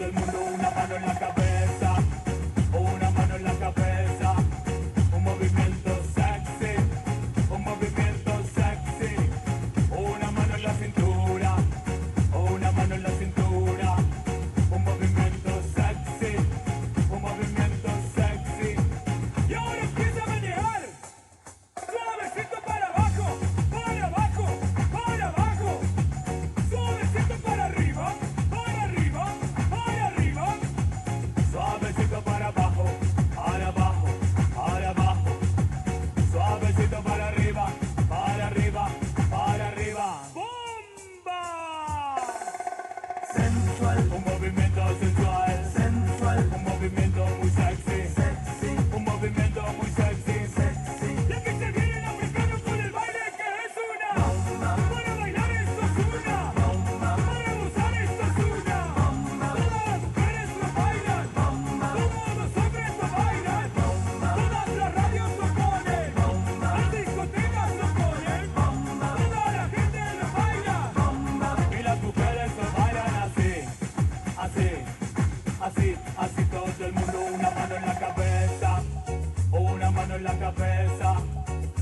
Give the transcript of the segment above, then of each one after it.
el mundo, una mano en la cabeza, una mano en la cabeza, un movimiento sexy, un movimiento sexy, una mano en la cintura, una mano en la cintura, un movimiento sexy, un movimiento sexy. Y ahora empieza a manejar, suavecito para abajo, para abajo, para abajo, suavecito para arriba, para arriba, para arriba, suavecito para abajo, para abajo, para abajo, suavecito para arriba, para arriba, para arriba. ¡Bomba! Sensual, un movimiento sensual, sensual, un movimiento muy sexy, sexy, un movimiento muy sexy, sexy. Y aquí se vienen africanos con el baile que es una bomba. Para bailar esto es una bomba. Para gozar esto es una bomba. Todas las mujeres lo bailan bomba. Todos los hombres lo bailan bomba. Todas las radios lo ponen bomba. Las discotecas lo ponen bomba. Toda la gente lo baila bomba. Y las mujeres lo bailan así, así, así, así todo el mundo, una mano en la cabeza, una mano en la cabeza,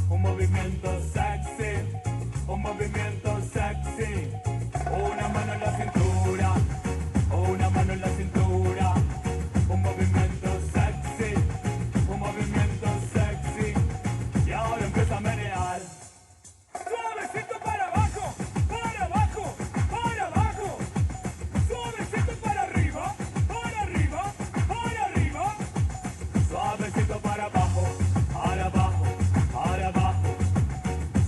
un movimiento sexy, un movimiento sexy, una mano en la cintura, una mano en la cintura, un movimiento sexy, un movimiento sexy, y ahora empieza a menear. Suavecito para abajo, para abajo, para abajo, suavecito para arriba, para arriba, para arriba, suavecito para abajo, para abajo, para abajo,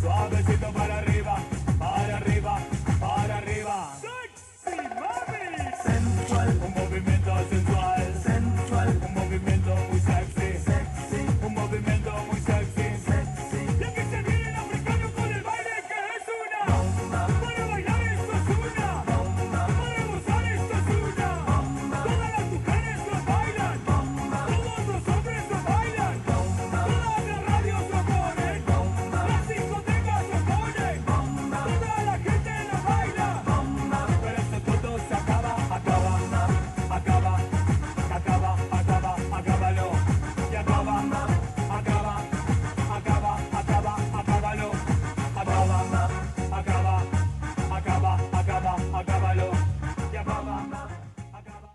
suavecito para arriba, para arriba, para arriba. ¡Sexy, mami! Sensual, un movimiento sensual, sensual, un movimiento muy sexy, sexy, un movimiento muy sexy, sexy. Y aquí se vienen africanos con el baile que es una bomba. Para bailar esto es una bomba. Para gozar esto es una bomba. Todas las mujeres lo bailan bomba. Todos los hombres lo bailan bomba. Todas las radios lo ponen bomba. Las discotecas lo ponen bomba. Toda la gente lo baila bomba. Pero esto todo se acaba, acaba, acaba, acaba, acaba, acábalo. Y acaba, acaba, acaba, acaba, acábalo. Acaba, acaba, acaba, acaba, acábalo. Y acaba, acaba.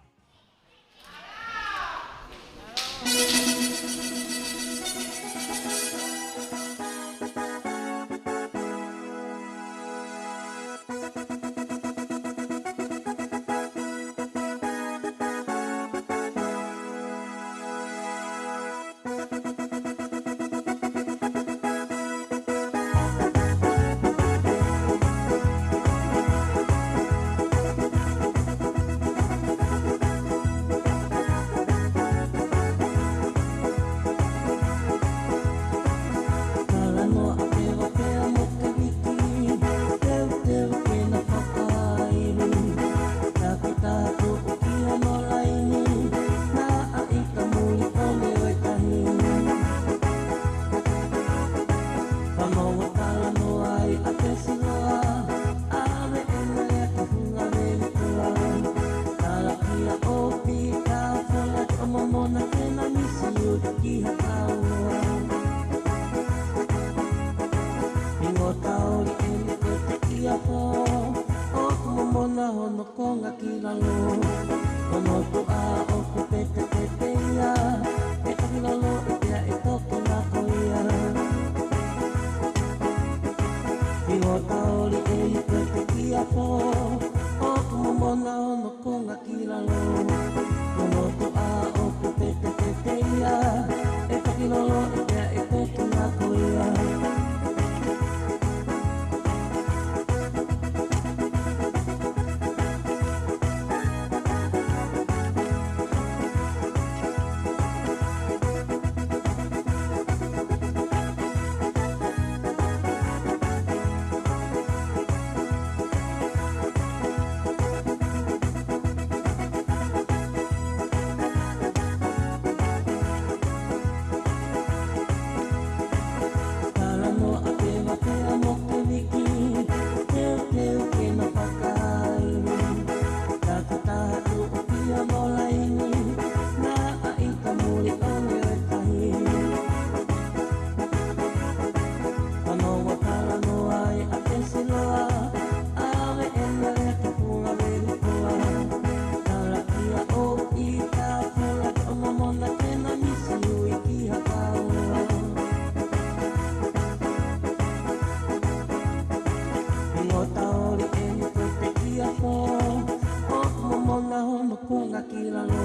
no konga kilalo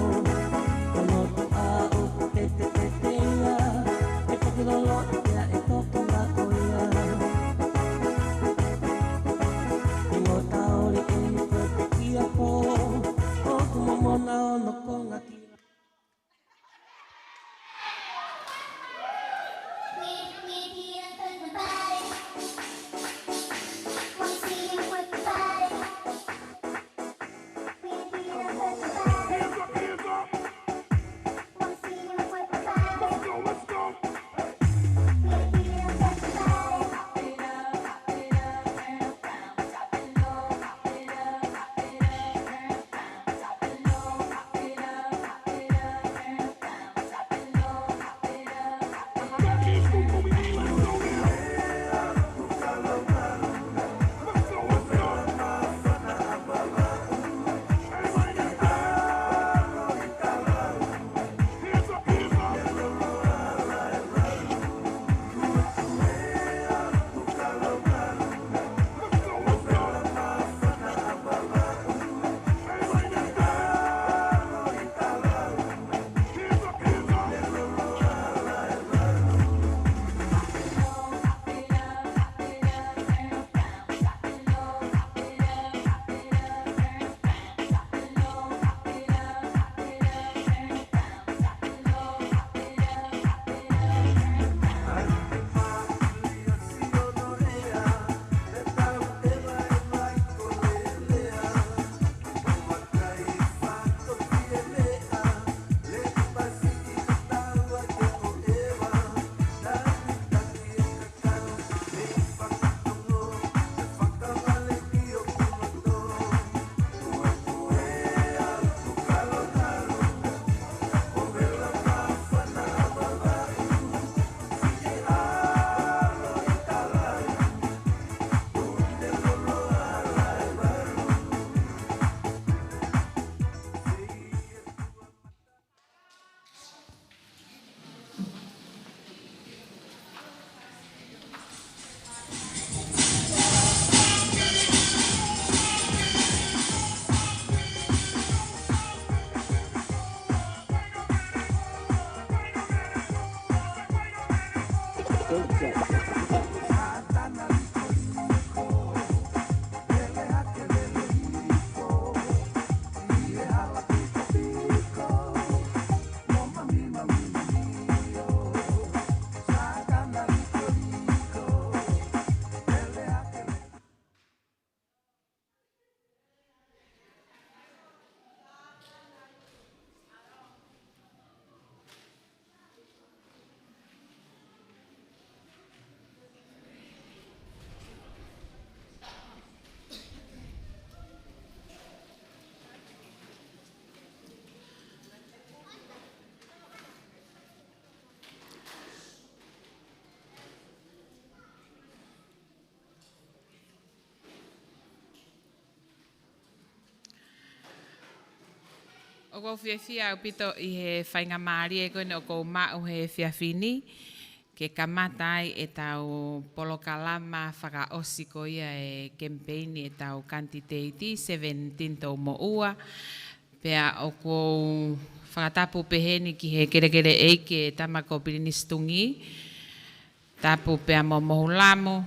kono tu a o te te te te ia e pakilolo ia e toko la koia ingo taori e ni te te kia po o tu momona o no konga kilalo. O ko whiawhia au pito I he whainga maari e koe o ko mau he whiawhini ke kamatai e tau polokalama whakaosi ko ia e KEMIPEINI e tau KANITITEITI Sevenitini Toumoua pea o ko whakatapu peheni ki he kerekere eike tamako pirinistungi tapu pea mo mohulamo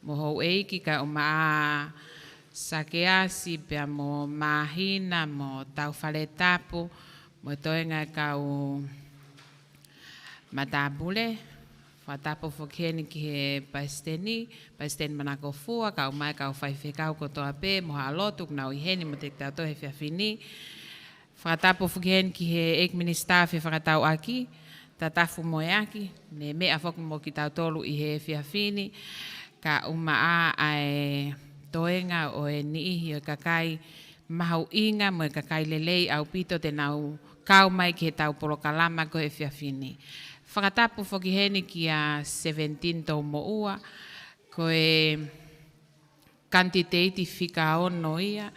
mohou eiki ka o maa sakeasi pea mo mahina mo tau faletapu mo toenga kau matabule whatapu whakeni ki he paisteni manako fua kau mai kau whaiwhekau kotoa pe mo halotuk nau iheni mo te tau he whiawhini whatapu whakeni ki he ekministafi whakatau aki tatafu moe aki ne mea whaku mo ki tau tolu I he whiawhini ka umaa ai toenga o e niihi o kakai mahau inga mo e kakai lelei au pito te nau kau mai ki he tau polokalama ko e whiawhini. Whakatapu whakiheni ki a Sevenitini Toumoua ko e KANITITEITI FIKA ono ia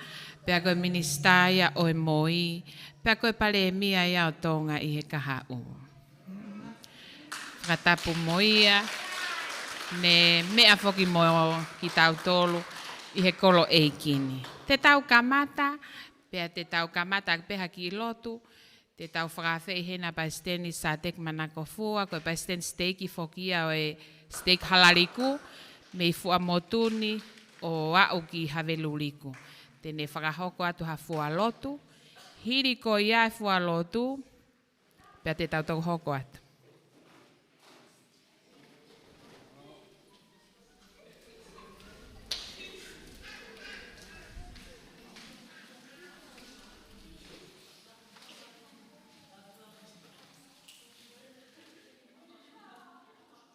pea ko e ministaia o e moi pea ko e pale e mia ia o tonga I he kahau. Whakatapu moia ne mea whaki mo ki tau tolu I he kolo eikini. Te tau kamata, Pea te tau kamata peha ki lotu. Te tau whakawhei hena paisteni sa tek manako fua. Koe paisteni steiki fokia o e steik halariku. Mei fuamotuni o au ki haveluriku. Tene whakahoko atu ha fualotu. Hiri ko ia fualotu. Pea te tau tau hoko atu.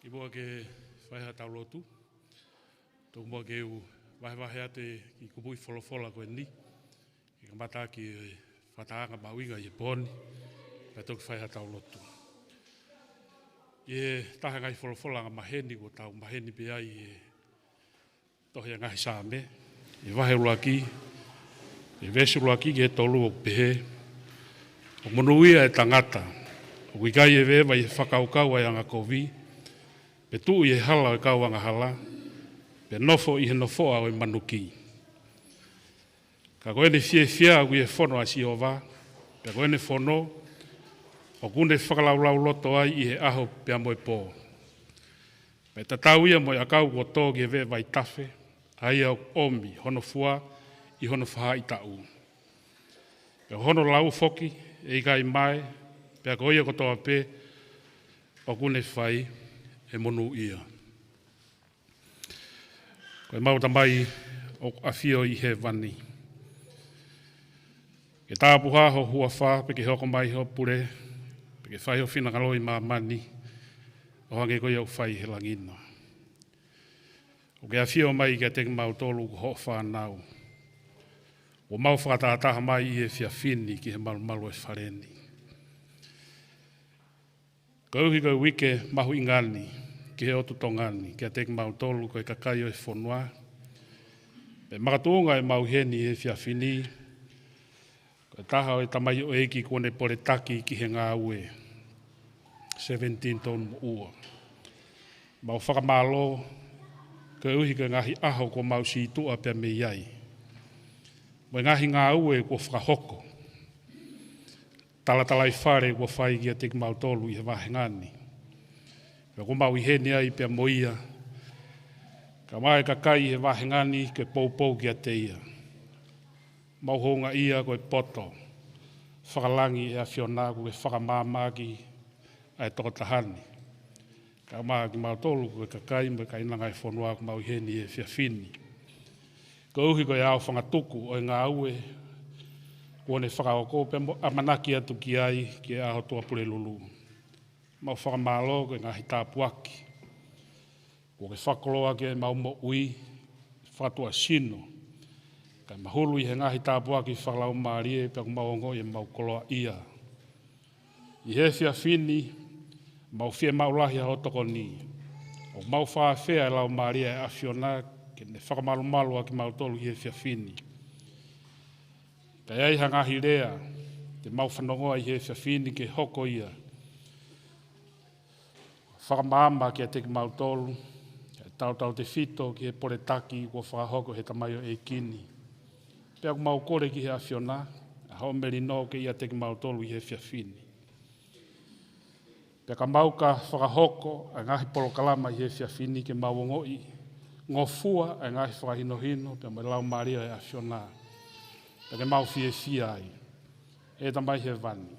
Ki mua ke whaiha tau lotu. Tō mua ke u wahe ate ki kupui wholofola koe ni. Ki ka mata ki whataanga mawinga i poni. Pea tō ki whaiha tau lotu. I taha ngai wholofola ngā maheni ko tau maheni pe ai tohi a ngahi sāme. I wahe ulaki. I vesi ulaki ki tolu o pehe. O monuia e tangata. O kikai e vewa i whakaukau ai anga kovi. Pe tu i hala o kauanga hala, pe nofo i he nofoa o manuki. Ka koe ne fia kui e whono a si ova, pe koe ne whono, o kune whakalaulau loto ai i he aho pe amoe pō. Pe tatau ia moe akau ko tō ki e ve vai tafe, ai au omi, hono fua, i hono whaha i tau. Pe hono lau foki, e i kai mai, pe koe ko toa pe, o kune whai, e monu ia. Koe mauta mai o awhio i he wani. Ke tāpuha ho hua wha, pe ke hoko mai ho pure, pe ke whai ho whinangaloi mā mani, o hange koe au whai he langina. O ke awhio mai ke teki mau tolu ko ho whanau. O mau whakataha mai i he whiawhini ki he malu e whareni. Kauhi koe wike mahu ingani, ki he otu tongani, ki a teki mau tolu koe kakai o e whonua. Pe makatunga e mau heni e whiawhini, koe taha o e tamai o eki kone pore taki ki he ngā ue. 17 Toumoua. Mau whakamalo, koe uhi koe ngahi aho ko mau si tua pia me iai. Mo ngahi ngā ue ko whakahoko. Talatalai whare kua whai ki a teki mau tolu i he wahengani. Pea ko mau i hene ai pia moia. Ka mai kakai he wahengani ke poupou ki a te ia. Mau honga ia koe poto. Whakalangi e a whiona koe whakamāmaki ai toko tahani. Ka mai ki mau tolu koe kakai me ka inanga e whonua ko mau i hene e whiawhini. Ko uhi koe au whangatuku o ngā ue kone whakaoko pe amanaki atu ki ai ki aho toa pure lulu. Mau whakamalo koe ngahi tāpuaki. Ko ke whakoloa ke mau mo ui, whatua sino. Kai mahulu i he ngahi tāpuaki whakalau maarie pe kumaongo i mau koloa ia. I he whiawhini, mau whia maulahi a hotoko ni. O mau whawhea e lau maarie e awhiona ke ne whakamalu aki mau tolu i he whiawhini. Kai ai hangahi rea, te mau whanongoa i he whiawhini ke hoko ia. Whakamāma ki a teki mau tolu, tau te whito ki he pore taki kua whakahoko he tamaio e kini. Pea ku mau kore ki he awhiona, a haumeri no ke ia teki mau tolu i he whiawhini. Pea ka mau ka whakahoko a ngahi polo kalama i he whiawhini ke mau ngoi, ngofua a ngahi whakahinohino, pea mai lau maria e awhiona. Pea ke mau fie ai, e tamai he vani.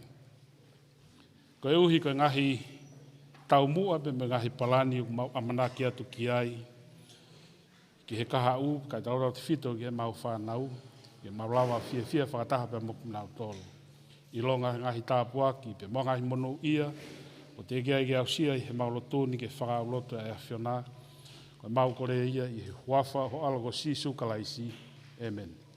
Ko e uhi ko ngahi taumua pe me ngahi palani u mau amanaki atu ki ai. Ki he kaha u, kai taurau te whito ki he mau whanau, ki mau lawa fie whakataha pe moku nau tolu. I longa ngahi tāpuaki, pe mo ngahi monu ia, o te kia i au sia i he mau lotuni ke whakau loto e awhiona, ko mau kore ia i he huafa ho alago sisu kalaisi. Amen.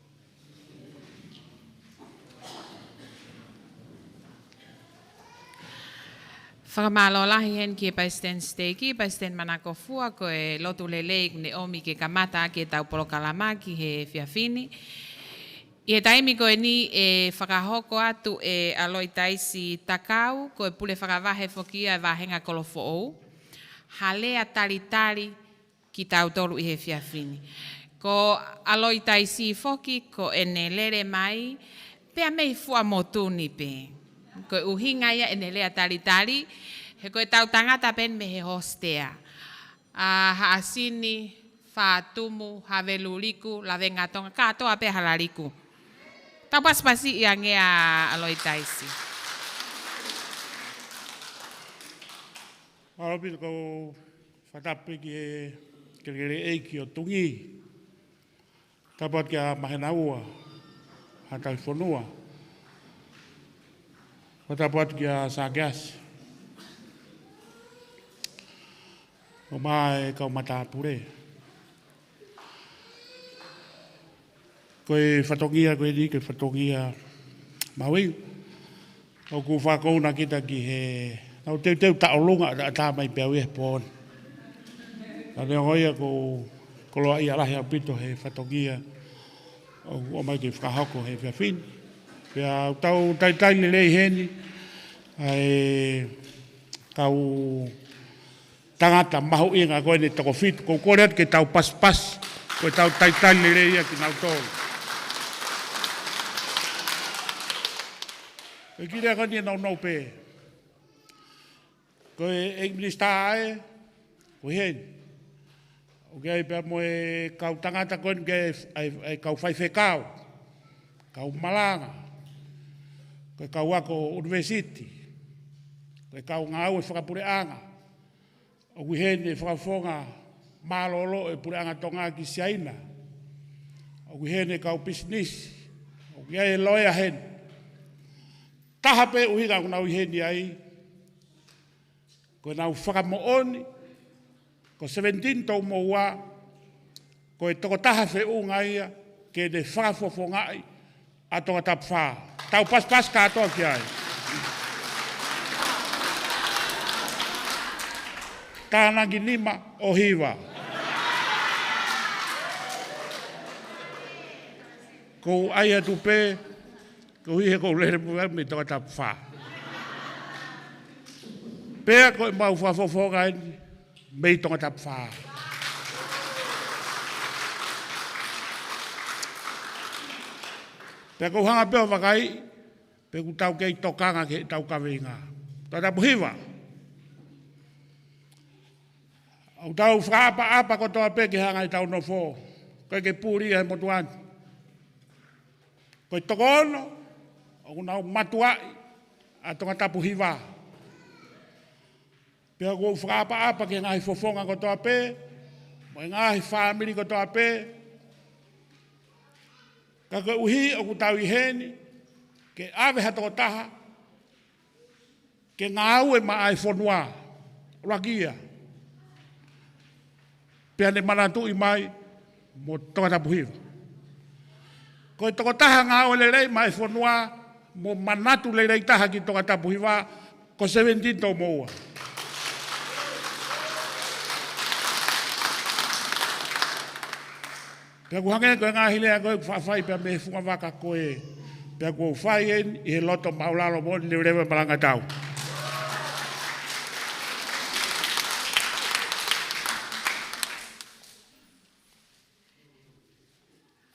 Whakamalo lahi hen ki e paisten steiki, paisten manako fua ko e lotu lelei kune omi ke kamata ki e tau polokalama ki he whiawhini. I he taimi ko e ni e whakahoko atu e aloi taisi takau ko e pule whakawahe fokia e wahenga kolofo ou. Halea tari ki tau tolu i he whiawhini. Ko aloi taisi foki ko e ne lere mai Pea mei FUA'AMOTU ni pe. Koe uhinga ia ene lea tali. He koe tau tangata pen me he HOOSITEA. Haasini, whātumu, haveluliku, lawenga tonga, katoa pe halariku. Tau paspasi ia ngea aloitaisi. Arabi ko whatape ki e LELEI ki o tungi. Tapat ki a mahenaua, hatai whanua. Whatapat ki a sākeasi. O mai kau matapure. Koe whatongia koe ni, koe whatongia maui. O ku whakauna kita ki he... Nau teu taolunga a tā mai peau e pōn. Ane ngoia ko loa ia lahi a pito he whatongia. O mai ki whakahoko he whiawhini. Pea tau tai LELEI heni. Ai kau... Tangata mahu inga koe ni toko fitu. Ko koreat ke tau pas. Koe tau tai LELEI ia ki nau tōu. Koe kirea koe ni nau pe. Koe English tae. Koe hen. O kei pia moe kau tangata koe ni ke kau whaiwhekau. Kau malanga. Koe kau ako university. Koe kau ngau e whakapureanga. O kuhene whakafonga malolo e pureanga tonga ki siaina. O kuhene kau business. O kuhene loia hen. Taha pe uhinga kuna uheni ai. Ko nau whakamooni. Ko Sevenitini Toumoua. Ko e toko taha whiunga ia. Ke ne whakafofonga ai. A tongatapu wha. Tau pas katoa ki ai. Tānangi nima o hiwa. Ko aia tupe, ko hihe ko lere mua me tongatapu wha. Pea ko mau whafofonga ni, mei tongatapu wha. Pea ko hanga peo wakai, pe ku tau kei tokanga ke tau kawinga. Tongatapu hiwa. Au tau whaapa ko toa pe ki hanga i tau no fō. Koe ke pūri e motuan. Koe tokono, o nau matuai, a tongatapu hiwa. Pea ko whaapa ki ngahi fofonga ko toa pe, mo ngahi whamiri ko toa pe. Ka koe uhi o ku tau i heni, ke awe hato taha, ke ngau e ma ai whonua, rakia. Pea ne manatu i mai, mo tongatapu hiwa. Koe toko taha ngā o LELEI mai whanua, mo manatu LELEI taha ki tongatapu hiwa, ko Sevenitini Toumoua. Pea kuhange koe ngā hilea koe whawhai pea me funga waka koe. Pea koe whai en, i he loto maulalo mo, ni rewe malanga tau.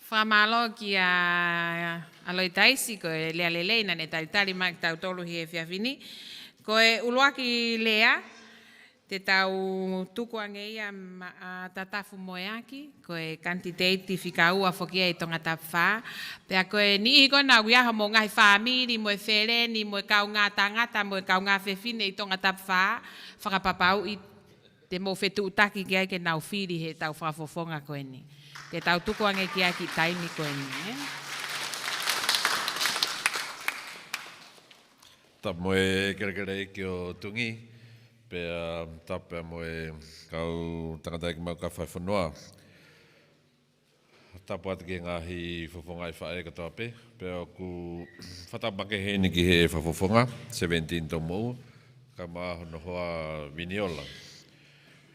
Whamalo ki a aloitaisi koe lea LELEI na ne talitari mai tau tolu hi e whiawhini. Koe uluaki lea, te tau tukuange ia tatafu moeaki, koe KANITITEITI FIKA whokia i tongatapu wha. Pea koe ni iko na uiaha mo ngai whaamiri, mo e whereni, mo e kau ngā tangata, mo e kau ngā whewhine i tongatapu wha. Whakapapau i te mo whetu utaki ki ai ke nau whiri he tau whafofonga koe ni. Te tau tukuange ki aki taimi koe ni. Ta moe kere ki o tungi, pea tapea moe kau tangata ki mau ka whai whanua. Tapu atu ki ngahi whafonga i whae katoa pe, pea ku whatamake heni ki he whafofonga, Sevenitini Toumoua, ka maahono hoa viniola.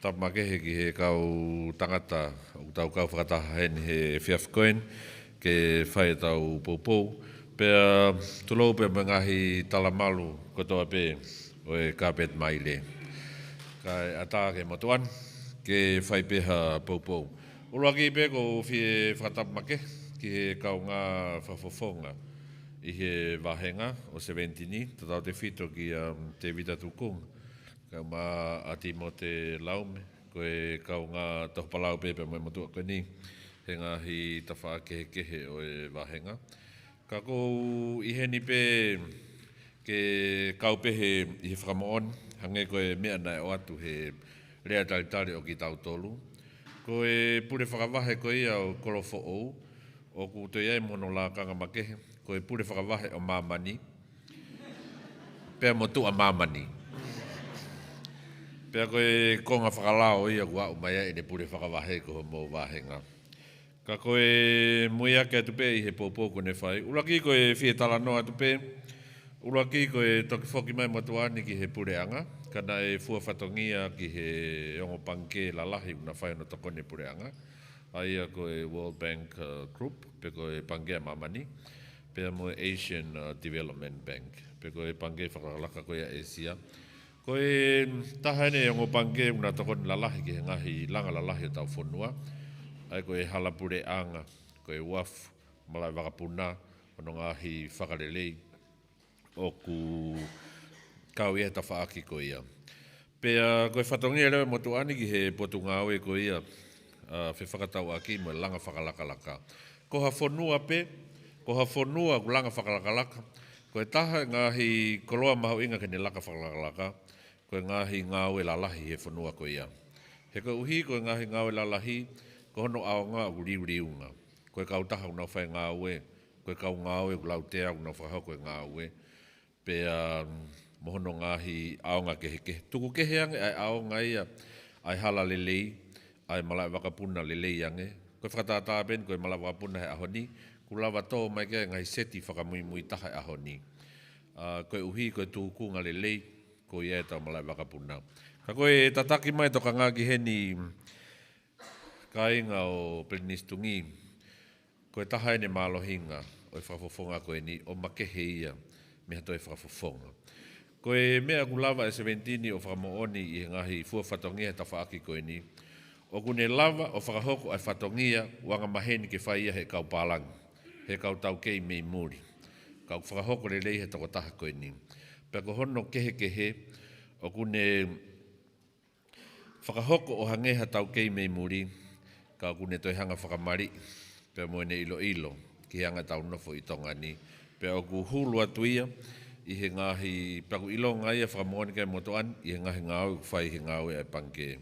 Tapmake he ki he kau tangata, o tau kau whakataha heni he whiawhikoen, ke whae tau poupou. Pea tulou pea me ngahi talamalu kotoa pe o e kāpet mai le. Kai ata ke motuan, ke whae peha poupou. Uruaki pe ko whie whakatapmake, ki he kau ngā whafofonga. I he wahenga o Sevenitini, tatau te whito ki te vita tukung. Ka ma ati mo te laume, koe kau ngā tohpalau pepe mo motua koe ni. He ngahi tawha kehe o e wahenga. Ka kou i heni pe ke kau pehe i he whakamoon, hange koe mea nai o atu he rea talitari o ki tau tolu. Ko e pure whakawahe ko ia o kolofo ou, o ku to iai mono la kanga makehe, ko e pure whakawahe o mamani, pea motu a mamani. Pea ko e konga whakalao ia kua umaya i ne pure whakawahe ko mo wahenga. Ka ko e muia ke atu pe i he popo ko ne whai, ulaki ko e whie tala no atu pe, ulaki ko e toki whoki mai motuani ki he pure anga, kana e fua whatongia ki he ongo panke la lahi una whai no tokone pure anga. Aia ko e World Bank Group, pe ko e panke mamani, pe mo Asian Development Bank, pe ko e panke whakalaka ko e Asia. Ko e tahane ongo panke una tokone la lahi ki he ngahi langa la lahi o tau whonua. Ai ko e hala pure anga, ko e wafu, malai wakapuna, ono ngahi whakalelei, o ku kau ia ta whaaki ko ia. Pea koe whatongia lewe motu ani ki he potu ngāwe ko ia whi whakatau aki mo langa whakalakalaka. Ko ha whonua pe, ko ha whonua ku langa whakalakalaka, ko e taha ngāhi koloa mahu inga kene laka whakalakalaka, ko e ngāhi ngāwe la lahi he whonua ko ia. He ko uhi ko e ngāhi ngāwe la lahi, ko hono ao ngā u riuriunga. Ko e kau taha unau whai ngāwe, ko e kau ngāwe ku lau tea unau whahau ko e ngāwe. Pea mohono ngahi aonga kehe. Tuku kehe ange ai aonga ia, ai hala lelei, ai malai wakapuna lelei ange. Koe whakatata ben, koe malai wakapuna he ahoni, ku lawa tō mai kia ngai seti whakamui mui taha e ahoni. Koe uhi, koe tuku ngā lelei, ko ia e tau malai wakapuna. Ka koe tataki mai toka ngā ki heni kainga o Penistungi, koe taha ene mālohinga, o e whafofonga koe ni, o makehe ia, meha toi whafofonga. Ko e mea ku lava e Sevenitini o whakamooni i ngahi fua whatongia ta whaaki koe ni. O kune lava o whakahoko ai whatongia wanga maheni ke whaia he kau pālang. He kau tau kei mei muri. Kau whakahoko le lei he toko taha koe ni. Pea ko hono kehe o kune whakahoko o hangeha tau kei mei muri. Kau kune toi hanga whakamari. Pea moene ilo ki hanga tau nofo i tonga ni. Pea o ku hulu atu ia. I he ngahi paku ilo ngai a whakamoani kai motoan, i he ngahi ngāu whai he ngāu e panke.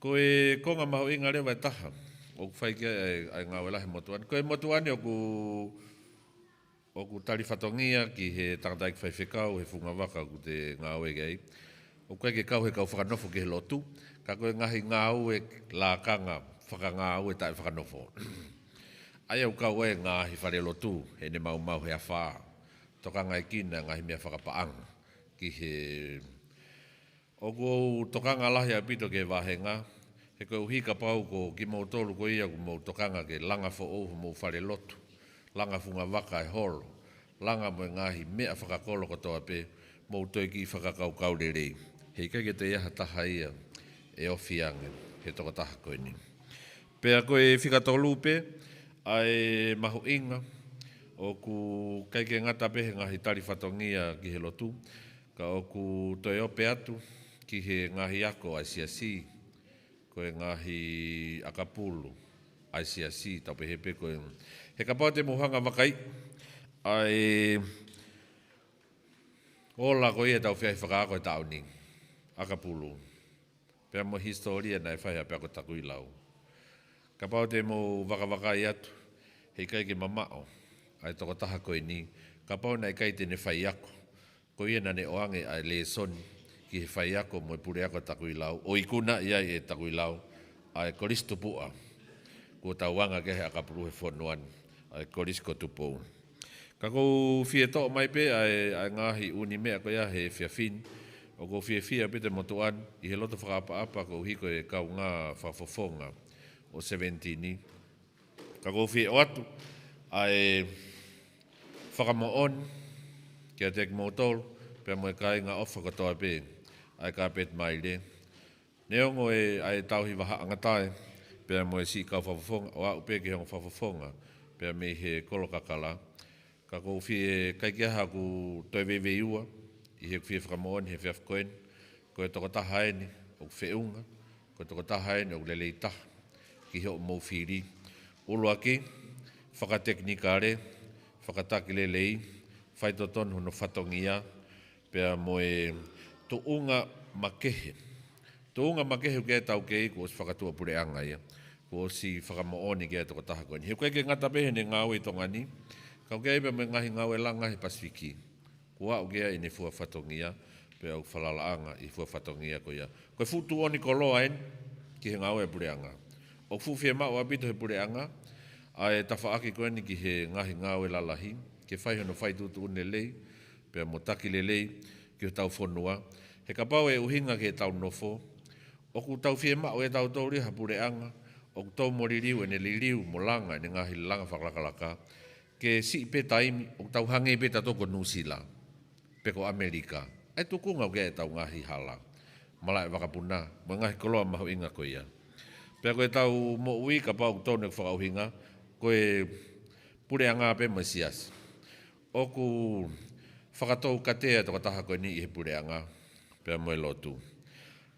Ko e konga maho inga rewa e taha, o ku whai kia ai ngāu e lahi motoan. Ko e motoani o ku tari whatongia ki he tangataiki whai whekau, he whunga waka ku te ngāu e gei. O koe ke kau he kau whakanofo ki he lotu, ka koe ngahi ngāu e la kanga whakangāu e tae whakanofo. Ai au kau e ngahi whare lotu, he ne mau he a whaa. Toka ngai kina ngahi mea whakapaanga ki he... O ko tokanga lahi a pito ke wahenga, he koe uhi ka pau ko ki mau tolu ko ia ko mau tokanga ke langa fo ou mau whare lotu, langa funga waka e horo, langa mo ngahi mea whakakolo ko toa pe, mau toi ki whakakau kaurerei. Hei kai ke te iaha taha ia e ofiange, he toka taha koe ni. Pea koe whikatolu pe, ai mahu inga, o ku kaike ngata pehe ngahi tari whatongia ki he lotu, ka o ku toi ope atu ki he ngahi ako ICC, ko e ngahi akapulu ICC, tau pehe pe koe. He kapau te muhanga wakai, ai ola ko ia tau whiai whakaako e tau ni, akapulu. Pea mo historia nai whai a pea ko taku i lau. Kapau te mo wakawakai atu, hei kaike mamao, ai toko taha koe ni, ka pau nei kai tene whai ako. Ko ia nane oange ai le soni, ki he whai ako mo e pure ako taku i lau. O ikuna ia e taku i lau, ai koristo pua. Ko tauanga ke he akapuru he whonuan, ai korisko tupou. Ka kou fie toa mai pe, ai ngahi uni mea ko ia he whiawhin. O kou fie pe te motuan, i he loto whakaapa ko hiko e kau ngā whafofonga o Sevenitini. Ka kou fie o atu, ai whakamoon, kia te ki mautol, pia moe kai ngā ofa katoa pe, ai ka pet mai le. Neongo e ai tauhi waha angatai, pia moe si kau whafafonga, o au pe ki hongo whafafonga, pia me he kolokakala. Ka kou fie kai kia ha ku toi veve iua, I he fie whakamoani, he whiawhkoen, ko e toko taha eni, o whiunga, ko e toko taha eni, o lelei taha, ki he o mou FILI. Ulu aki, whakateknika re, whakataki lelei, whaitotonu no whatongia, pea mo e tuunga makehe. Tuunga makehe ke tau kei, ko si whakatua pureanga ia, ko si whakamooni ke toko taha koeni. He koe ke ngata pehe ne ngāwe tongani, kau kei pe me ngahi ngāwe langa he Pasifiki. Kua o kea ine fua whatongia, pe au whalalaanga I fua whatongia ko ia. Koe futu oni koloa en, ki he ngāwe pureanga. O fuwhia mao apito he pureanga, a e tawhaaki koeni ki he ngahi ngāwe lalahi, ke whaihono whaitutu lelei, pe mo taki lelei, ki ho tau whonua. He kapau e uhinga ke tau nofo, o ku tau whia mao e tau tauri ha pureanga, o ku tau moririu e ne liriu mo langa, ne ngahi langa whakalakalaka, ke si pe taimi, o tau hange pe tatoko Nusila, peko Amerika. Ai tukunga o ke e tau ngahi hala, malai wakapuna, mo ngahi koloa maho inga ko ia. Pea koe tau mo ui ka pau tōne whakauhinga, koe pureanga pe masias. O ku whakatou katea toko taha koe ni I he pureanga, pea moe lotu.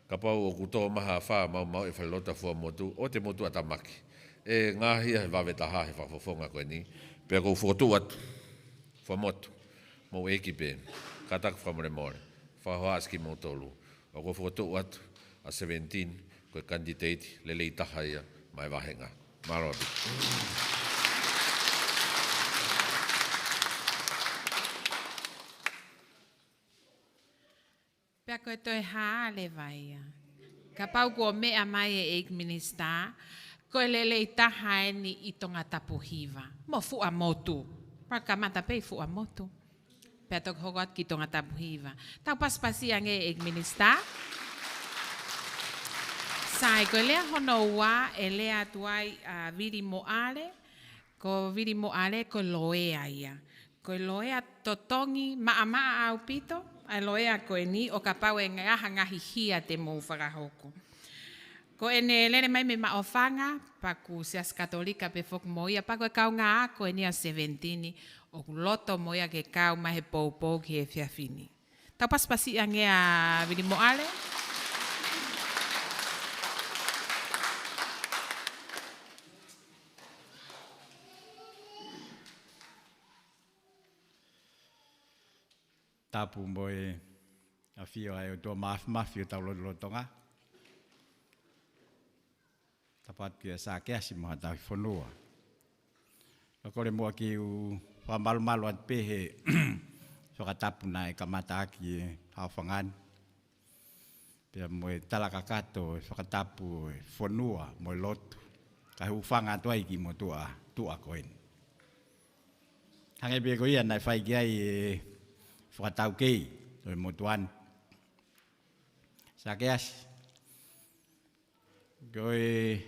Ka pau o ku tō maha wha mau e whalota FUA'AMOTU, o te motu atamaki. E ngāhia he wawe taha he whafofonga koe ni, pea kou whotu atu, FUA'AMOTU, mau eki pe, ka taku whamore more, whahoaski mau tolu. O kou whotu atu, a 17, koe KANITITEITI, LELEI TAHA ia, mai wahenga. Marobi. Pea koe toi haa le vai. Ka pau ko mea mai e eik minista, koe lelei taha eni I tongatapu hiva. Mo FUA'AMOTU. Pa ka mata pei FUA'AMOTU. Pea tok hogot ki tongatapu hiva. Tau paspasi ang e eik minista. Sai koe lea hono ua e lea tuai viri moale. Ko viri moale ko loea ia. Ko loea totongi maa au pito. Ai loea koe ni o ka pau e ngaha ngahi hia te mou whakahoko. Ko ene lere mai me maofanga, paku seas katolika pe fok moia, paku e kau ngā ko e nia Sevenitini, o loto moia ke kau mahe pou ki e whiawhini. Tau paspasi angea vini moale. Tapu moe a fio ai o tō mafi o tau lotonga. Tapat ki a sā keasi moha tau whanua. Kore mua ki u whamalu at pehe whakatapu na e kamata aki e hawhangan. Pea moe talaka kato e whakatapu e whanua moe lotu. Ka hu whanga tuai ki mo tua koen. Hange pia ko ia nai whai ki ai e whakatau kei, o motuan. Sa keas, koe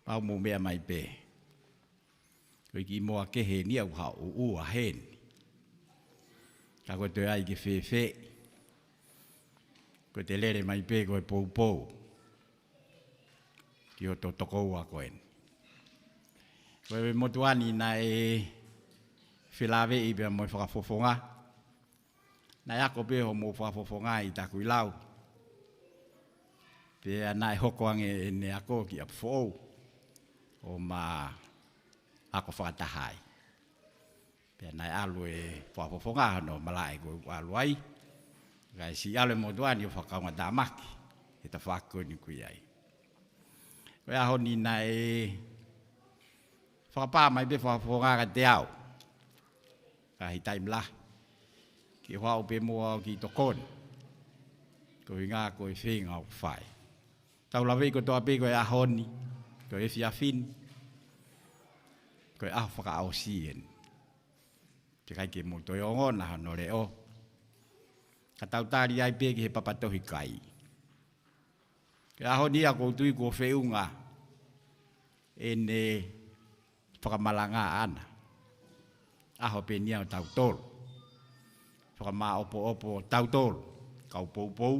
pau mo mea mai pē. Koe ki moa kehe ni au hao ua hen. Ka koe te ai ki whewhe. Koe te lere mai pē koe pou. Ki o to toko ua koen. Koe motuani na e whilawe I pia mo whakafofonga. Na yako pe ho mo whafofonga I taku I lau. Pea nai hoko ange ne ako ki apfou. O ma ako whakatahai. Pea nai alu e whafofonga no malai ko alu ai. Kai si alu mo duani o whakaunga tamaki. E ta whako ni kui ai. Koe aho ni nai whakapā mai pe whafofonga ka te au. Ka hi taim lah. Ki whao pe mua ki tokon. Ko I ngā ko I whenga o whai. Tau lawe ko toa pe ko E ahoni. Ko E whiawhini. Ko E aho whaka au sien. Te kai ke mo toi ongona hano reo. Ka tau tari ai pe ki he papatohi kai. Ke ahoni a ko tui ko wheunga. E ne whakamalanga ana. Aho pe nia o tau tolu. Whakama opo tau tolu, kau pou.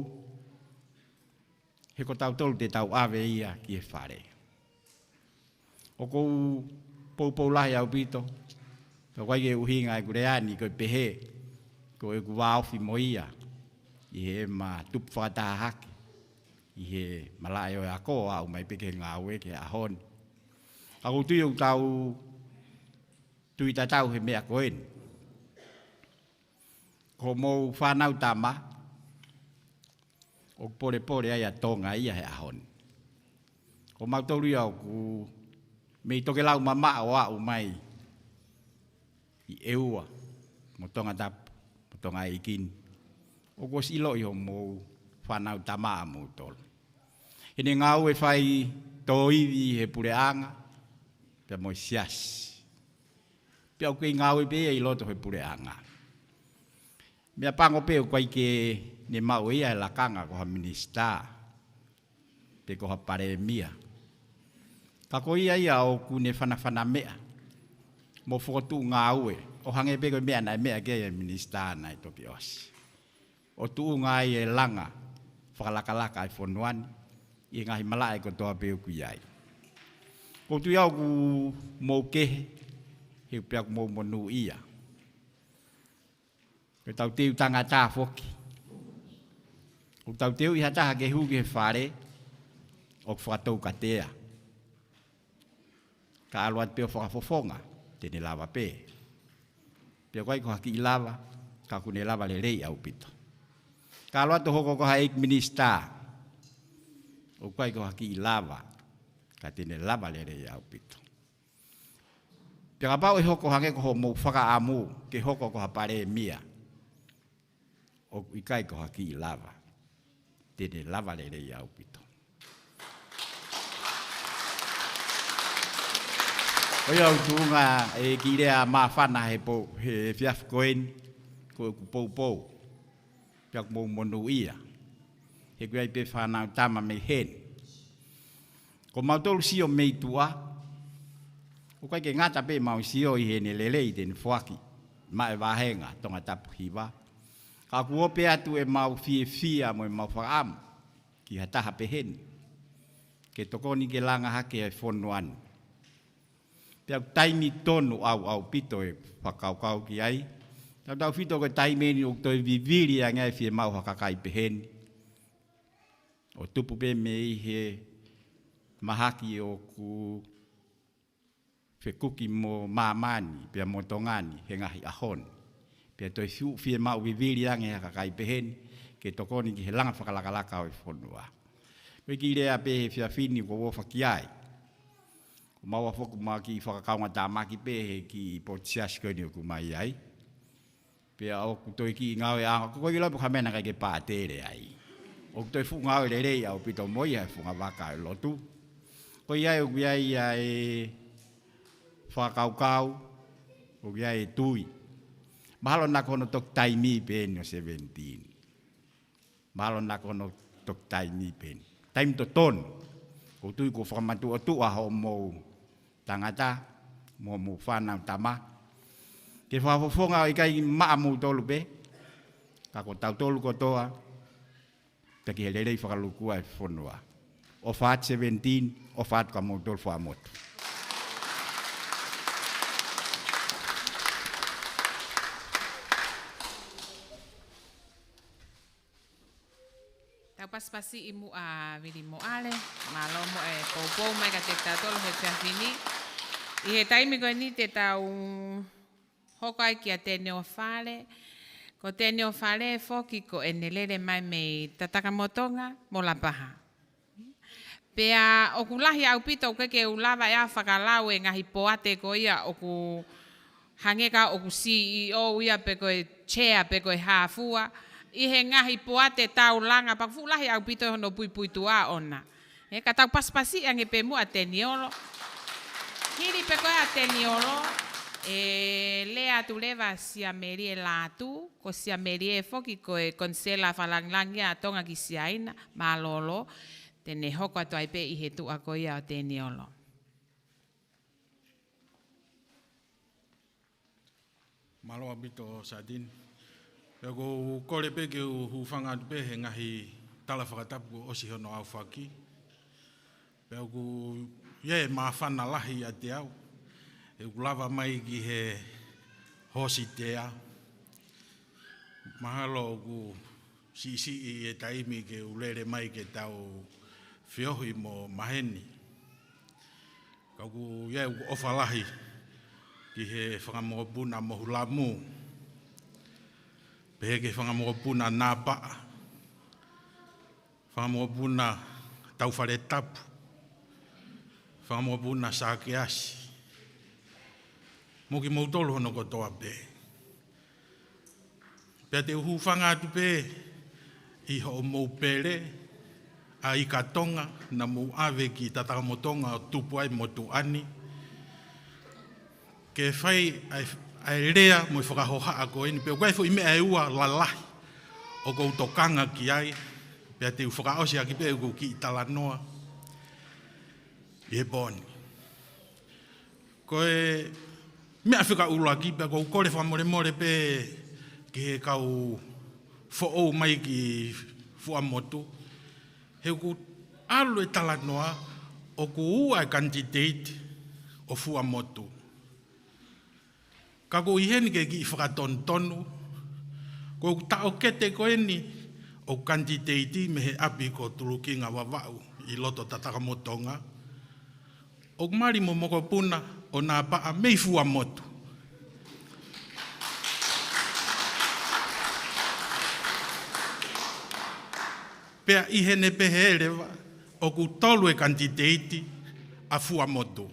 He ko tau tolu te tau awe ia ki e whare. O kou pou lahi au pito, Pea kai ke uhinga e kureani ko pehe ko e kuwao fi moia I he ma tup whakataha hake I he malai o e ako au mai peke ngā ue ke ahon ako tui o tau tui tatau he mea koen ko mou whanau tama o pore ai a tonga ia he ahon ko mautoru au ku mei toke lau mama o au mai I eua mo tongatapu mo tonga ikin o ko silo I ho mo whanau tama mo tol hene ngau e whai tō iwi he pureanga pia mo sias pia o kei ngau e pe I loto he pureanga mea pango pe o kai ke ne mau ia e lakanga ko ha minista pe ko ha paremia ka ko ia o ku ne whana mea mo fotu ngā ue o hange peko mea na mea ke minista na I topi os o tu ngā e langa whakalakalaka I whonuan I ngahi malai ko toa peo ku iai ko tu iau ku mou kehe he pia ku mou monu ia ko tau teu tangata foki ko tau teu I hataha ke hu ke whare o whakatou katea ka aluat peo whakafofonga tene lava pe pia kai ko haki I lava ka kune lava LELEI au pito ka aluat hoko ko haik minista o kai ko haki I lava ka tene lava LELEI au pito pia ka pau hoko hange ko mo FA'AMOTU ke hoko ko hapare mia o kai ko haki I lava tene lava LELEI au pito Oi au tunga e kirea mawhana he po he fiaf koen ko pou pia mo monu ia he kuai pe whanau tama me hen ko mautolu sio mei tua o kai ke ngata pe mau sio I he ne LELEI den fuaki ma e wahenga tongatapu hiwa ka kuo pe atu e mau fia mo e mau whaamu ki hataha pe hen ke tokoni ke langa hake e whonuan pia taimi tonu au pito e whakaukau ki ai. Tau whito ko taimi ni o toi viviri a ngai fie mau hakakai pehen. O tupu pe mei he mahaki o ku whekuki mo mamani, pia mo tongani, he ngahi ahon. Pia toi fie mau viviri a ngai hakakai pehen, ke tokoni ki he langa whakalakalaka o I whonua. Koe ki rea pe he whiawhini ko wofa ki ai. Maua foku maki whakakaunga tā maki pe he ki potias koe ni o kumai ai. Pea o kutoi ki ngau e anga, koi lopo kamena kai ke pātere ai. O kutoi fu ngau e LELEI au pito moi ai funga waka e lotu. Koi ai o kiai ai whakaukau, o kiai e tui. Mahalo na kono tok taimi pe ni o 17. Mahalo na kono tok taimi pe. Taimi to ton. O tui ko whakamatu o tua ho mou tangata, mo whanau tama. Ke whafofonga I kai maamu tolu pe, ka ko tau tolu kotoa, te ki he LELEI whakalukua e whonua. O whaat 17, o whaat ka mou tolu FUA'AMOTU. Tau paspasi imu a vili mo ale, malomo e poupou mai ka te tatolo he whiawhini. I he taimi koe ni te tau hokai ki a tene o whale. Ko tene o whale e whoki ko e nelele mai mei tatakamotonga mo la paha. Pea o kulahi au pito o keke ulawa e a whakalau e ngahi poate ko ia o ku hangeka o ku CEO ia pe koe chair pe koe hafua. I he ngahi poate tau langa pa fulahi au pito hono pui tua ona. E ka tau paspasi ange pe mu a teniolo. Hiri pe koe a teniolo, lea tu leva sia merie latu, ko sia merie foki koe konsela falanglangia tonga ki siaina, malolo, tene hoko atu aipe I he tu a koe a teniolo. Maloa bito sadin. Pego kore pe ke hu whanga pe he ngahi tala whakatapu o si hono au whaki. Pego ye ma whana lahi a te au. E ulawa mai ki he HOOSITEA. Mahalo ku si e taimi ke ulere mai ke tau whiohi mo maheni. Ka ku iau ku ofalahi ki he whakamokopuna mo hulamu. Pehe ke whakamokopuna nāpaa. Whakamokopuna tauwharetapu. Whakamokopuna sākeasi. Moki mautolo hono kotoa pe. Pea te uhu whangātu pe i ho mou pere a i katonga na mou awe ki tatakamotonga o tupu ai motu ani. Ke whai ai rea mo i whakahoha a koe ni peo kai fo i mea e ua lalahi o kou tokanga ki ai. Pea te whakaosi aki pe kou ki i talanoa. I he boni. Koe mea whika ula ki pea kou kore whamore pe ki he kau who'ou mai ki FUA'AMOTU. He ku alu e talanoa o ku ua e KANITITEITI o FUA'AMOTU. Ka ku iheni ke ki i whakatontonu. Ko tao kete koe ni o KANITITEITI me he api ko tulukinga wawau i loto tatakamotonga. O mari mo mokopuna o nā paa mei FUA'AMOTU. Pea ihene pehe elewa o ku tolu e KANITITEITI a FUA'AMOTU.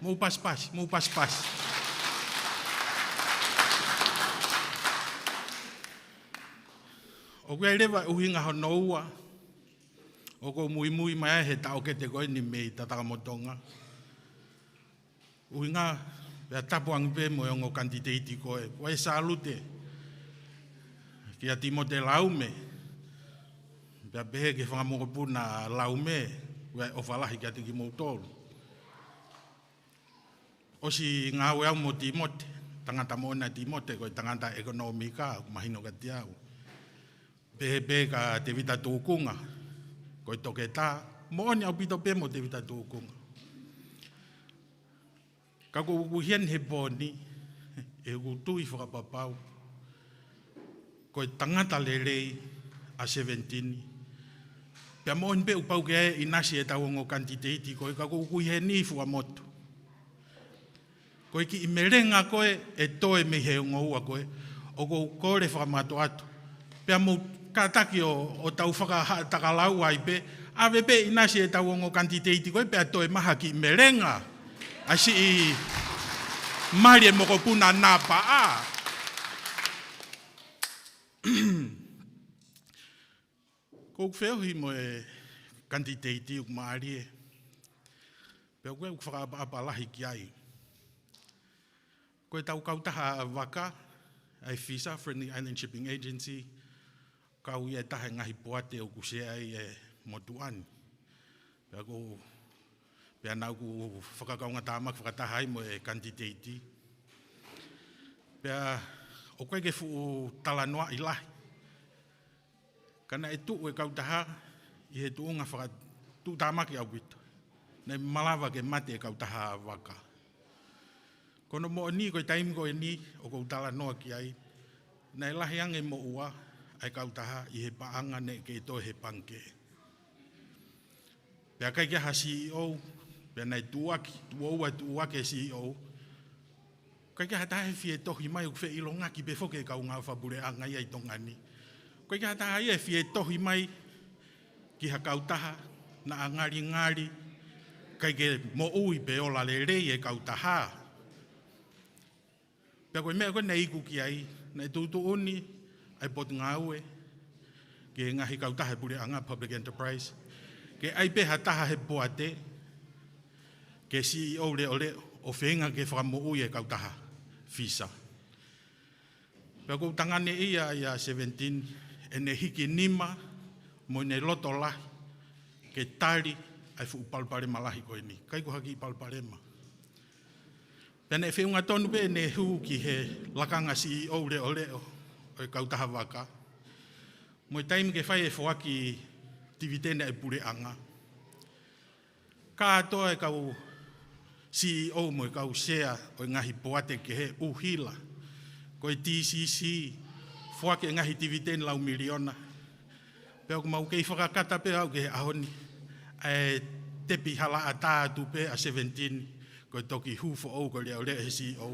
Mou paspas. O ku elewa uhinga hono ua. O ku mui mai he tau kete koe ni mei tatakamotonga. Uhinga pea tapuang pe mo yongo KANITITEITI koe. Koe salute. Kia Timote laume. Pea pehe ke whakamokopuna laume. Koe ofalahi kia tiki mautolu. Osi ngāwe au mo Timote. Tangata moona Timote koe tangata ekonomika. Mahino ka tiau. Pehe ka te vita tūkunga. Koe toke tā. Mooni au pito pe mo te vita tūkunga. Ka ku hien he poni. E ku tui whakapapau. Koe tangata LELEI a Sevenitini. Pea mooni pe upau ke e inasi e tauongo KANITITEITI koe. Ka ku heni FUA'AMOTU. Koe ki i merenga koe e toe me he ua koe. O ko kore whakamato atu. Pea mo kataki o tau whakatakalau ai pe. Awe pe inasi e tauongo KANITITEITI koe. Pea toe maha ki i merenga. Asi i mari e mokopuna napa a. Kou wheohi mo e KANITITEITI uk maari e. Pea koe uk whakaapalahi ki ai. Koe tau kautaha waka, ai FISA, Friendly Island Shipping Agency, kau ia taha ngahi poate o kusea ai e motuani. Pea ko, pea nau ku whakakaunga tāmak whakatahai mo e KANITITEITI. Pea o koe ke fu talanoa i lahi. Kana e tu e kautaha, i he tuunga whakatu tāmaki au pito. Nei malawa ke mate e kautaha waka. Kono mo ni koe taimi koe ni o kou talanoa ki ai. Nei lahi ange mo ua ai kautaha i he paanga ne ke to he panke. Pea kai kia ha CEO, pea nei tuake CEO. Kai kia ha tahe fie tohi mai uk whe ilo ngaki pe foke kau ngā whabure anga iai tongani. Kai kia ha tahe ia fie tohi mai ki ha kautaha na ngari. Kai ke mo ui pe ola LELEI e kautaha. Pea koe mea koe nei iku ki ai, nei tūtu uni, ai pot ngāue, ke ngahi kautaha pure anga public enterprise, ke ai pe hataha he poate, ke CEO leo o whenga ke whakamo ui e kautaha, FISA. Pea kou tangane ia 17, e ne hiki nima, mo ne loto lahi, ke tari, ai fu palparema lahi koe ni, kai ko haki palparema. Pene e whiunga tonu pe ne hu ki he lakanga CEO leo o kautaha waka. Mo i taimi ke whai e whaki tivitene e pure anga. Ka atoa e kau CEO mo i kau share o ngahi poate ke he uhila Koe TCC, fua ke ngahi tiviten lau miliona. Pea ko mau kei whakakata pe au ke ahoni. Tepi hala a tātu pe a 17, koe toki hufo au ko lea ole e CEO.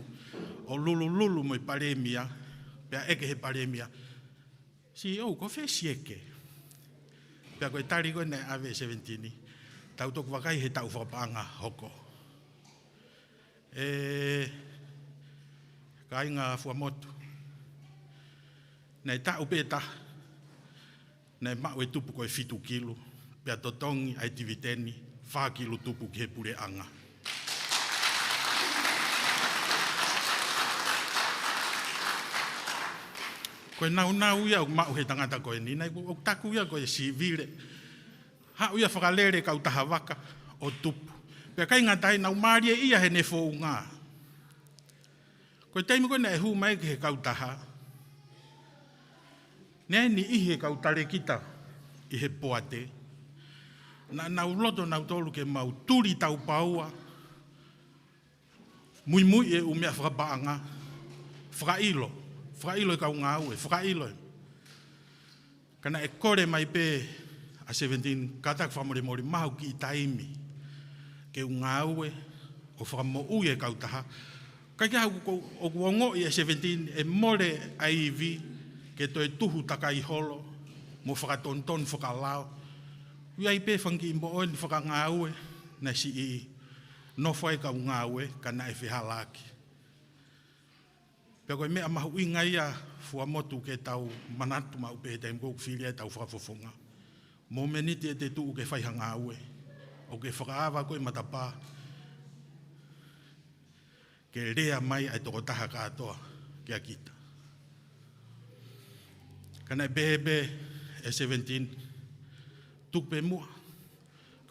O lulu mo i paremia, pea eke he paremia. CEO, ko fe sieke. Pea koe tari koe ne ave 17, tau toku wakai he tau whapanga hoko. Kai ngā FUA'AMOTU. Nei tau peta, nei mau e tupu koe 7 kilo, pea totongi ai tiviteni, 4 kilo tupu ki he pure anga. Koe nau ia o mau he tangata koe ni, nei o taku ia koe sivile. Hau ia whakalere kau taha waka o tupu. Pea kai ngatai nau maria ia he ne fōu ngā. Koe teimi koe ne e hu mai ki he kau taha. Nei ni ihe kau tare kita i he poate. Nau loto nau tolu ke mau turi tau paua. Mui e umea whakapaanga. Whakailo. Whakailo e kau ngā ue. Whakailo. Kana e kore mai pe a 17 katak whamore mori mahu ki i taimi. Ke u ngā ue o whakamo ui e kau taha. Kai kia hau o kuongo i a 17 e more aivi ke toi tuhu taka i holo mo whakatonton whakalao. Uai pe whanki imbo oen whakangā ue na si i nofo e kau ngā ue kana e whihalaki. Pea koe mea mahu inga ia FUA'AMOTU ke tau manatu mau pe te mkou FILI e tau whakafofonga. Mo meniti e te tuu ke whaiha ngā ue. O ke whakaawa koe matapā. Ke rea mai ai toko taha katoa ke a kita. Kana e bebe e 17 tupe mua.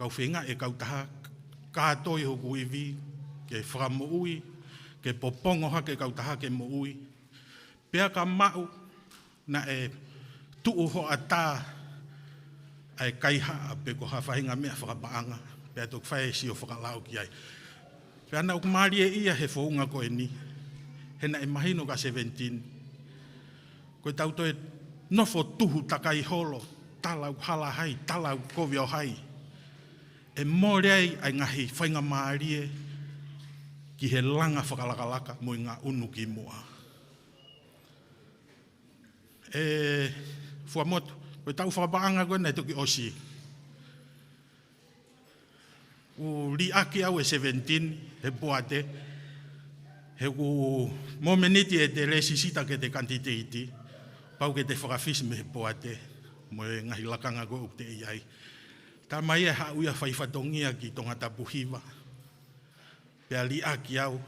Kau whenga e kau taha katoa i hoku iwi ke whakamo ui. Ke popongo ha ke kau taha ke mo ui. Pea ka mau na e tuu ho ata ai kaiha a pe ko ha whahinga mea whakapaanga. Pea tuk whae si o whakalao ki ai. Pea na ukumari e ia he whaunga koe ni. Hena e mahino ka 17. Koe tau toe nofo tuhu takai holo. Talau hala hai, talau kovio hai. E more ai ngahi whainga maari e. Ki he langa whakalakalaka mo i ngā unu ki mua. FUA'AMOTU, koe tau whakapaanga koe nei toki osi. U li aki au e 17, he poate. He ku momeniti e te resisita ke te KANITITEITI. Pau ke te whakawhisi me he poate. Mo e ngahi lakanga koe ukte iai. Tā mai e hau ia whaifatongia ki tongatapu hiwa. Pea li aki au,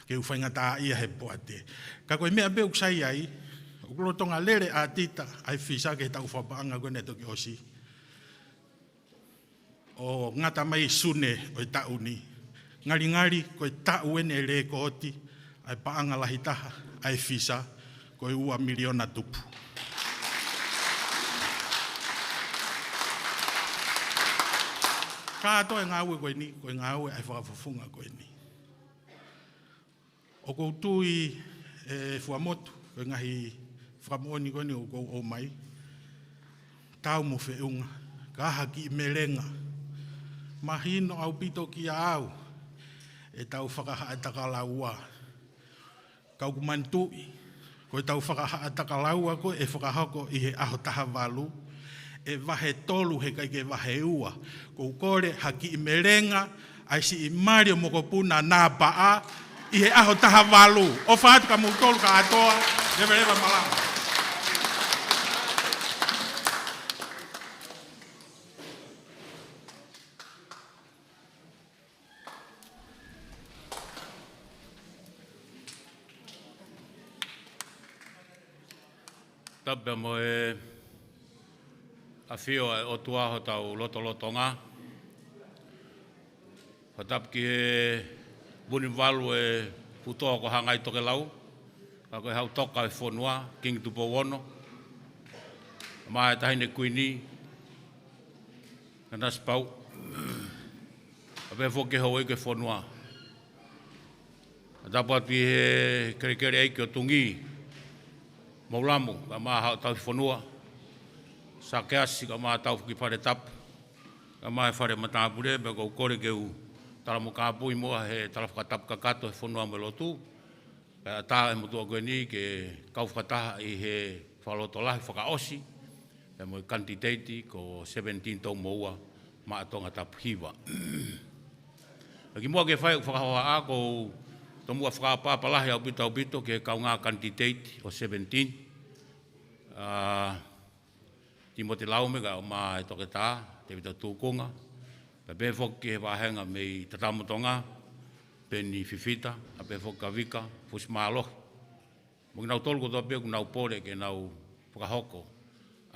ke u whainga tā ia he poate. Ka koe mea beuk sai ai, o kulotonga lere a tita, ai whisa ke tau whapaanga koe ne toki osi. O ngata mai sune o i tauni. Ngari koe tau ene le ko oti, ai paanga lahi taha, ai whisa, koe ua miliona tupu. Kato e ngā ue koe ni, koe ngā ue ai whakafofunga koe ni. O kou tui FUA'AMOTU, koe ngahi whakamooni koe ni o kou o mai. Tau mo whiunga, ka aha ki melenga. Mahino au pito ki au, e tau whakahaataka laua. Kau kumantui, koe tau whakahaataka laua koe e whakahoko i he aho taha walu. E wahe tolu he kai ke wahe ua. Kou kore haki i merenga, ai si i mario moko puna nā paa, i he aho taha walu. O whaatu ka mou tolu ka atoa, rewa malama. Tape mo e a fio e OTUA ho tau loto ngā. Hatap ki he buni walu e putoa ko hangai toke lau. Ka koe hau toka e whonua, King Tupo Wono. Mai tahine kuini. Kanas pau. Ape fo ke hoi ke whonua. Dapat he kere ai ki o tungi. Maulamu, ka maha tau whanua. Sa keasi ka maha tau ki whare tapu. Ka maha whare matapure, me kou kore ke u talamo kāpui moa he talawhakatapu kakato he whanua me lotu. Ka tā e mutua koe ni ke kau whakataha i he whalotolahi whakaosi. E mo KANITITEITI ko Sevenitini Toumoua maa tongatapu hiwa. Ki mua ke whai whakahoa a ko Tomua whakapapalahi au bito ke kaunga KANITITEITI o 17. Timote laume ka o maa e toke tā, te vita tūkunga. Pe pefok ke wahenga mei tatamutonga, pe ni fifita, a pefok ka vika, fus maalohi. Mo nau tolu ko toa pia ku nau pore ke nau whakahoko,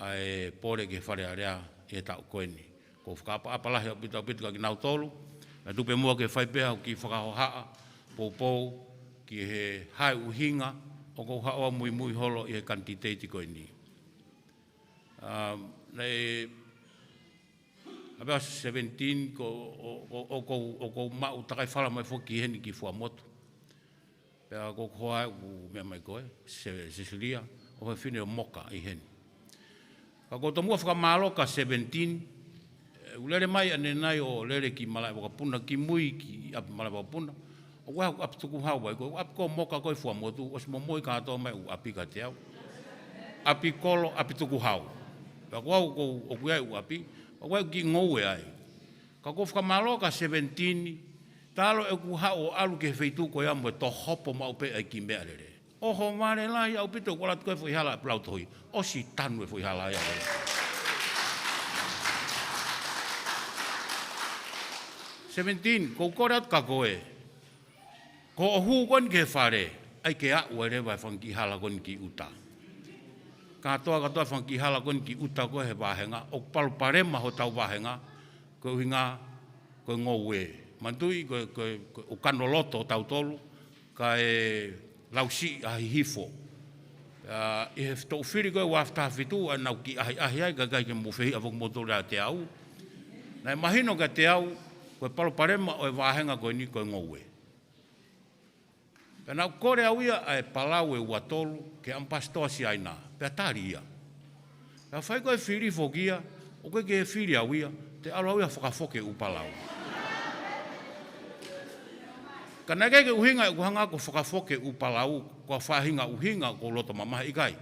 a e pore ke FALEALEA e tau koeni. Ko whakapapalahi au bito ka ki nau tolu, na tupe mua ke whaipeha ki whakahohaa, pou ki he hai uhinga o ko hawa mui holo i he KANITITEITI koe ni. Nei abea 17 o ko mau takai whala mai whoki heni ki FUA'AMOTU. Pea ko hoa u mea mai koe, Sicilia, o he whine o moka i heni. Ka ko tomua whakamalo ka 17, ulere mai ane nai o lere ki malai wakapuna, ki mui ki api malai wakapuna. O wai api tuku hawa, api ko moka koe FUA'AMOTU, o si momoi ka atoa mai u api ka te au. Api kolo, api tuku hawa. Ka wau ko o kuai u api, o wai ki ngoue ai. Ka ko whakamalo ka 17, talo e ku hao alu ke wheitu koe amu e to hopo maupe ai ki mea lere. Oho mare lai au pito kola koe whihala e plautohi, o si tanu e whihala ai au. 17, ko kore atu ka koe. Ko o huu kon ke whare, ai ke au e rewa e whanki hala kon ki uta. Katoa whanki hala kon ki uta koe he wahenga, o palu parema ho tau wahenga, ko hinga, ko ngoue. Mantui, o kanoloto o tau tolu, ka e lausi ahi hifo. I he tau whiri koe waftaha whitu, a nau ki ahi ai, ka kai ke mwhewhi a whakmotora te au. Nai mahino ka te au, koe palu parema o e wahenga koe ni koe ngoue. Pena kore au ia e palau e uatolu ke ampastoa si aina, pea tari ia. Pea whai koe whiri fokia, o koe ke whiri au ia, te alo au ia whakafoke u palau. Ka nai ke uhinga e kuhanga ko whakafoke u palau, ko whahinga uhinga ko loto mamaha ikai.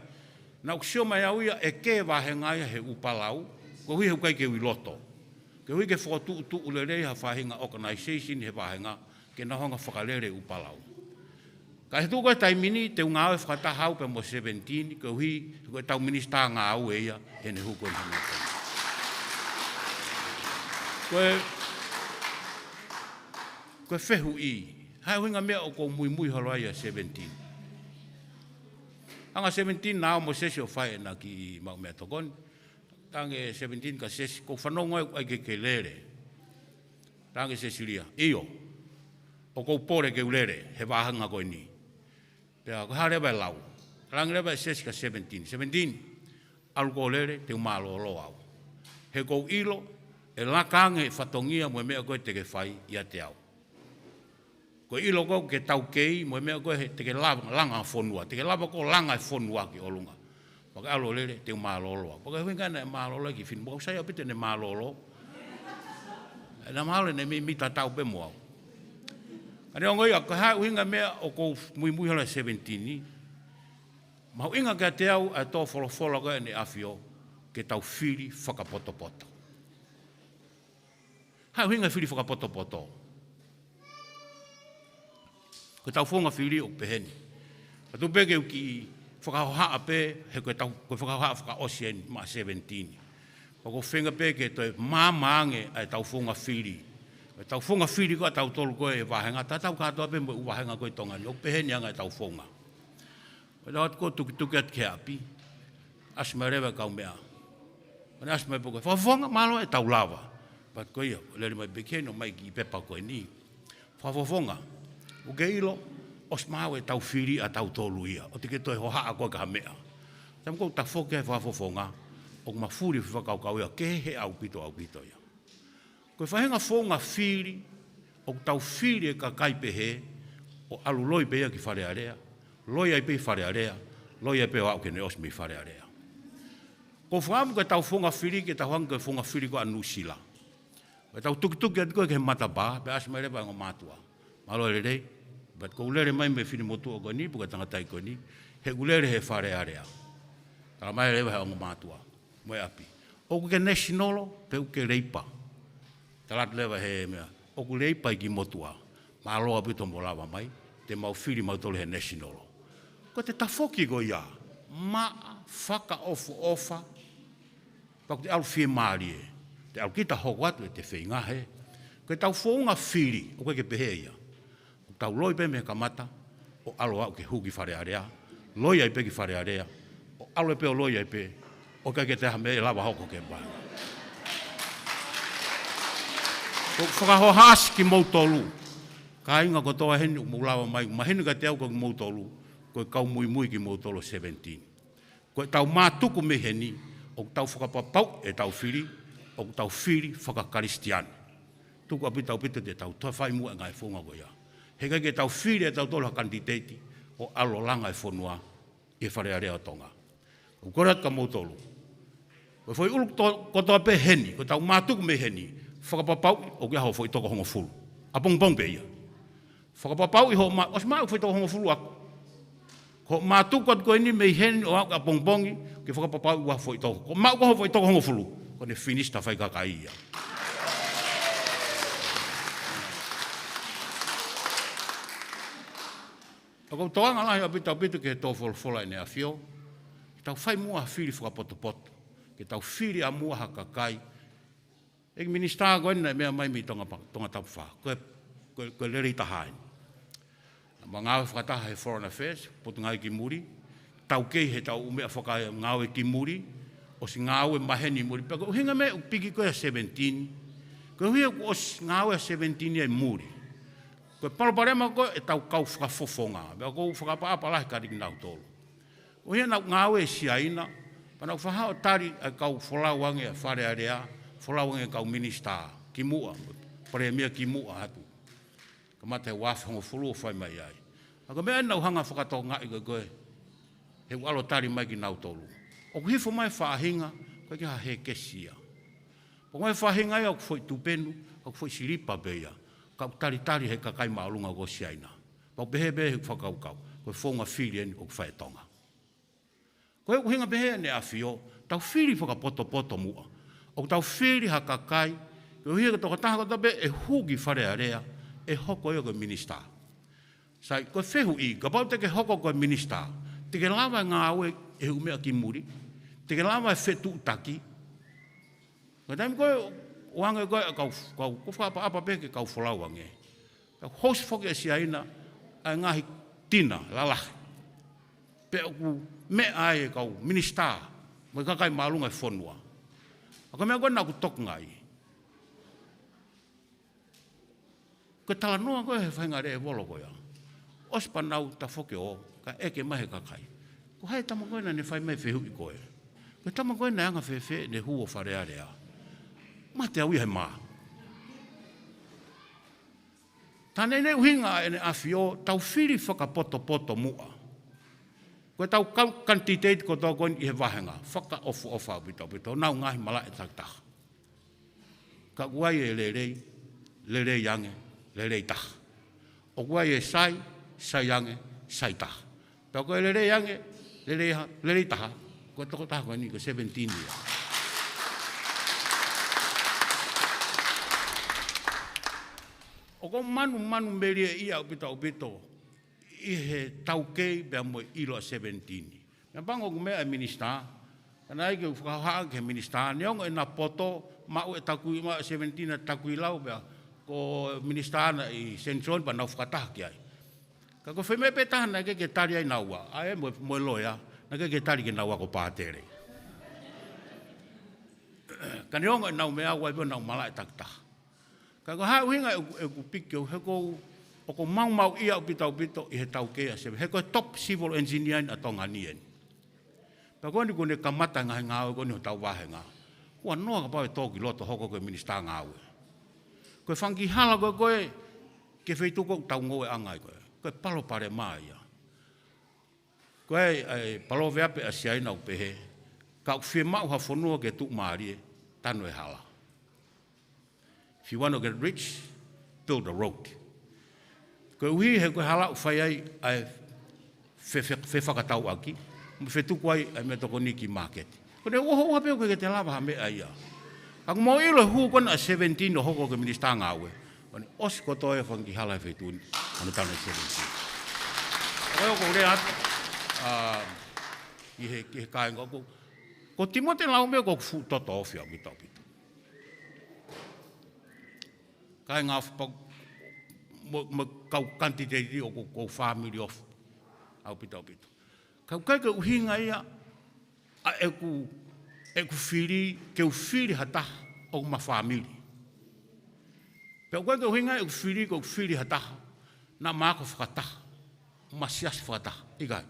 Na uksio mai au ia e ke wahenga ia he u palau, ko hui he ukai ke ui loto. Ke hui ke whakatu utu ulerei ha whahinga organization he wahenga, ke nahonga whakalere u palau. Ka he tuko e taimini, te unga au e whakatahau pe mo 17, ke hui, koe tau minista ngā au e ia, he ne huko i hana. Koe whehu i, hai huinga mea o ko mui haloa ia 17. Anga 17 nao mo sesi o whae na ki mau mea tokoni. Tange 17 ka sesi, ko whanonga ai ke lere. Tange Cecilia, iyo, o ko pore ke ulere, he wahanga koe ni. Pea ko harewa e lau. Rangi rewa e sesi ka 17. 17, alu ko lere, te umalo lo au. He kou ilo, e lakange whatongia mo mea koe te ke whai ia te au. Ko ilo ko ke tau kei, mo mea koe te ke langa whonua. Te ke lava ko langa whonua ki olunga. Paka alo lere, te umalo lo au. Paka huinga na e malo lo ki whinu. Paka sai apite ne malo lo. E na mahalo ne mi tatau pe mo au. Ane o ngoi, ka hai uhinga mea o kou mui hala 17. Mau inga ka te au a tō wholofola koe ne awhio ke tau whiri whakapoto-poto. Hai uhinga whiri whakapoto-poto. Ko tau whonga whiri o peheni. Ka tu peke u ki whakahoha pe, he koe whakahoha whakaosi eni, ma 17. Ko whenga peke toi māmaange ai tau whonga whiri. Tau whonga whiri koe tau tolu koe e wahenga, ta tau katoa pe mo u wahenga koe tongani, o peheni anga e tau whonga. Koe tau atu tuki atu ke api, asma rewa kau mea. Koe asma e pokoe, whawhonga malo e tau lava. Pat koe ia, lere mai bekeni o mai ki pepa koe ni. Whawhonga, o ke ilo, os mau e tau whiri a tau tolu ia, o te ke toi hoha a koe ka mea. Tam kou ta whoke e whawhonga, o ma furi whakau ia, ke he au pito ia. Koe whahenga whonga whiri, o tau whiri e ka kaipehe, o alu loi pe ki FALEALEA, loi ai pe FALEALEA, loi ai pe o ke ne osmi FALEALEA. Ko fam ke tau fonga fili ke tau hang ke fonga fili ko anusila. Ke tau tuk ke mata ba, be as mere ba ngomatua. Malo lelei, bet ko lele mai me fili motu ko ni buka tanga tai ko ni, he ulele he FALEALEA. Tala mai le ba ngomatua. Mo api. O ke national pe ke leipa. Tala leva he me. O ku leipa ki motua. Malo api to molava mai, te mau fili mau tole he national. Ko te tafoki go ia. Ma faka ofa. Pak te al fie mari. Te al kita hokatu te feinga he. Ko tau fonga fili, o ke peheia. O tau loi pe me kamata, o alo au ke huki FALEALEA, loi ai pe ki FALEALEA, o alo pe o loi ai pe, o ke te hame lava hoko ke ba. Ko whakahohas ki mautolu. Ka inga ko toa henu mulawa mai, ma henu ka te au ko mautolu, ko kau mui ki mautolu 17. Ko tau mātuku me heni, o tau whakapapau e tau fili, o tau fili whakakaristian. Tuku api tau pito te tau toa whai mua ngai whonga ko ia. Heka ke tau fili e tau tola KANITITEITI, o alo langa e whonua, e FALEALEA o tonga. O korat ka mautolu. Ko foi ulu ko toa pe heni, ko tau mātuku me heni, whakapapau o kia hau foi toko hongo fulu. Apong pe ia. Whakapapau i ho ma, os maa foi toko hongo fulu aku. Ko mātuku at ko ini me heni o apong bongi, ke whakapapau i wa foi toko. Ko maa ko foi toko hongo fulu. Ko ne finish ta whai kakai ia. Ako toanga lahi apita ke tō wholwhola e ne a whio. Ke tau whai mua whiri whakapoto. Ke tau whiri a mua hakakai. Eki minister koe nai mea mai mi tongatapu wha. Koe LELEI TAHA. Ma ngāwe whakataha he Foreign Affairs, potu ngai ki muri. Tau kei he tau umea whaka ngāwe ki muri. O si ngāwe maheni muri. Peko hinga me upiki koe a 17. Koe hui o si ngāwe a 17 e muri. Koe paloparema koe e tau kau whakafofonga. Mea kou whakapapa lahi kariki nau tolu. O hia nau ngāwe e siaina. Panau whahao tari ai kau wholauange a FALEALEA. Wholauange kau minister ki mua. Premier ki mua hatu. Ka mate he wafhango fulu o whai mai ai. Ako mea nau hanga whakatau ngai koe. He walo tari mai ki nau tolu. O hifo mai whaahinga. Koe ki ha he kesia. O mai whaahinga ia o kufoi tupenu. O kufoi siripa beia. Kau tari he kakai maalunga ko siaina. Pau behe he whakaukau. Koe whonga whiri eni o kwhai tonga. Koe ku hinga behe ne a whio. Tau whiri whakapoto mua. O tau whiri ha kakai. Koe hia toka taha ko tabe e hugi FALEALEA. E hoko eo koe minister. Sai koe whehu i. Ka pau teke hoko koe minister. Teke lawa ngā aue e umea ki muri. Teke lawa e whetu utaki. Koe taimi koe oanga koe kau whapa peke kau wholauange. Kau host whoke e siaina ai ngahi tina, lalahi. Pe oku me ai kau minister, mai kakai maalunga e whonua. Ako mea koe nā ku toku ngai. Koe tala noa koe he whaingare e wolo koe. Ospa nau ta whoke o, ka eke mahe kakai. Ko hai tama koe na ne whai mai whehu i koe. Koe tama koe na anga whewe ne huo FALEALEA. Ma te au i he maa. Tāne nei uhinga e ne awhio, tau whiri whakapoto mua. Koe tau KANITITEITI ko tau koe i he wahenga, whaka ofu pito, nau ngahi mala e taktaha. Ka kuai e LELEI yange, LELEI taha. O kuai e sai yange, sai taha. Pea koe LELEI yange, LELEI taha. Koe toko taha koe ni ko 17 ia. O ko manu meria ia upito i he taukei bea mo ilo 17. Mea pango kumea e minister, kana ai ke whakahaa ke minister, neongo e na poto, mau e takui, mau 17 e takui lau bea, ko minister na i Centron pa nau whakataha ki ai. Ka ko wheme petaha na ke tari ai naua, ai mo loia, na ke tari ke naua ko pātere. Ka neongo e nau mea wai nau mala e taktaha. Ka ko hau hinga e ku piki o heko o ko mau ia upito i he tau kea se. Heko top civil engineer a tonga nien. Pa ko ni kone kamata ngahe ngāwe ko ni ho tau wahe ngā. Kua noa ka pao e tōki loto hoko koe minister ngāwe. Koe whangi hala koe ke wheituko tau ngoe angai koe. Koe palo pare mai ia. Koe ai palo veape asiaina o pehe. Ka uwhie mau ha whanua ke tuk maarie, tano e hala. If you want to get rich, build a road. Koe uhi he koe hala uwhai ai whewhakatau aki, mo whetuku ai me toko niki market. Koe oho peo koe ke te lava ha me ai ia. Ako mo ilo hu kona 17 o hoko ke minista ngawe. Kone os koto e whangi hala e whetuni, anu tano 17. Koe o kore atu, i he kāinga ko timote lau mea ko fu toto ofia mi tau pito. Kai ngā mo kau kantiteiti o ko family of au pito. Kau kai ka uhinga ia a e ku fili ke u fili hata o ma family. Pe kai ka uhinga e ku fili hata na mako fakataha. Ma sias fakataha. Ikai.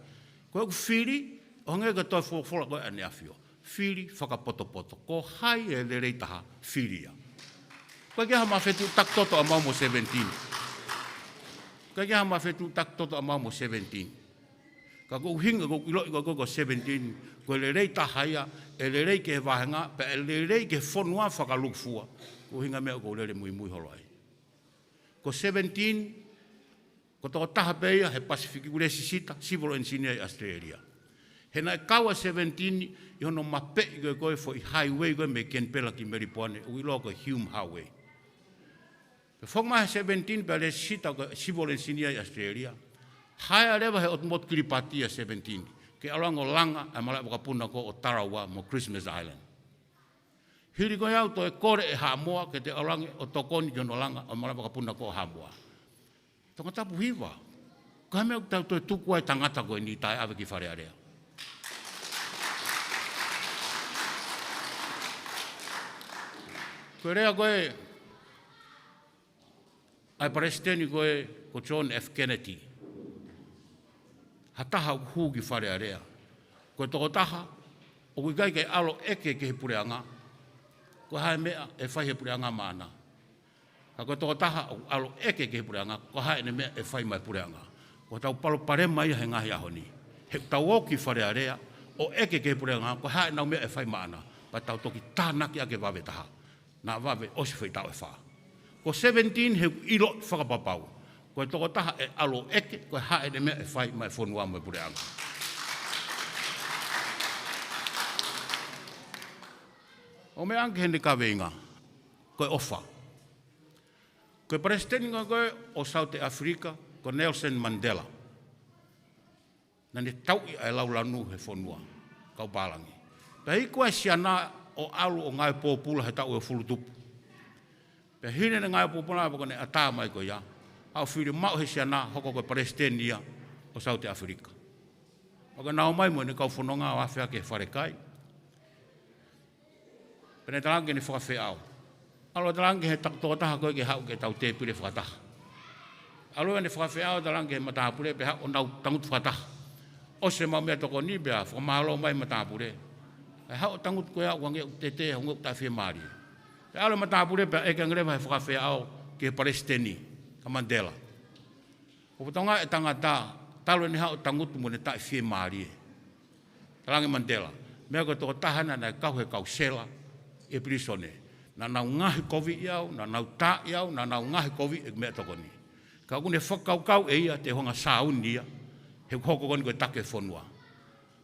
Ko ku fili o nge ka toi fola ko ane afio. Fili whakapoto-poto. Ko hai e lelei taha filia. Koe kia hama whetu tak toto a maumo 17. Koe kia hama whetu tak toto a maumo 17. Ka kou hinga kou ilo iko koko 17. Koe lelei taha ia, e lelei ke he wahenga, pe e lelei ke whonua whakalukfua. Kou hinga mea kou lele mui holo ai. Ko 17, ko toko taha peia he Pacific Uresi Sita, Civil Engineer Australia. He nai kaua 17, i hono mape i koe fo i highway koe me ken pela ki Meripone, ui loko Hume Highway. Pe whongma he 17, pe le sita ko Civil Engineer Australia, haia lewa he otmot kiripati a 17, ke alango langa a malai wakapuna ko o Tarawa mo Christmas Island. Hiri koe au to e kore e Hamoa, ke te alangi o tokoni ki hono langa a malai wakapuna ko o Hamoa. Tongatapu hiwa, ka mea tau to e tuku ai tangata koe ni tai ave ki FALEALEA. Koe rea koe, ai presidenti koe ko John F. Kennedy. Hataha uhu ki FALEALEA. Koe toko taha, o kui kai ke alo eke ke he pureanga, koe hae mea e whai he pureanga maana. Ka koe toko taha, o alo eke ke he pureanga, koe hae ne mea e whai mai pureanga. Koe tau palo pare mai he ngahi ahoni. He tau o ki FALEALEA, o eke ke he pureanga, koe hae nau mea e whai maana. Pa tau toki tānaki ake wawe taha. Na wawe osi whai tau e whaa. Ko 17 he ilo whakapapau. Koe toko taha e alo eke, koe hae ne mea e whai mai whonua mai pureanga. O mea anke hene ka weinga, koe ofa. Koe presidenti koe o South Africa, ko Nelson Mandela. Nane tau i ai laulanu he whonua, kau palangi. Pei koe siana o alu o ngai pōpula he tau e fulutupu. Pe hine ne ngai pōpula e ne ata mai ko ia. Au whiri mau he siana hoko koe presidenti ia o South Africa. Oka nao mai mo ne kau whanonga o awhea ke wharekai. Pene talangi ne whakawhi au. Alo talangi he taktoa taha koe ke hau ke tau te pire whakataha. Alo ne whakawhi au talangi he matahapure pe hau o nau tangut whakataha. O se mau mea toko ni bea whakamahalo mai matahapure. E hau tangut koe au wange te hunga ta whia maari. E alo matahapure pe eke ngrewa he whakawhi au ke presidenti, ka Mandela. O patonga e tangata, talo ni hau tangutu mo ne ta whia maari. Talangi Mandela. Mea koe toko tahana na kau he kau sela e prisone. Na nau ngahi kovi iau, na nau ta iau, na nau ngahi kovi e mea toko ni. Ka kune whakau e ia te honga sauni ia, he hoko koni koe take whonua.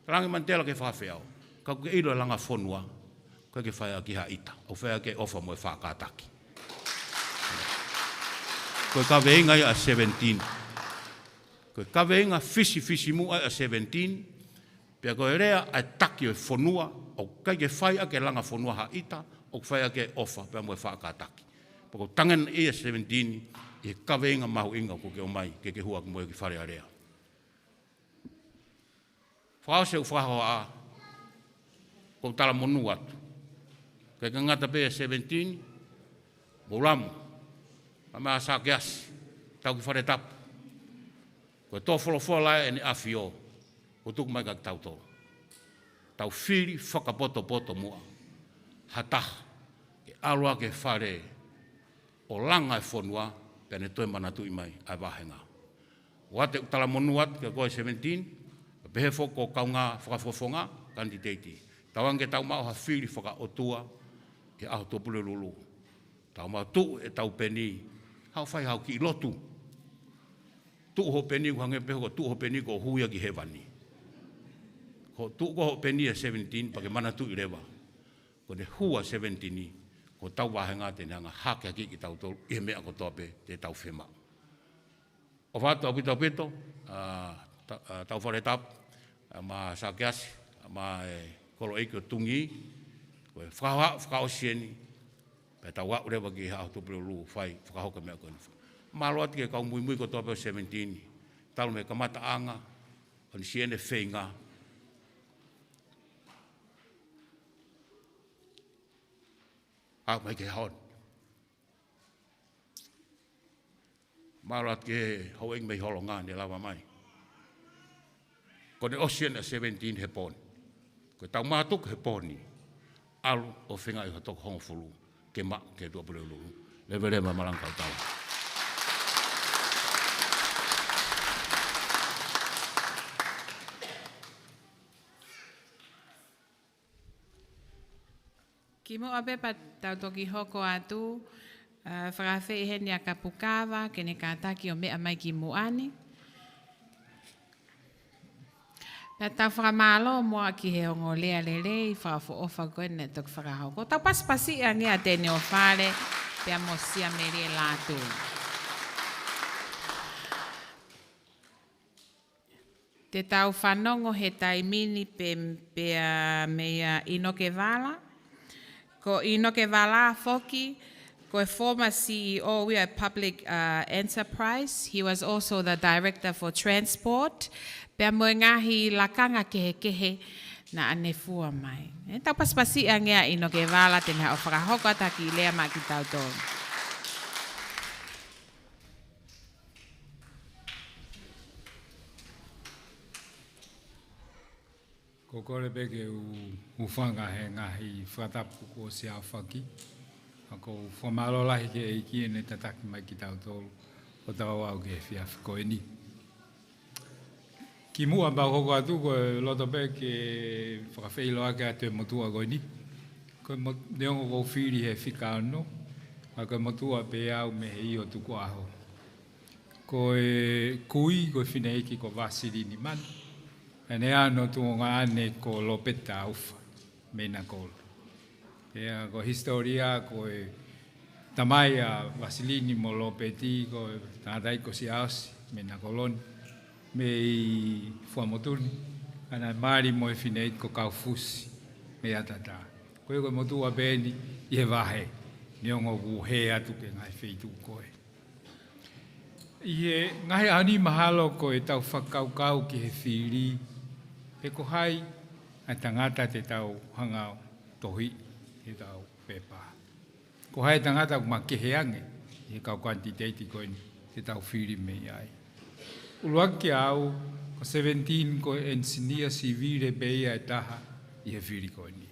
Talangi Mandela ke whawhiau, ka kue ilo langa whonua, koe ke whaia ki haita, o whaia ke ofa mo e whakataki. Koe ka veinga ia a 17. Koe ka veinga fisi mua a 17, pia koe rea ai taki o whonua, o kai ke whaia ke langa whonua haita, o whaia ke ofa, pia mo e whakataki. Pako tangan ia 17, i ka veinga mahu inga ko ke o mai, ke hua ki mo e ki FALEALEA. Whaose u whaho a, ko tala monu atu. Kei ka ngata pēa 17, Moulamu, a mea sa ke asi, tau ki wharetapu. Koe tō wholofua lai e ne awhio, ko tuku mai kak tau tō. Tau whiri whakapoto mua, hataha, ke alua ke whare, o langa e whonua, pēne toi manatu i mai, ai wahenga. Wate utala monuat ke koe 17, pehe foko kaunga whakafofonga, KANITITEITI. Tawange tau mau ha FILI FAKA'OTUA, e aho topule lulu. Tau mau tu e tau peni, hau whai hau ki lotu. Tu ho peni kuhange peho ko tu ho peni ko huia ki hewani. Ko tu ko ho peni e 17, pake mana tu i rewa. Ko ne hua 17, ko tau wahenga te neanga hake aki ki tau tolu, i mea ko tope te tau whema. O whātu au pita pito, tau whare tap, ma sakeasi, ma kolo eiko tungi, ko e whakaosieni, pe tau wau rewa ki hao tupiro lu, whai, whakahoka mea koni. Maloat ke kau mui ko tope 17, talu me kamata anga, on siene whenga, hau mai ke haon. Maloat ke haueng mei holonga ni lawa mai. Ko ne osien a 17 he pon. Ko tau matuk he poni. Alu o whenga i hatok hongo fulu. Ke ma ke tua pule ulu. Levere ma malang kau tau. Kimo abe pa tau toki hoko atu, whakawhi i heni a kapukawa, kene kātaki o mea mai ki muani. Pea tau whakamalo mua ki he ongo lea lelei, whakawho ofa koene tok whakahoko. Tau paspasi a ngea tene o whare, pea mo sia meri e lātu. Te tau whanongo he taimini pea mea inoke wala. Ko inoke wala foki, ko former CEO, we are public enterprise. He was also the director for transport. Pea mo ngahi lakanga kehe na ane fua mai. E tau paspasi a ngea inoke wala tene o whakahoko taki lea ma ki tau tō. Ko kore peke u whanga he ngahi whatapu ko se a whaki. Ako whamalo lahi ke eiki e ne tataki mai ki tau tolu o tau au ke whia whikoeni. Ki mua ba hoko atu ko loto peke whakawheilo ake a te motua koeni. Ko neongo ko whiri he whika ano. A ko motua pe au me he i o tuku aho. Ko e kui ko whineiki ko vasiri ni manu. Ane ano tuonga ane ko lopeta ufa, mena kolo. Pea ko historia ko e tamai a Vasilini mo lopeti ko tātai ko si ausi, mena koloni. Me i FUA'AMOTU, ana mari mo e fineit ko kaufusi, me atata. Koe ko motua beni i he wahe, niongo ku he atu ke ngai wheitu koe. I ngai ani mahalo ko e tau whakaukau ki he whiri, e ko hai a tangata te tau hangau tohi e tau pepa. Ko hai tangata ku makeheange e kau KANITITEITI koini te tau whiri mei ai. Uluaki au ko 17 ko ensinia sivire beia e taha i he whiri koini.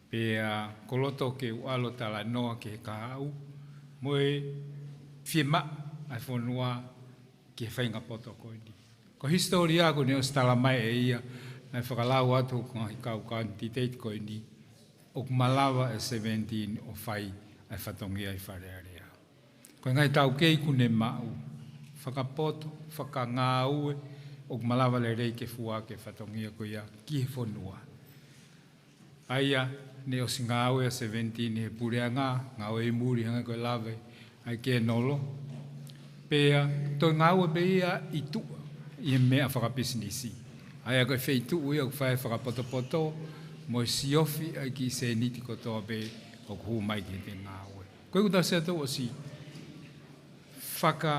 Pea koloto ke ualo tala noa ke kahau moe whiema ai whanua ki he whainga poto koini. Ko historia ko ne o stala mai e ia, nai whakalau atu ko ngai kau KANITITEITI koini, o kumalawa e 17 o whai ai whatongi ai FALEALEA. Ko ngai tau kei kune mau, whakapoto, whakangāue, o kumalawa le rei ke fua ke whatongi ko ia ki he whanua. Aia, ne o si ngāue a 17 he pureanga, ngāue i muri hanga koe lawe, ai ke nolo. Pea, toi ngāue be ia i tua. I mea whakapisinisi. Ai koe wheitu ui au whae whakapoto-poto, mo si ofi ai ki se niti ko toa be o kuhu mai ki te ngāwe. Koe kuta se atu o si whaka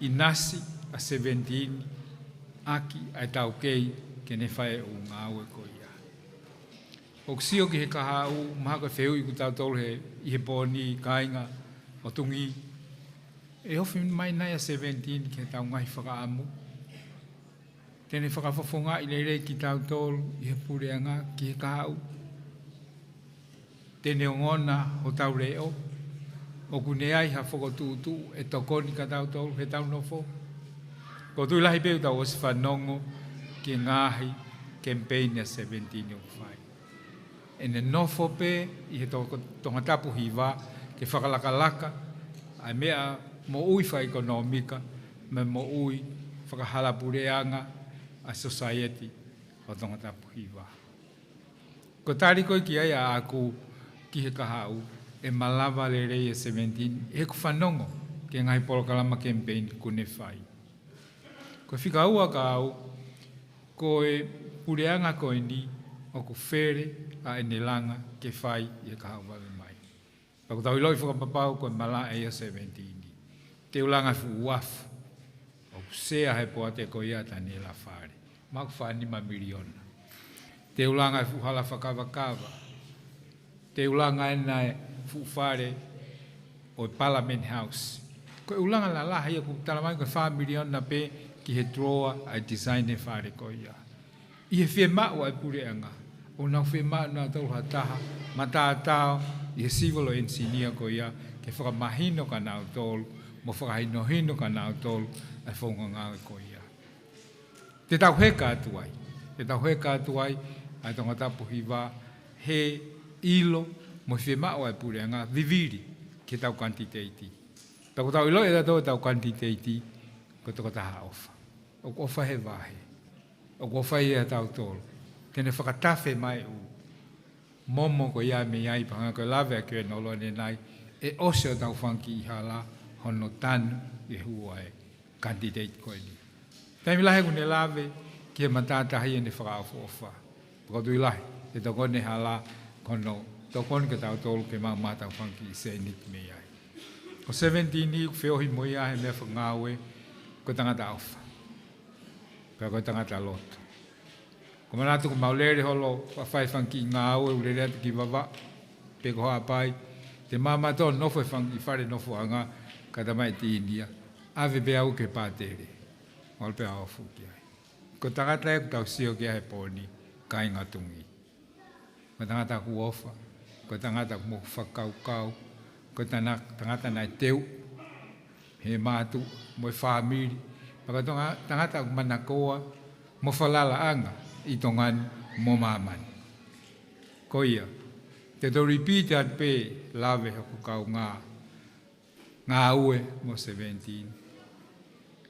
inasi a 17 aki ai tau kei ke ne whae o ngāwe ko ia. O ksio ki he kaha u maha koe wheu i kutau tolu he i he pōni kāinga o tungi. E hofi mai nai a 17 ke tau ngai whakaamu. Tene whakafofonga i leirei ki tau tolu i he pureanga ki he kahau. Tene o ngona o tau reo. O kune ai ha whakotutu e tokoni ka tau tolu he tau nofo. Ko tui lahi peu tau os whanongo ki ngahi KEMIPEINI a Sevenitini Toumoua. E ne nofo pe i he tongatapu hiwa ke whakalakalaka ai mea mo ui wha ekonomika me mo ui whakahalapureanga a society o tongatapu hiwa. Ko tari koi ki ai a aku ki he kahau e malawa LELEI e 17 e ku whanongo ke ngai polokalama KEMIPEINI kune whai. Ko whika ua ka au ko e pureanga ko ni o ku where a e nelanga ke whai i e kahau wale mai. Pako tau iloi whakapapau ko e mala e a 17. Te ulanga fuafu o ku sea he poate ko ia ta ni la whare. Maku whanima miliona. Te ulanga fuhala whakawakawa. Te ulanga e nai fuwhare o Parliament House. Ko ulanga la laha ia ku talamai ko 5 miliona pe ki he drawer a design e whare ko ia. I he whia mao ai pureanga. O nau whia mao nā tau hataha, matātao, i he civil engineer ko ia, ke whakamahino ka nau tolu, mo whakahino ka nau tolu, ai whongangau ko ia. Te tau heka atu ai, ai tongatapu hiwa, he ilo, mo whia mao ai pureanga, viviri, ke tau KANITITEITI. Tako tau ilo e tau KANITITEITI, ko toko taha ofa. O ofa he wahe. O ofa i e tau tolu. Tene whakatafe mai u. Momo ko ia me iai panga ko lawe a kue nolo ne nai. E ose o tau whanki i hala hono tanu i hua e KANITITEITI koe ni. Taimi lahe kune lawe ki he matatahi e ne whakaofu ofa. Pako tui lahe. E toko ne hala kono tokon ke tau tolu ke mau matau whanki i se nik me iai. O 17 ku whiohi mo ia he mea whangawe ko tangata ofa. Pea ko tangata loto. Ko manatu ko maulere holo whai whanki ngā aue urere atu ki wawa. Pe ko hoa pai. Te mama tō nofo e whanki whare nofo anga kata mai ti India. Ave pe au ke pātere. Ol pe au fuki ai. Ko tangata e ku tau sio ki ahe pōni kai ngā tungi. Ko tangata ku ofa. Ko tangata ku moku whakaukau. Ko tangata nai teu. He mātu mo e whamiri. Paka tangata ku manakoa mo whalala anga i tongani mo mamani. Ko ia, te to repeat at pe lawe haku kau ngā ue mo 17.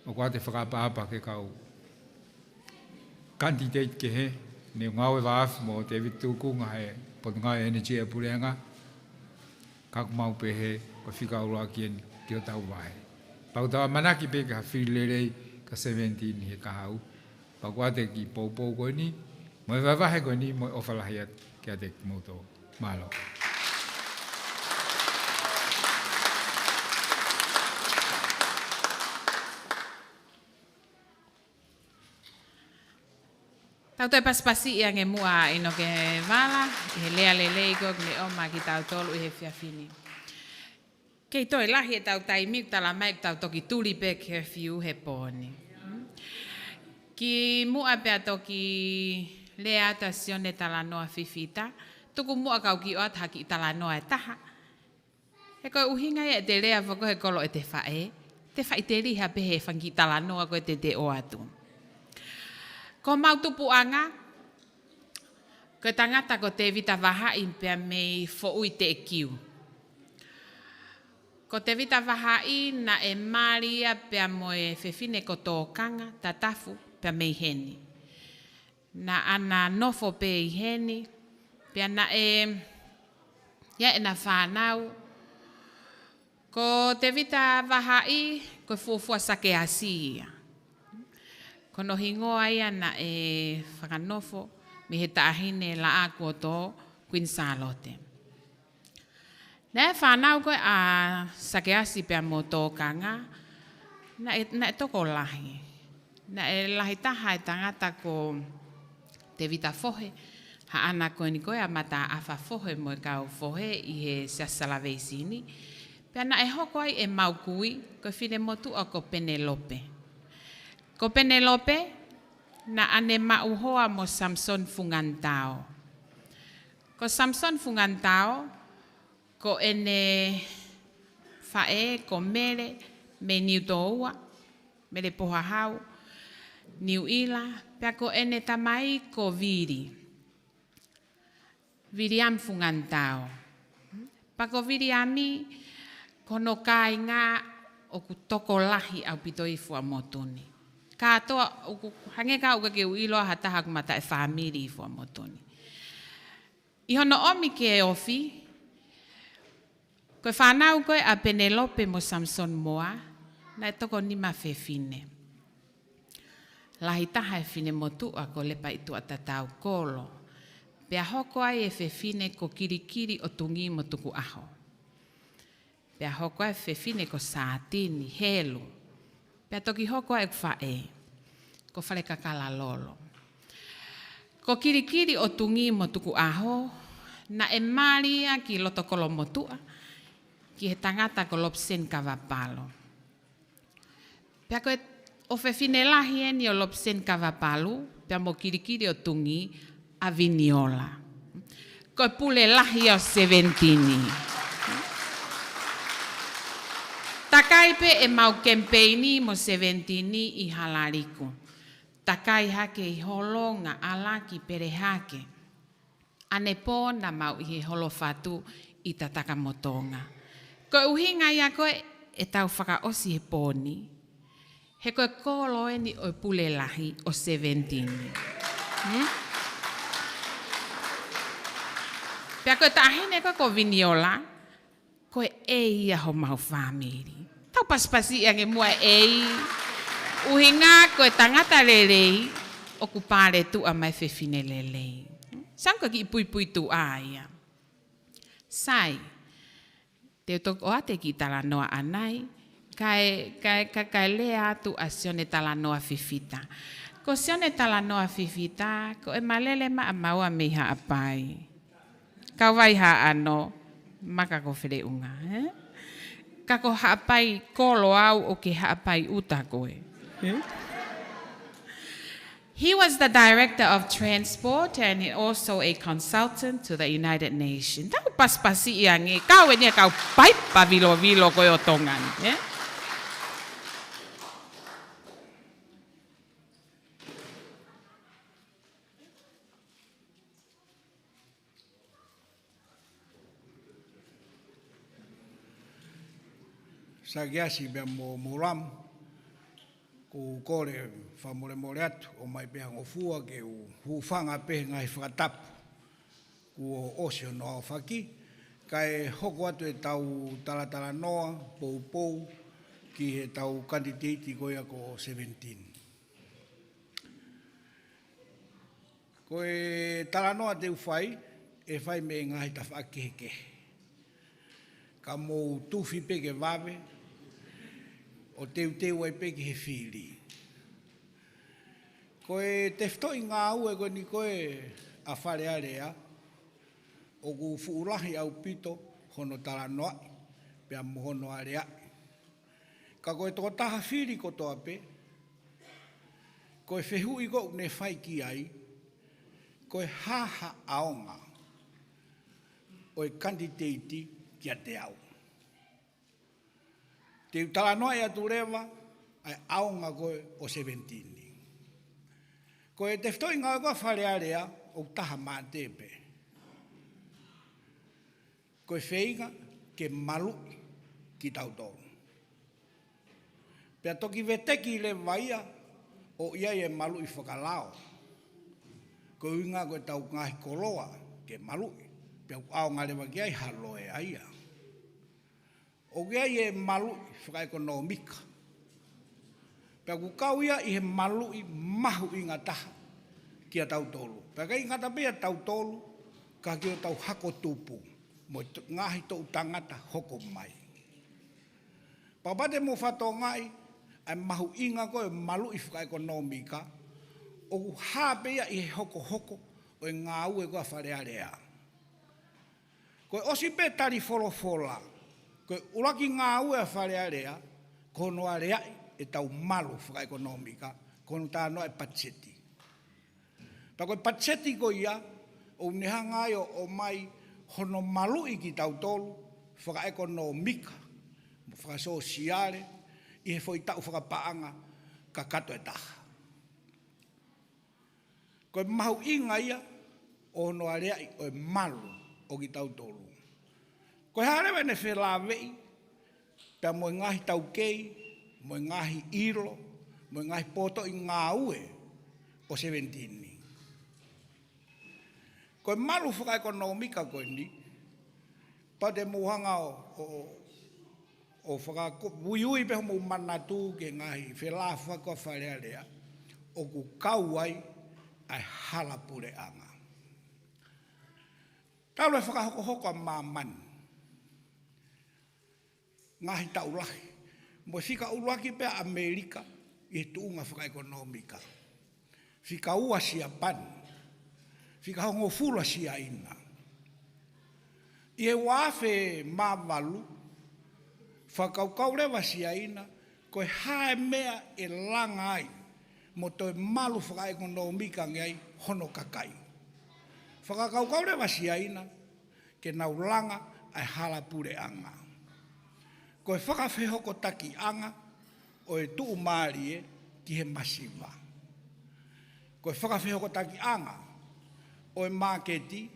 O kua te whakapa ke kau KANITITEITI ke he, ne ngāwe waafu mo te vitu ngā he potunga energy e pureanga. Kaku mau pe he, ko whika ura ki o tau wahe. Pau tawa manaki pe ka FILI LELEI ka 17 he kahau. Pau kua te ki pou koe ni, mo e wawahe koe ni, mo e ofalahiat kia te kimoto. Malo. Tau toi paspasi ia nge mua ino ke wala, i he lea LELEI ko ne oma ki tau tolu i he whiawhini. Kei toi lahi e tau taimi, tala mai tau toki tuli pe ke whiu he pōni. Ki mua pia toki lea ta sione tala noa whiwhita, tuku mua kau ki oat haki tala noa e taha. He koe uhinga e te lea whako he kolo e te whae, te whae te riha pe he whanki tala noa koe te o atu. Ko mautupu anga, ko tangata ko te vita waha i pia mei fo ui te e kiu. Ko te vita waha i na e maria pia mo e whewhine ko tōkanga, tatafu, pia mei heni. Na ana nofo pe i heni, pia na e na whanau. Ko te vita waha i, ko fuafua sake asia. Kono hingoa ia na e whakanofo mi he tāhine la aku o tō Queen Charlotte. Nā e whanau koe a sakeasi pia mo tōkanga, na e toko lahi. Na e lahi taha e tangata ko te vita fohe, ha ana koe ni koe a mata awha fohe mo e kau fohe i he siasalaveisini. Pia na e hoko ai e maukui, koe whine motu o ko Penelope. Ko Penelope, na ane mauhoa mo Samson Fungantao. Ko Samson Fungantao, ko ene fae, ko mere, me niutoua, mere pohahau, Niu ila, pia ko ene tamai ko viri. Viri am fungantao. Pako viri ami, kono kai ngā o ku toko lahi au pitoi FUA'AMOTU. Katoa, hange ka uka ke uiloa hataha kumata e whamiri FUA'AMOTU. Ihono omi ke e ofi, koe whanau koe a Penelope mo Samson moa, na e toko nima whewhine. Lahi taha e whine motua ko lepa itu a tatau kolo. Pea hoko ai e whewhine ko kirikiri o tungi mo tuku aho. Pea hoko ai whewhine ko sātini, helu. Pea toki hoko ai whae, ko whale kakala lolo. Ko kirikiri o tungi mo tuku aho, na e maria ki loto kolo motua, ki he tangata ko lopsen kawapalo. Pea koe o whewhine lahi eni o lopsen kawapalo, pea mo kirikiri o tungi a viniola. Koe pule lahi o Sevenitini. Takai pe e mau KEMIPEINI mo Sevenitini i halariku. Takai hake i holonga alaki pere hake. Ane po na mau i he holo fatu i tataka motonga. Koe uhinga ia koe e tau whakaosi he poni. He koe kolo eni o pule lahi o Sevenitini. Pea koe tahine koe ko viniola, koe ei aho mau whamiri. Tau paspasi ange mua ei. Uhinga koe tangata lelei, o kupare tu a mai whewhine lelei. Sanko ki pui tu aia. Sai, te toko ate ki tala noa anai, kai lea atu a sione tala noa fifita. Ko sione tala noa fifita, ko e malele ma a maua miha apai. Kau vai ha ano, maka ko whire unga. Kako haapai kolo au o ke haapai uta koe. He was the director of transport and also a consultant to the United Nations. Tau paspasi iangi, kau e nia kau paipa vilo koe o tongani. Sagiasi bea mo muram ku kore whamore atu o mai bea ngofua ke u huwhanga pe ngai whakatapu ku o osio noa o whaki kai hoko atu e tau talatala noa pou ki he tau KANITITEITI koia ko 17. Ko e tala noa te uwhai e whai me ngai ta whakeke. Ka mou tuwhi pe ke wawe o teu ai pe ki he FILI. Koe te whtoi ngā ue koe ni koe a FALEALEA o ku fuurahi au pito hono tala noa pea mohono alea. Ka koe toko taha FILI ko toa pe, koe whehui ko ne whai ki ai, koe haha aonga o e KANITITEITI kia te au. Te utala noa e atu rewa, ai aonga koe o 17. Koe te whtoi ngā koe FALEALEA o taha mātepe. Koe wheinga ke malu ki tautoro. Pea toki veteki le waia o iai e malu i whakalao. Koe inga koe tau ngahi koloa ke malu. Pea aonga lewa ki ai haloe aia. O kia i e malu i whakaekonomika. Pea ku kau ia i he malu i mahu i ngā taha kia tautolu. Pea kai ngata pia tautolu ka kia tau hako tupu. Mo ngahi tau tangata hoko mai. Papate mo whato ngai ai mahu inga koe malu i whakaekonomika. O ku hape ia i he hoko o e ngā ue koe FALEALEA. Koe osi pe tari folofola. Koe uraki ngā ue FALEALEA, kono alea e tau malu whakaekonomika, kono tā noa e patseti. Pa koe patseti ko ia, o unehanga o mai hono malu i ki tau tolu, whakaekonomika, whakasosiale, i he whoi tau whakapaanga, ka kato e taha. Koe mahu inga ia, o no area i o malu o ki tau tolu. Koe harewe ne whelawei, pia mo ngahi tau kei, mo ngahi iro, mo ngahi poto i ngā ue o Sevenitini. Koe malu whakaekonomika koe ni, pa te muhanga o whakaui peho mo manatu ke ngahi whelawha ko FALEALEA, o ku kauai ai halapure anga. Tau e whakahoko a mamani. Ngahi taulahi. Mo whika ulaki pe Amerika i tuunga whakaekonomika. Whika ua sia pani. Whika hongo fula sia ina. I e wafe mavalu, whakaukaurewa sia ina, koe hae mea e langa ai, mo toi malu whakaekonomika ngai hono kakai. Whakakaukaurewa sia ina, ke nau langa ai halapure anga. Koe whakawhehoko taki anga, o e tuu maari e ki he masiva. Koe whakawhehoko taki anga, o e maketi,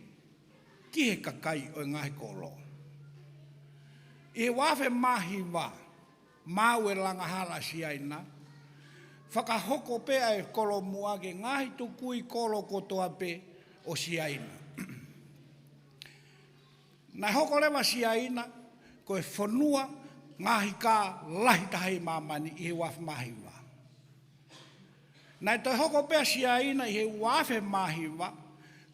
ki he kakai o e ngahi kolo. I wafe mahiwa, mau e langa hala sia ina, whakahoko pea e kolo muage ngahi tukui kolo kotoa pe o sia ina. Nai hoko lewa sia ina, koe whanua ngahi ka lahi tahi mamani i he wafe mahiwa. Nai toi hoko pea sia ina i he wafe mahiwa,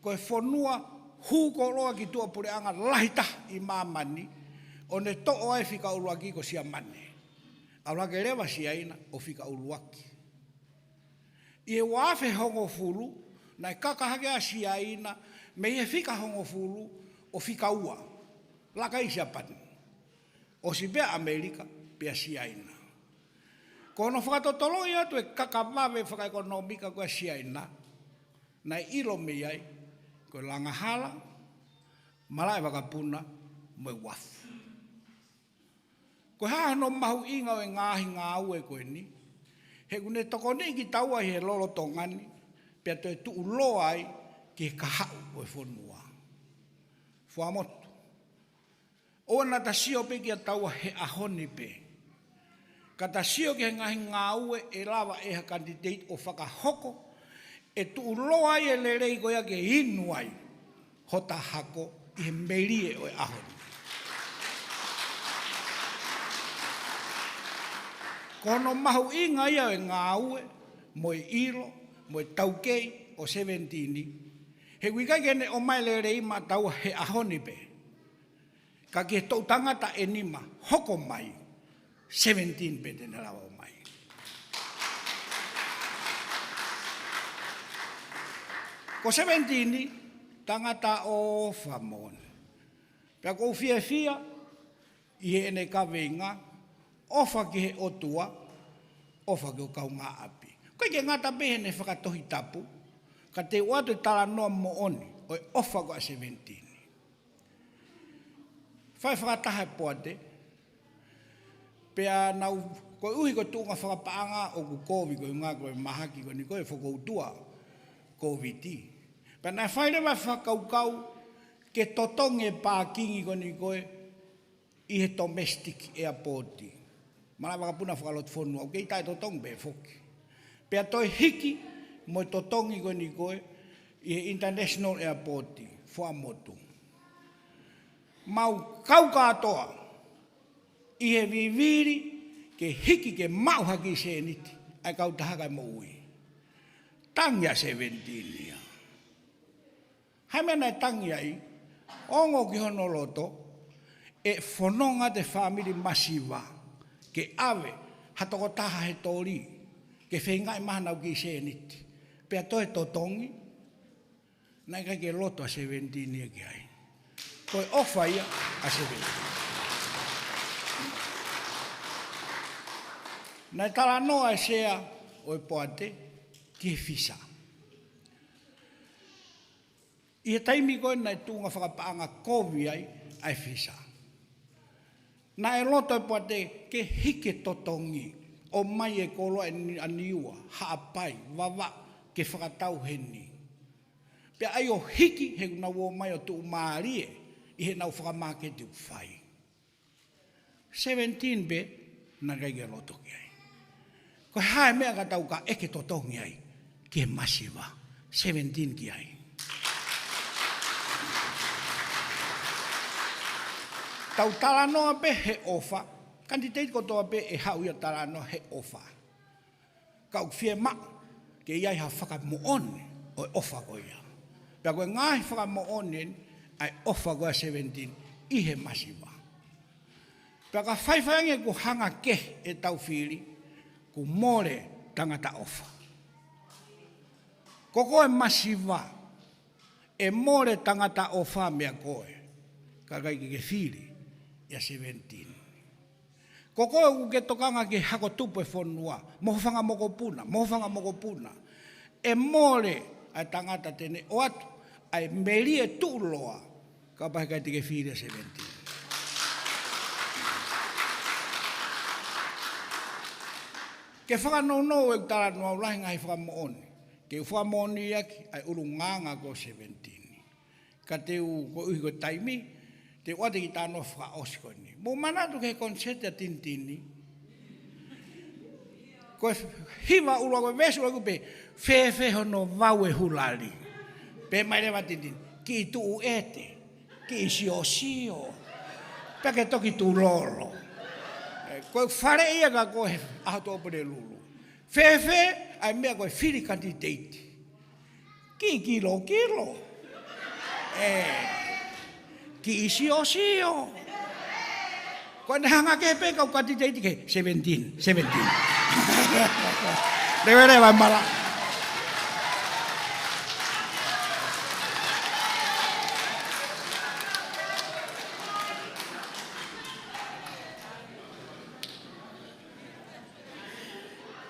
koe whanua huko roa ki tua pure anga lahi tahi mamani, o ne to'o ai whika uruaki ko sia mane. Aurake lewa sia ina o whika uruaki. I e wafe hongo fulu, nai kakahake a sia ina, me i e whika hongo fulu o whika ua. Laka i sia pani. O si bea Amerika, bea sia ina. Kono whakatotolo i atu e kakamawe whakaekonomika koe sia ina, nai ilo me iai, koe langa hala, malai wakapuna, moe wafu. Koe hahano mahu inga o e ngahi ngā ue koe ni, he kune toko ni ki taua he lolo tongani, pia toi tuu loa ai ki he kahau o e whonua. FUA'AMOTU. O na ta sio pe ki a taua he ahoni pe. Ka ta sio ki he ngahi ngā ue e lawa e ha kandidate o whakahoko, e tuu loa ai e LELEI koea ke inu ai, hota hako i he merie o e ahoni. Kono mahu inga ia e ngā ue, mo e ilo, mo e taukei o Sevenitini. He wikai kene o mai LELEI ma tau he ahoni pe. Ka ki he tau tangata e nima, hoko mai, 17 pe tene lawa o mai. Ko Sevenitini, tangata o whamon. Pea ko fia, i he ene ka venga, ofa ki he OTUA, ofa ki o KAUNGA'API. Koe ke ngata pehe ne whakatohi tapu, ka te watu tala noa mo oni, o e ofa ko a Sevenitini. Whai whakataha e poate, pea nau, koe uhi ko tuunga whakapaanga o ku COVID, koe ngā koe mahaki, koe ni koe whakoutua COVID. Pea nai whai rewa whakaukau, ke totonge pākingi koe ni koe, i he domestic airporti. Mana wakapuna whakalot whonua, okei tai totong be whoki. Pea toi hiki, mo totongi koe ni koe, i he international airporti, FUA'AMOTU. Mau kau katoa, i he viviri, ke hiki ke mauhaki se niti, ai kau tahakai mo ui. Tangia Sevenitini. Hai mena e tangia i, ongo ki hono loto, e whanonga te whamiri masiva, ke awe, hatoko taha he tori, ke whengai mahanau ki se niti. Pea toi totongi, nai kai ke loto a Sevenitini ki ai. Koe ofa ia a Sevenitini. Nai tala noa e sea o e poate, ki he fisa. I he taimi koe nai tūnga whakapaanga kovi ai fisa. Na e loto e poate ke hike totongi o mai e kolo e aniua, haapai, wawa, ke whakatau heni. Pea ai o hiki he na wo mai o tu maarie I he nau whakamake te whai. 17 be na reige roto ki ai. Ko hae mea ka tau ka eke totongi ai ki he masiva. 17 ki ai. Tau talanoa pe he ofa. Kanditeiti kotoa pe e hau ia talanoa he ofa. Kau fie ma ke iai ha whakamoone o ofa ko ia. Pea koe ngahi whakamoone ai ofa koe 17 I he masiva. Pea ka whaiwhainge ku hanga ke e tau whiri ku more tangata ofa. Koko e masiva e more tangata ofa mea koe. Ka kai ke whiri ia 17. Koko e ku ke tokanga ke hako tupu e whonua. Mohofanga moko puna. E more ai tangata tene o atu. Ai meri e tuloa. Ka pahe kai te ke whiri ia 17. Ke whakanono e tala noa ulahi ngai whakamoone. Ke whakamoone iaki ai uru nganga ko 17. Ka te u ko uhi ko taimi, te wate ki tāno whakaosi ko ni. Mo manatu ke konsete a tintini. Ko hiwa ulua ko vesu ko pe whewhe hono vau e hulali. Pe mai rewa tintini. Ki tu ete. Ki sio. Pe ke toki tu lolo. Ko whare ia ka koe aho tō pere lulu. Whewhe ai mea koe whiri kanditeiti. Ki kilo. Ki sio. Koe ne hanga ke pe kau kanditeiti ke 17. Rewa mara.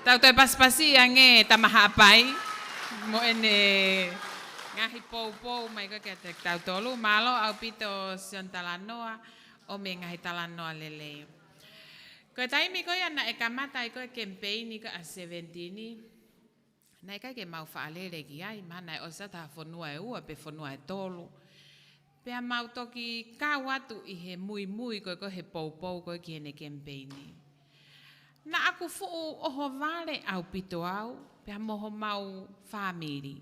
Tau toi paspasi ange tamaha apai. Mo ene ngahi pou mai ko ke tau tolu malo au pito sion talanoa o me ngahi talanoa lelei. Ko taimi ko na e kamata ko KEMIPEINI ko a 17. Na kai ke mau FALEALEA ki ai mana o sa ta fonua e ua pe fonua e tolu. Pe mau toki ka watu I he mui ko he pou ko ki ene KEMIPEINI. Na aku fuu oho vale au pito au, pia moho mau family.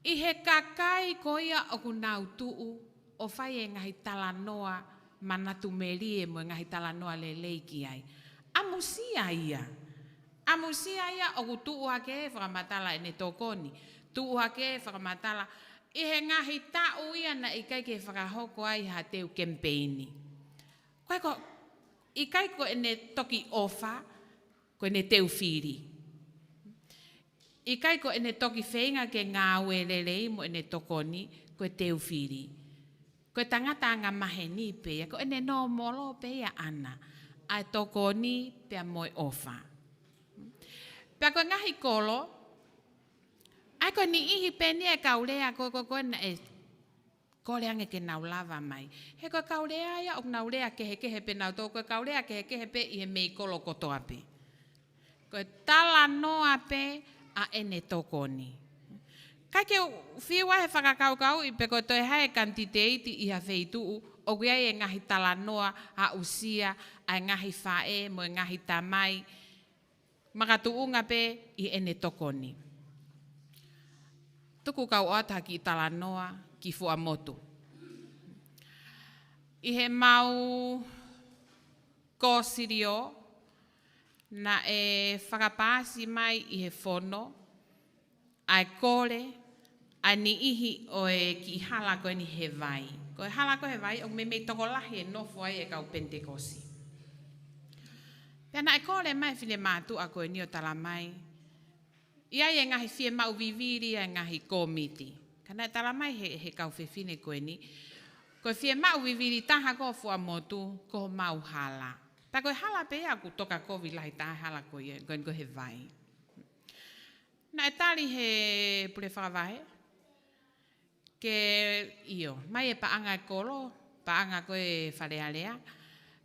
I he kakai ko ia o kunau tuu, o whai e ngahi talanoa manatu merie mo ngahi talanoa lelei ki ai. Amusia ia o kutuu hake whakamatala ene tokoni. Tuu hake whakamatala. I he ngahi tau ia na ikai ke whakahoko ai ha teu KEMIPEINI. Koe ko, Ikai ko ene toki ofa, ko ene teu whiri. Ikai ko ene toki whenga ke ngāwe lelei mo ene tokoni, ko teu whiri. Ko tangata ngā mahe ni pea, ko ene no molo pea ana. Ai tokoni pea moi ofa. Pea ko ngahi kolo, ai ko ni ihi penia kaulea ko na e kole ange ke nau lava mai. He ko kaulea ia o naulea kehe pe nau tō. Ko kaulea kehe pe I he mei kolo kotoa pe. Ko tala noa pe a ene tokoni. Kai ke whiwa he whakakaukau I pe ko toi hae kantiteiti I ha wheituu. O kia e ngahi tala noa a usia a ngahi whae mo ngahi tamai. Makatuunga pe I ene tokoni. Tuku kau ota ki tala noa. Ki FUA'AMOTU. I he mau kōsirio na e whakapāsi mai I he whono, ai kore, ai ni ihi o e ki hala koe ni he vai. Ko e hala koe he vai, o me mei tokolahi e nofo ai e kau Pentekosi. Pea na e kore mai while mātu a koe ni o tala mai. Ia e ngahi fie mau viviri e ngahi komiti. Kana tala mai he kau whewhine koe ni. Koe fie mau viviri taha ko FUA'AMOTU ko mau hala. Ta koe hala pe aku toka kovi lahi taha hala koe ko he vai. Na e tali he pure whakavahe. Ke iyo, mai e paanga e kolo, paanga koe FALEALEA.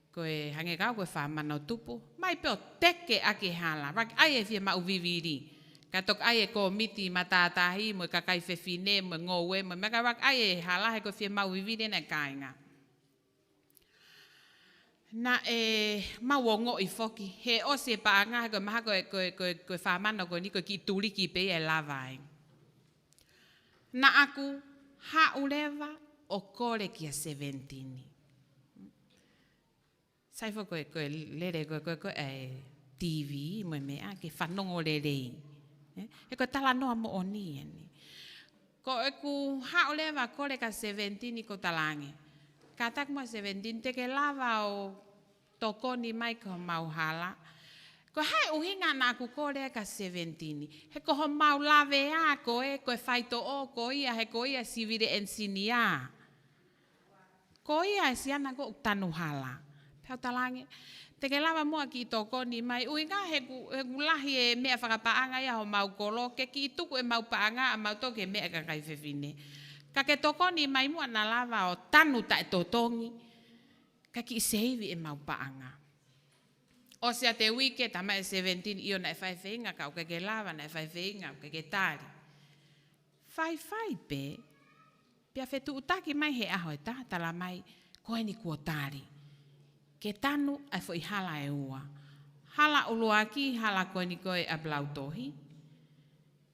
Koe hange kau koe whamana o tupu. Mai peo teke ake hala. Ai e fie mau viviri. Katok ai e komiti matatahi mo kakai fefine mo ngowe mo makawak ai e hala he ko fie mau vivide na kainga. Na mawongo i foki he o se paanga ko maha ko famano ko ni ko ki tuli ki pe e lavai. Na aku ha uleva o kore ki a 17. Sai fo ko lere ko TV mo me a ke fanongo LELEI. E ko tala noa mo oni ani. Ko ku ha uleva kore ka 17 ko talange. Katak mo 17 te ke lava o tokoni mai ko mau hala. Ko hai uhinga na aku kore ka 17. He ko ho mau lave a ko ko faito o ko ia he ko ia sivire ensinia. Ko ia siana ko tanu hala. Pau talange. Te ke lava mua ki tokoni mai uinga he lahi e mea whakapaanga ia ho mau kolo ke ki tuku e mau paanga a mau toke mea kakai fefine. Ka ke tokoni mai mua na lava o tanu ta e totongi. Ka ki seivi e mau paanga. O sea te wike tama e 17 io na e whaifeinga ka o ke lava na e whaifeinga o ke tari. Whai pe. Pia fetu utaki mai he aho e tala mai koe ni kua tari. Ke tanu ai foi hala e ua. Hala uluaki, hala koe ni koe a blautohi.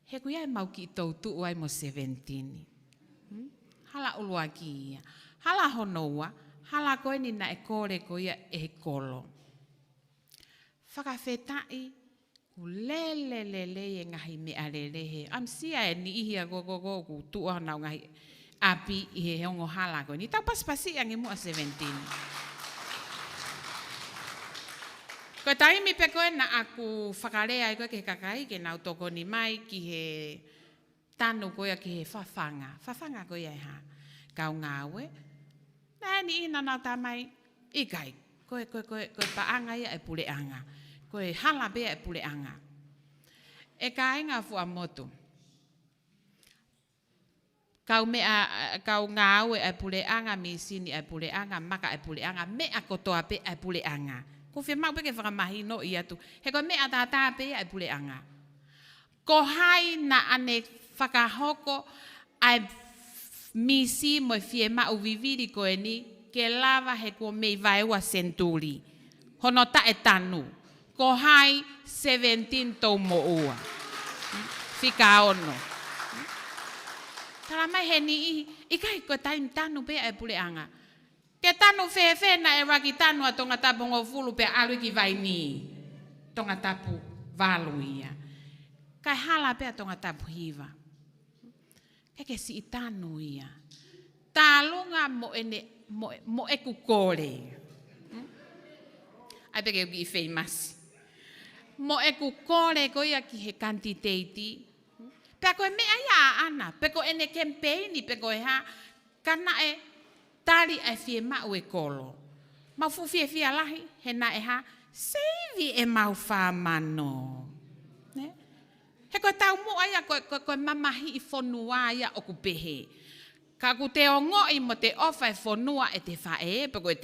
He kuia e mau ki tautu uai mo 17. Hala uluaki ia. Hala honoua, hala koe ni na e kore koe e kolo. Whakawhetai, ku lelei e ngahi mea lelehe. Amsia e ni ihia go ku tua nau ngahi api i he hongo hala koe ni. Tau paspasi ang imu a 17. Ko taimi pe koe na aku whakalea i koe ke kakai ke nau toko ni mai ki he tanu koe ki he whawhanga. Whawhanga koe ai ha. Kaungawe. Nā ni ina nau tamai ikai. Koe paanga ia e puleanga. Koe hala bea e puleanga. E kainga FUA'AMOTU. Kau ngāwe e puleanga, misini e puleanga, maka e puleanga, mea kotoa pe e puleanga. Ko fia mau peke whakamahino i atu. He ko mea tātā pe ai puleanga. Ko hai na ane whakahoko ai misi mo fie mau viviri ko e ni ke lava he ko mei vaiua senturi. Hono ta e tanu. Ko hai 17 Toumoua. Fika ono. Tala mai he ni ikai ko taim tanu pe ai puleanga. Ke tanu fefe na e waki tanu a tongatapu ngofulu pe alui ki vai ni. Tongatapu valu ia. Kai hala pe a tongatapu hiva. Ke si tanu ia. Talunga mo e kukore. Ai pe ke i famous. Mo e kukore ko ia ki he KANITITEITI. Pe ko e mea ia ana. Pe ko ene KEMIPEINI pe ko e ha. Kana e tari e fie mau e kolo. Mau fu fie lahi, he na e ha, seivi e mau whamano. He koe tau mo aia koe mamahi i whonua ia o kupehe. Ka ku te ongo i mo te ofa e whonua e te whae, pe koe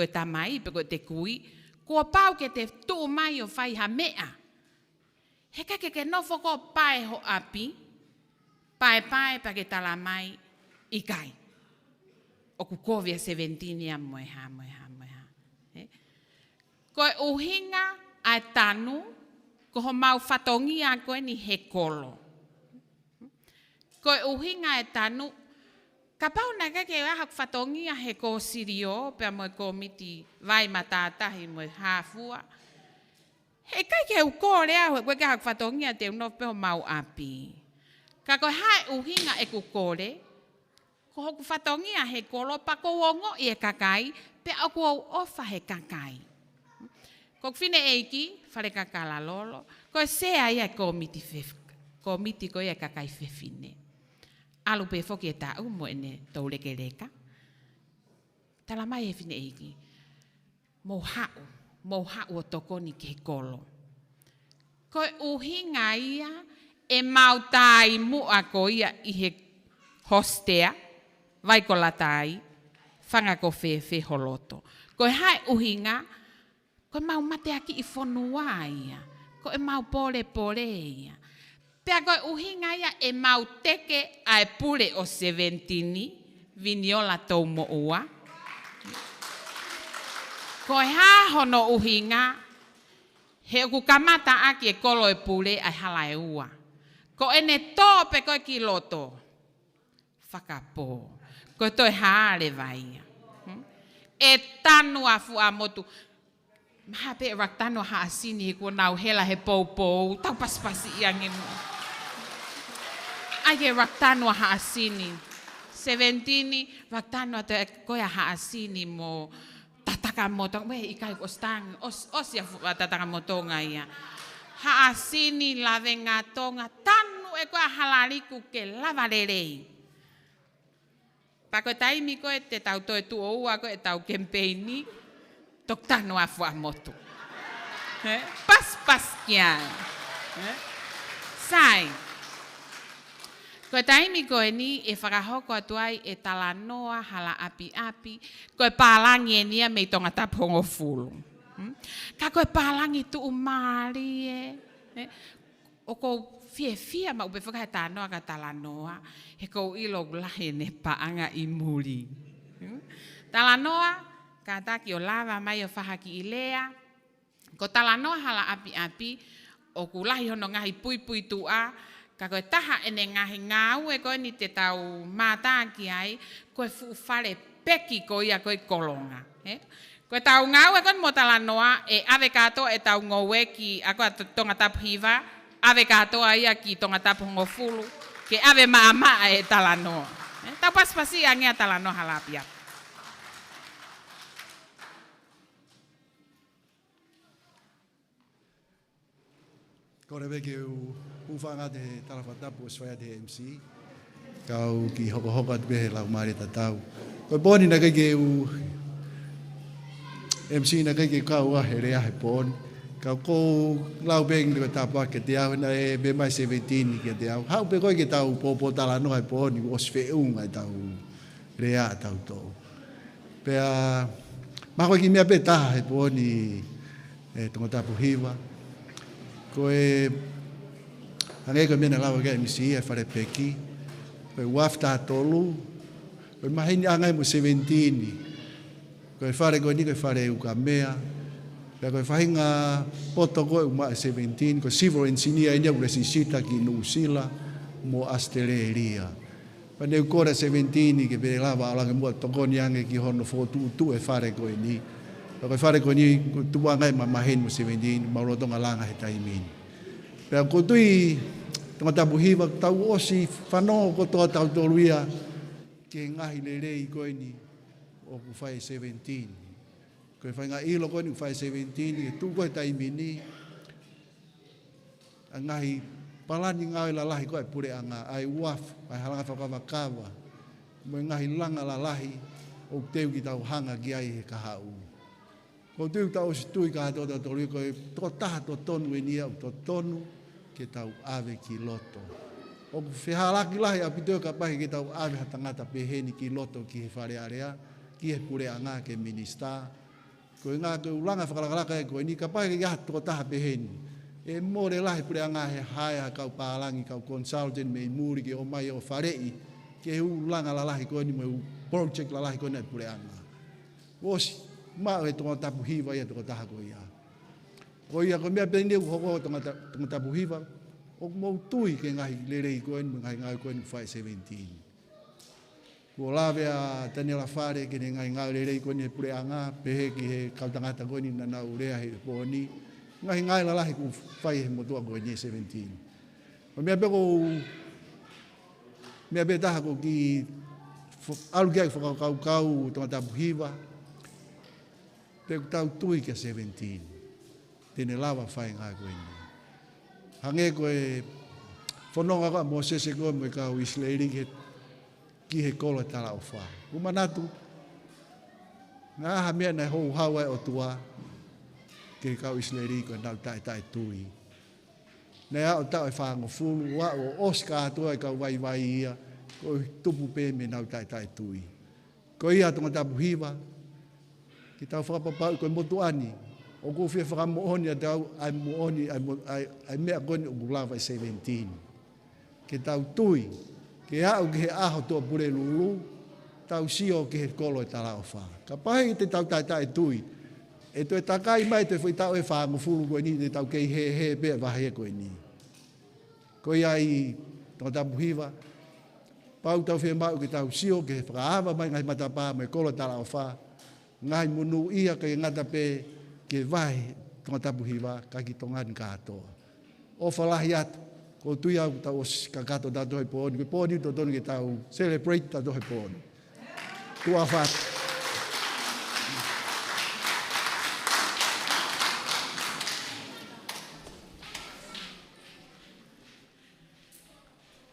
tamai, pe koe te kui, kua pau ke te tuu mai o whai ha mea. He ke nofo ko pae ho api, pae pa ke tala mai i kai. O ku kovia 17 a moeha. Koe uhinga ai tanu, ko ho mau whatongia koe ni he kolo. Koe uhinga ai tanu, ka pau na ke aha whatongia he ko sirio, pia moe komiti vai matatahi moe hafua. He kai ke ukore au, koe ke aha whatongia te unof peho mau api. Ka koe hai uhinga e kukore, ko hoku whatongia he kolo, pa ko wongo i e kakai, pe au ko ofa he kakai. Ko whine eiki, whare kakala lolo, ko sea ia komiti ko ia kakai whewhine. Alu pe whoki e tau mo ene taureke reka. Tala mai e whine eiki, mo hau o tokoni ke kolo. Ko uhinga ia, e mautai mua ko ia i he HOOSITEA, vai ko latai, whanga ko whewhe holoto. Ko hai uhinga, ko mau mate aki i whonua ia, ko e mau pore ia. Pea koe uhinga ia e mauteke ai pule o Sevenitini Viniola Toumoua. Koe ha hono uhinga he ku kamata aki e kolo e pule ai hala e ua. Ko ene tō pe koe ki loto. Whakapō. Koe toi haare vai. E tanua FUA'AMOTU. Maha pe rak tanua haasini he kua nau hela he pou. Tau paspasi iange mo. Ai e rak tanua haasini. Sevenitini rak tanua te koe haasini mo tataka motonga. Wehe ikai kostang. Osia tataka motonga ia. Haasini lave ngā tonga. Tanu e koe halariku ke lava LELEI. Pako taimi koe te tau toe tuoua koe tau KEMIPEINI. Tok tanua FUA'AMOTU. Pas kiai. Sai. Koe taimi koe ni e whakahoko atuai e talanoa hala api. Koe pālangi e nia mei tongatapu hongo fulu. Ka koe pālangi tu umari e. O kou fia ma upe whakahe tānoa ka talanoa. He kou ilo gulahe ne paanga i muri. Talanoa, ka taki o lava mai o whahaki i lea. Ko talanoa hala api, o kulahi hono ngahi pui tua. Ka koe taha ene ngahi ngau e koe ni te tau mātāki ai. Koe fuufare peki ko ia koe kolonga. Koe tau ngau e koe mo talanoa e ave katoa e tau ngowe ki ako tongatapu hiva. Ave katoa ia ki tongatapu hongo fulu. Ke ave maa e talanoa. Tau paspasi angea talanoa hala api. Kore weke uwhanga te talawhatapu o swaya te MC. Kau ki hoko atu behe lau maare tatau. Koe pōni na keke MC na keke kau ahe rea he pōni. Kau kou lau beng ni ko tāpua ke te au na e be mai Sevenitini ke te au. Hau pe koe ke tau pōpō talanoa he pōni o sfeunga e tau rea tau tō. Pea mako ki mea pe taha he pōni e tongatapu hiva. Koe hange koe mena lawa ke MC e whare peki. Koe wafta tolu. Koe mahini angai mo Sevenitini. Koe whare koe ni koe whare uka mea. Koe koe whahinga poto koe uma e Sevenitini. Koe civil engineer inia ure sisita ki Nusila mo Australia. Pane ukora Sevenitini ke pere lawa alange mua tokoni ange ki hono fotu e whare koe ni. Koe whare koe ni tua ngai mahini mo Sevenitini. Maurotonga langa he taimini. Pea kotui tongatapu hiva tau osi whanongo kotoa tau toluia ke ngahi LELEI koe ni o ku whai Sevenitini. Koe whai ngā ilo koe ni ku whai Sevenitini e tu koe taimini a ngahi palani ngāi lalahi koe pure a ngā ai uaf ai halanga whakawakawa mo ngahi langa lalahi o teu ki tau hanga ki ai he kahau. Ko teu tau osi tui ka tau toluia koe tō taha tō tonu e nia o tō tonu ke tau ave ki loto. O whihalaki lahi a piteo ka pahi ke tau ave hatangata peheni ki loto ki he FALEALEA, ki he pure a ngā ke minista. Koe ngā koe ulanga whakalakalaka e koe ni ka pahi ke gaha toko taha peheni. E more lahi pure a ngā he haia kau pālangi, kau consultant me i muri ke o mai o wharei, ke he ulanga lalahi koe ni me project lalahi koe ni pure a ngā. Osi, mao e tongatapu hiva ia toko taha koe ia. Ko ia ko mea pene hoko tongatapu hiva o mau tui ke ngahi LELEI koen ngahi koen whai Sevenitini. Ko lawe a Daniela Whare ke ngahi LELEI koen he pure anga pehe ki he kautangata koen na nau rea he pōni. Ngahi lalahi ku whai he motua koen he Sevenitini. Ko mea pe taha ko ki alu kia whakakau tongatapu hiva pe tau tui ke Sevenitini. Tene lawa whai ngā koe ni. Hange koe whanonga koe mo sese koe mo kau Israeli ki he kola tala o wha. Umanatu, ngā ha mea nei hou hawa e OTUA ke kau Israeli koe nau tai tui. Nei a o tau e whango fulu, wa o Oscar atua e kau vai ia, koe tupu pe me nau tai tui. Koe ia tongatapu hiva, ki tau whakapapau koe motuani, o ko fia whakamooni a tau ai mooni ai mea koni o kulawa i Sevenitini. ke tau tui, ke au ke he aho toa pure lulu, tau sio ke he kolo e tala o wha. Ka pahi te tau tai tui, e to e takai mai te whi tau e whaangu fulu koe ni, te tau kei he pea wahe koe ni. Koe ai tongatapu hiwa, pau tau whi mau ke tau sio ke he whakaama mai ngai matapā mai kolo tala o wha, ngai munu ia ke ngata pe ke wahe tongatapu hiwa, ka ki tongani katoa. O whalahi atu, ko tui au tau os kakato tato hei pōni, ke pōni to tonu ke tau celebrate tato hei pōni. Tua whatu.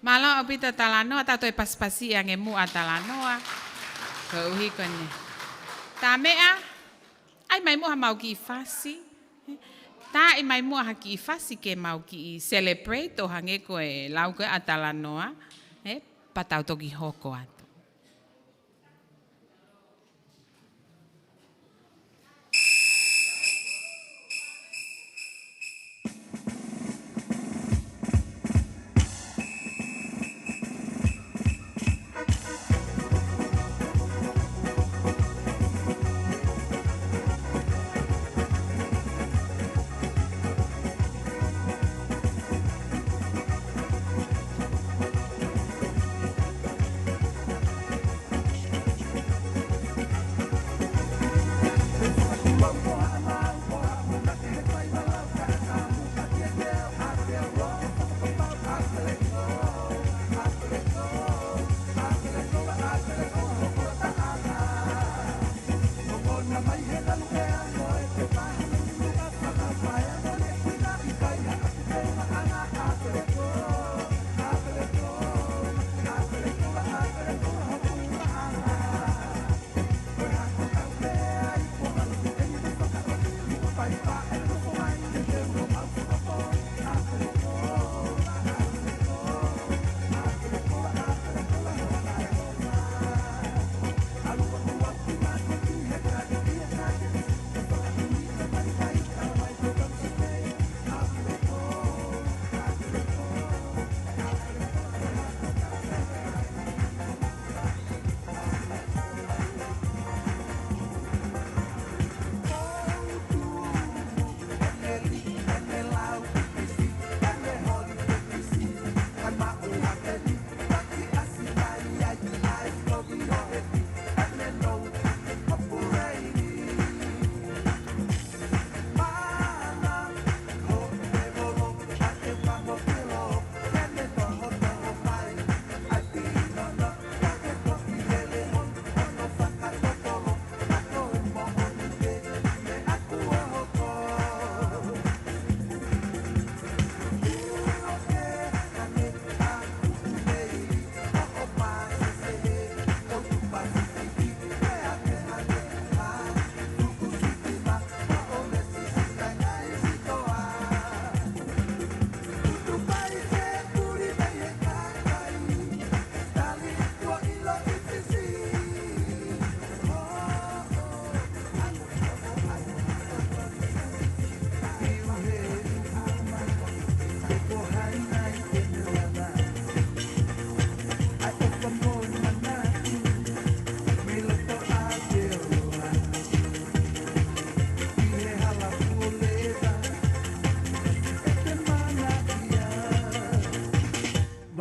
Malo o pita talanoa, tato e paspasi ang emu a talanoa. Ko uhi ko ni. Tamea, ai mai mua mau ki fasi. Ta i mai mua haki i fasi ke mau ki celebrate o hange ko e lau ko a talanoa. Patau toki hoko atu.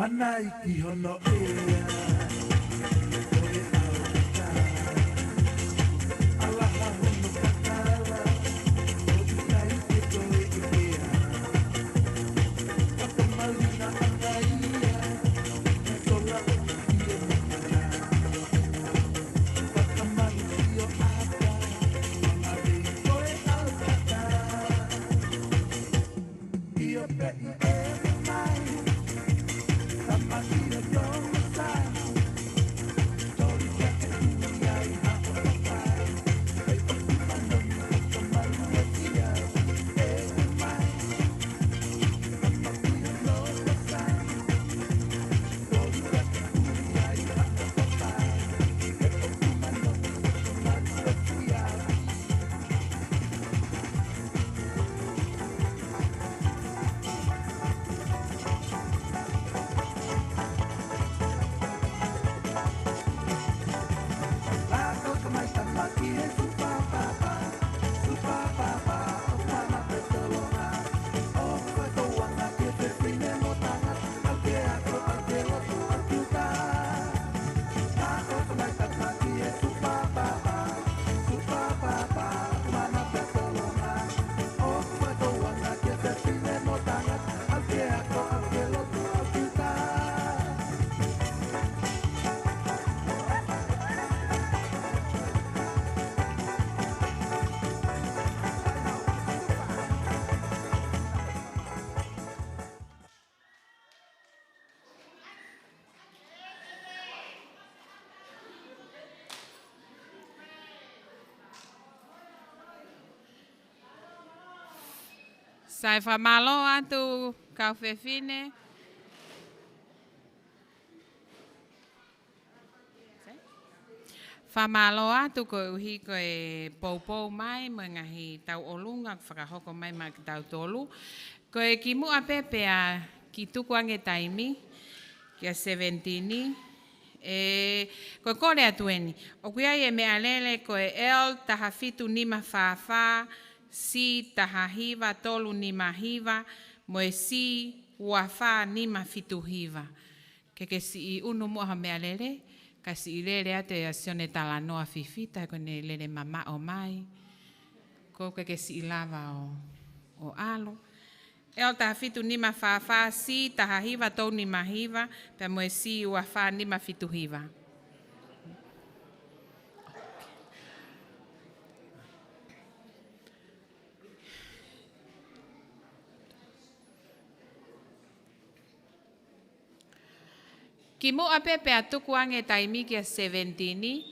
Wanai ki hono ea. Io per i mai, la mattina Sai whamalo atu kau whewhine. Whamalo atu ko uhi ko e poupou mai mo ngahi tau olunga whakahoko mai ma ki tau tolu. Ko e ki mua pepea ki tuku ange taimi ki a Sevenitini. Ko kore atueni. O kuia e mea lele ko e el taha fitu nima whawha, si taha hiva tolu nima hiva, mo e si uawha nima fitu hiva. Ke si i unu mua mea lele. Kasi i lele ate a sione tala noa fifita ko ne lele mama o mai. Ko ke si i lava o alo. El taha fitu nima whawha, si taha hiva tau nima hiva, pe moe si ua wha nima fitu hiva. Ki mua pepe a tuku ange taimi ki a Sevenitini,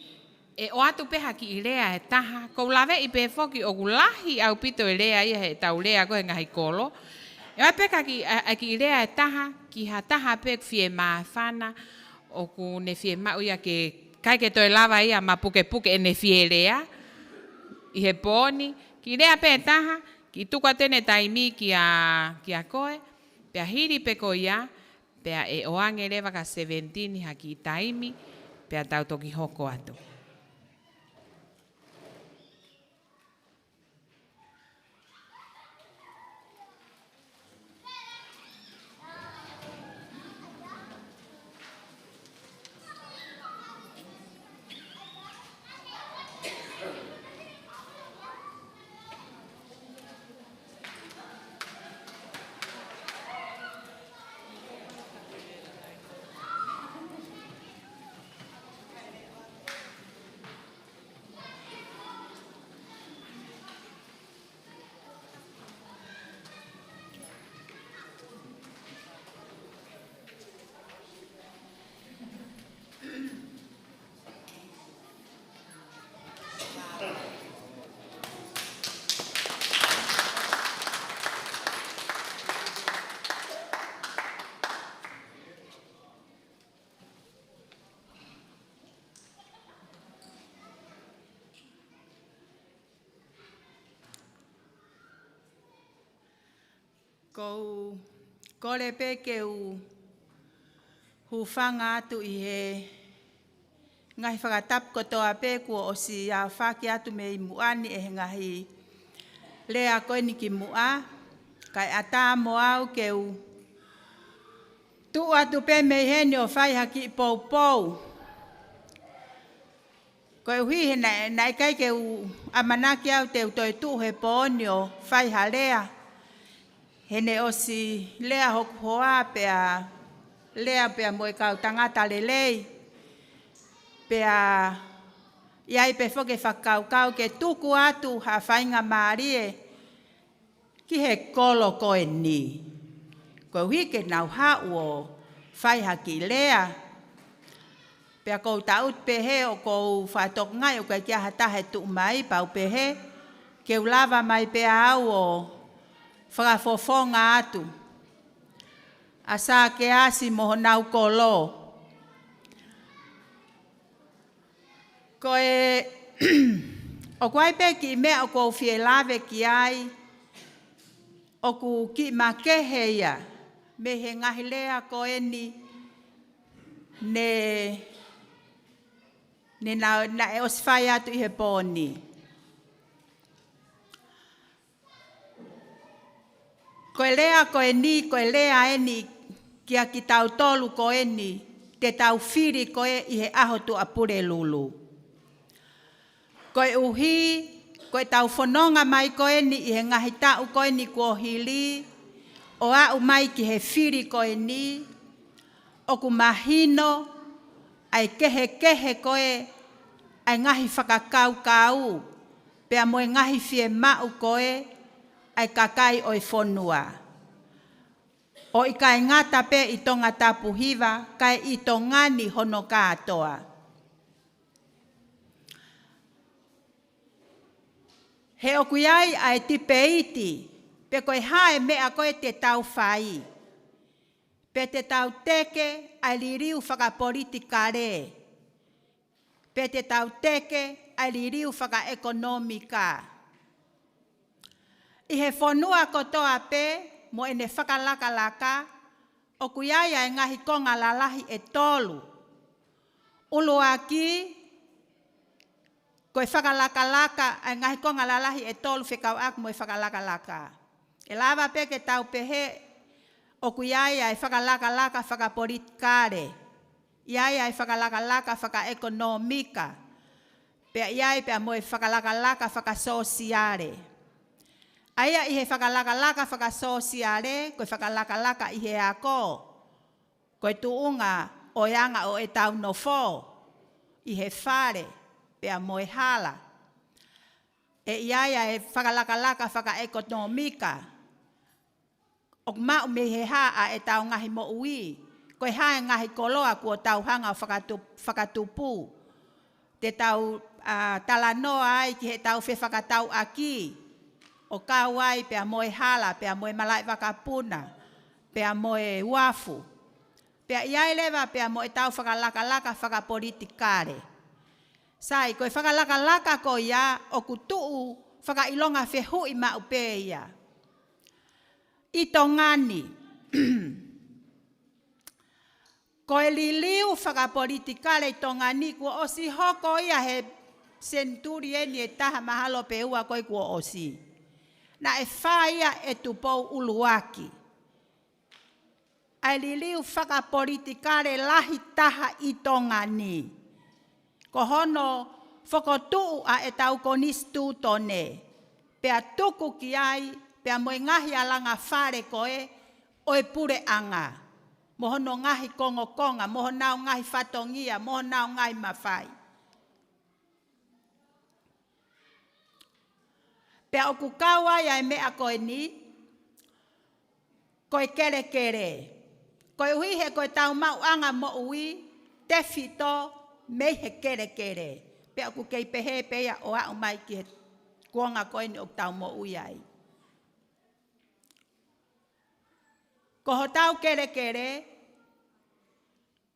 e o atu peha ki i lea e taha, kou lawe i pe foki o gulahi au pito i lea ia he tau lea koe ngahi kolo. E o peka ki i lea e taha, ki ha taha pe fie maa whana, o ku ne fie mau ia ke kai ke toi lava ia ma puke puke e ne fie lea, i he poni, ki lea pe taha, ki tuku a tene taimi ki a koe, pe a hiri pe ko ia, pea e oange lewa ka Sevenitini haki i taimi, pea tau toki hoko atu. Kou kore pe ke hufanga atu i he ngahi whakatapu kotoa pe kua o si a whaki atu me i muani e ngahi lea koe ni ki mua. Kai ata mo au ke tu atu pe me heni o whai haki pou pou. Koe hui he nai kai ke amanaki au te utoi tu he poni o whai ha lea. Hene o si lea hoku hoa pea lea pea moe kau tangata LELEI. Pea iai pe foke whakau kau ke tuku atu ha whainga maarie ki he kolo koe ni. Koe hui ke nau hau o whai haki lea. Pea kou taut pehe o kou whatok ngai o kai kia hatahe tu mai pau pehe. Ke ulava mai pea au o whakafofonga atu. Asa ke asi moho nau kolo. Koe o kuai pe ki mea o kou fie lave ki ai. O ku ki makehe ia. Me he ngahi lea koe ni. Ne na e oswhai atu i he poni. Koe lea koe ni, koe lea eni kia ki tau tolu koe ni, te tau whiri koe i he aho tu apure lulu. Koe uhi, koe tau whanonga mai koe ni i he ngahi tau koe ni kua hili, o au mai ki he whiri koe ni, o ku mahino, ai kehe koe, ai ngahi whakakau kau, pea moe ngahi fie mau koe, ai kakai oi whonua. O i kai ngata pe i tongatapu hiva, kai i tongani hono katoa. He okuiai ai tipeiti, Pe koe hae mea koe te tau whai. Pe te tau teke ai liriu whakapolitika re. Pe te tau teke ai liriu whakaekonomika. I he whanua kotoa pe mo ene whakalaka o kuiaia e ngahi konga lalahi e tolu. Ulu aki koe whakalaka e ngahi konga lalahi e tolu whekau aku mo e whakalaka. E lava pe ke tau pehe o kuiaia e whakalaka whakapolitikare. Iaia e whakalaka whakaekonomika. Pea iai pea mo e whakalaka whakasosiare. Aia i he whakalaka whakasosiare, koe whakalaka i he ako. Koe tuunga o yanga o e tau no fo. I he whare, pea mo e hala. E iaia e whakalaka whakaekonomika. O mau me he haa e tau ngahi mo ui. Koe hae ngahi koloa kua tau hanga o whakatupu. Te tau talanoa ai ki he tau whakatau aki. O kawai pea moe hala, pea moe malai wakapuna, pea moe wafu. Pea iai lewa pea moe tau whakalaka whakapolitikare. Sai, koe whakalaka ko ia o kutuu whakailonga whehui mau pe ia. I tongani. Koe liliu whakapolitikare i tongani kua osi hoko ia he senturieni e taha mahalo pe ua koe kua osi. Na e whaia e tupou uluaki. Ai liliu whakapolitikare lahi taha i tongani. Ko hono whakotuu a e tau konistu tone. Pea tuku ki ai, pea moe ngahi alanga whare koe, oe pure anga. Mohono ngahi konga, moho nao ngahi whatongia, moho nao ngahi mawhai. Pea o kukawa ia e mea koe ni, koe kere. Koe uhi he koe tau mau anga mo ui, te fito mei he kere. Pea o kukei pehe pea o au mai ki he kuonga koe ni o tau mo ui ai. Ko ho tau kere,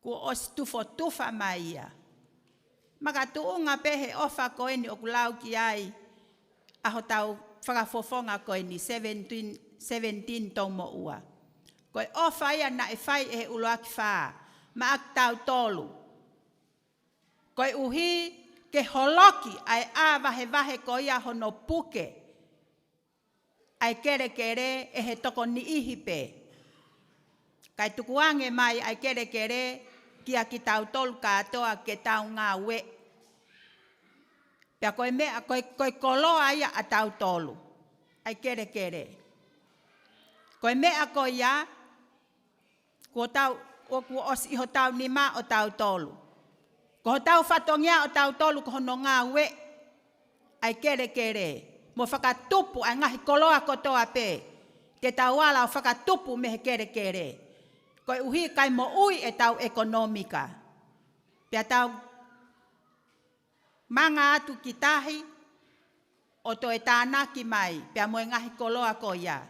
kua os tufa mai ia. Maka tuunga pehe ofa koe ni o kulau ki ai, aho tau whakafofonga koe ni 17 Toumoua. Koe ofa ia na e whai e uloaki whaa, ma ak tau tolu. Koe uhi ke holoki ai a vahe ko ia hono puke, ai kere e he toko ni ihipe. Kai tukuange mai ai kere kia ki tau tolu katoa ke tau ngā we. Pea koe mea, koe koloa ia a tau tolu. Ai kere. Koe mea koe ia, kua os iho tau nima o tau tolu. Ko tau whatongia o tau tolu ko hono ngā we. Ai kere. Mo whakatupu ai ngahi koloa kotoa pe. Te tau wala o whakatupu me he kere. Koe uhi kai mo ui e tau ekonomika. Pea tau manga atu ki tahi o to e tānaki mai. Pea moe ngahi koloa ko ia.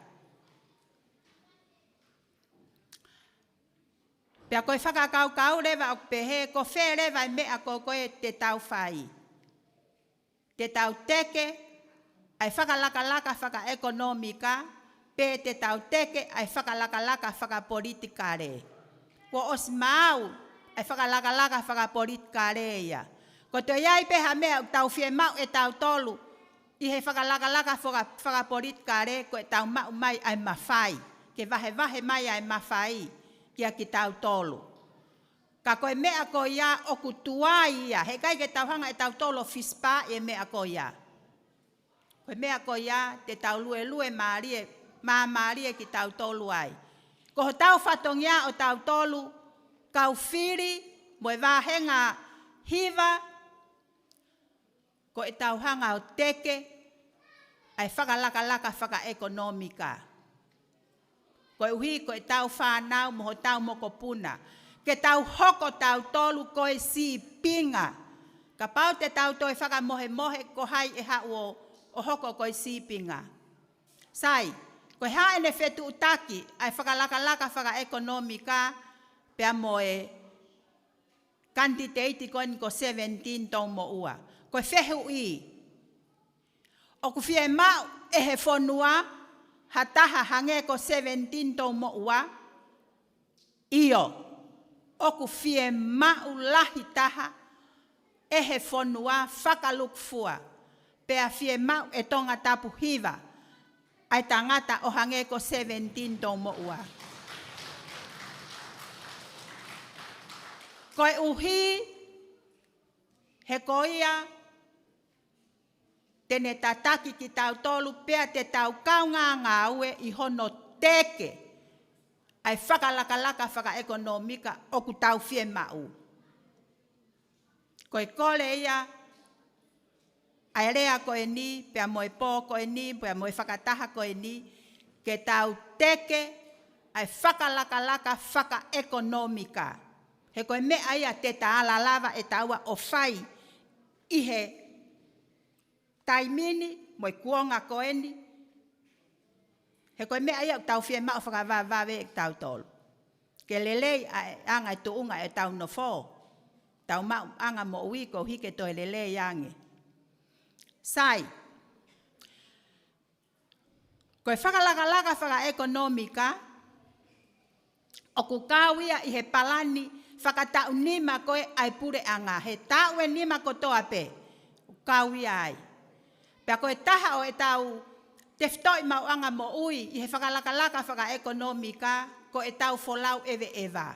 Pea koe whakakau rewa o pehe, ko whē rewa i mea ko koe te tau whai. Te tau teke, ai whakalaka whakaekonomika, pe te tau teke ai whakalaka whakapolitikare. Ko os mau ai whakalaka whakapolitikare ia. Ko to iai peha mea tau whie mau e tau tolu, i he whakalaka whakapolitikare, ko e tau mau mai ai mawhai. Ke vahe mai ai mawhai, kia ki tau tolu. Ka koe mea ko ia o kutuai ia, he kai ke tau hanga e tau tolu fispa e mea ko ia. Koe mea ko ia te tau lue marie ki tau tolu ai. Ko ho tau whatongia o tau tolu, kau whiri, mo e wahenga hiva, ko e tau hanga o teke, ai whakalaka whakaekonomika. Ko e uhi ko e tau whanau, mo ho tau moko puna. Ke tau hoko tau tolu ko e si pinga. Ka pau te tau toi whakamohe ko hai e hau o hoko ko e si pinga. Sai, Ko ha ene fetu utaki ai whakalaka whakaekonomika pea moe kantiteiti koini ko 17 Toumoua. Ko whehu i. O ku fie mau e he whonua hataha hange ko 17 Toumoua. Iyo. O ku fie mau lahi taha e he whonua whakalukfua. Pea fie mau e tongatapu hiva. Ai tangata o hange ko 17 Toumoua. Koe uhi he koia tene tataki ki tau tolu pea te tau kaunga ngā ue i hono teke ai whakalaka whakaekonomika o ku tau fie mau. Koe kole ia ai rea koe ni, pea moe pō koe ni, pea moe whakataha koe ni, ke tau teke ai whakalaka whakaekonomika. He koe mea ia te taala lava e taua o whai i he taimini, moe kuonga koe ni. He koe mea ia tau fie mao whakawāwawe e tau tolu. Ke lelei anga e tuunga e tau no fō. Tau mau anga mo ui ko hike toi lelei ange. Sai. Koe whakalaka whakaekonomika o ku kāwia i he palani whakatau nima koe ai pure anga. He tau e nima ko toa pe. Kauia ai. Pea koe taha o e tau te whtoi mau anga mo ui i he whakalaka whakaekonomika ko e tau wholau ewe ewa.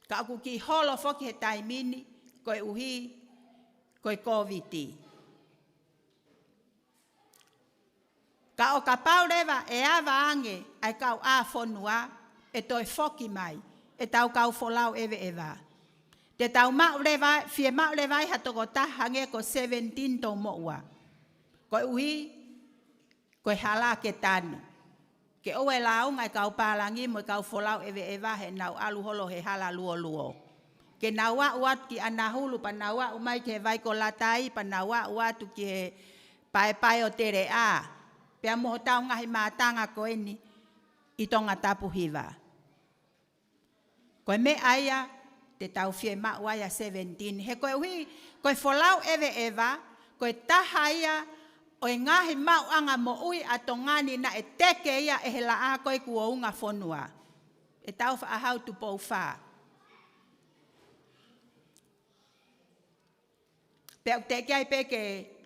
Ka aku ki holo whoki he taimini koe uhi koe COVID-19. Ka o ka paurewa e awa ange ai kau a whonua e toi whoki mai. E tau kau wholau ewe ewa. Te tau maurewai, fie maurewai hatoko tahange ko 17 Toumoua. Koe uhi, koe hala ke tanu. Ke oe launga e kau pālangi mo e kau wholau ewe ewa he nau alu holo he hala luo luo. Ke nau wa uat ki anahulu pa nau wa umai ke vai ko latai pa nau wa uatu ki he pae o tere a. Pea moho tau ngahi mātanga ko eni i tongatapu hiva. Koe me aia te tau fie mauaya 17. He koe uhi, koe wholau ewe ewa, koe taha ia o e ngahi mau anga mo ui ato ngani na e teke ia e he la a koe kua unga whonua. E tau wha ahau tu pou wha. Pe au teke ai pe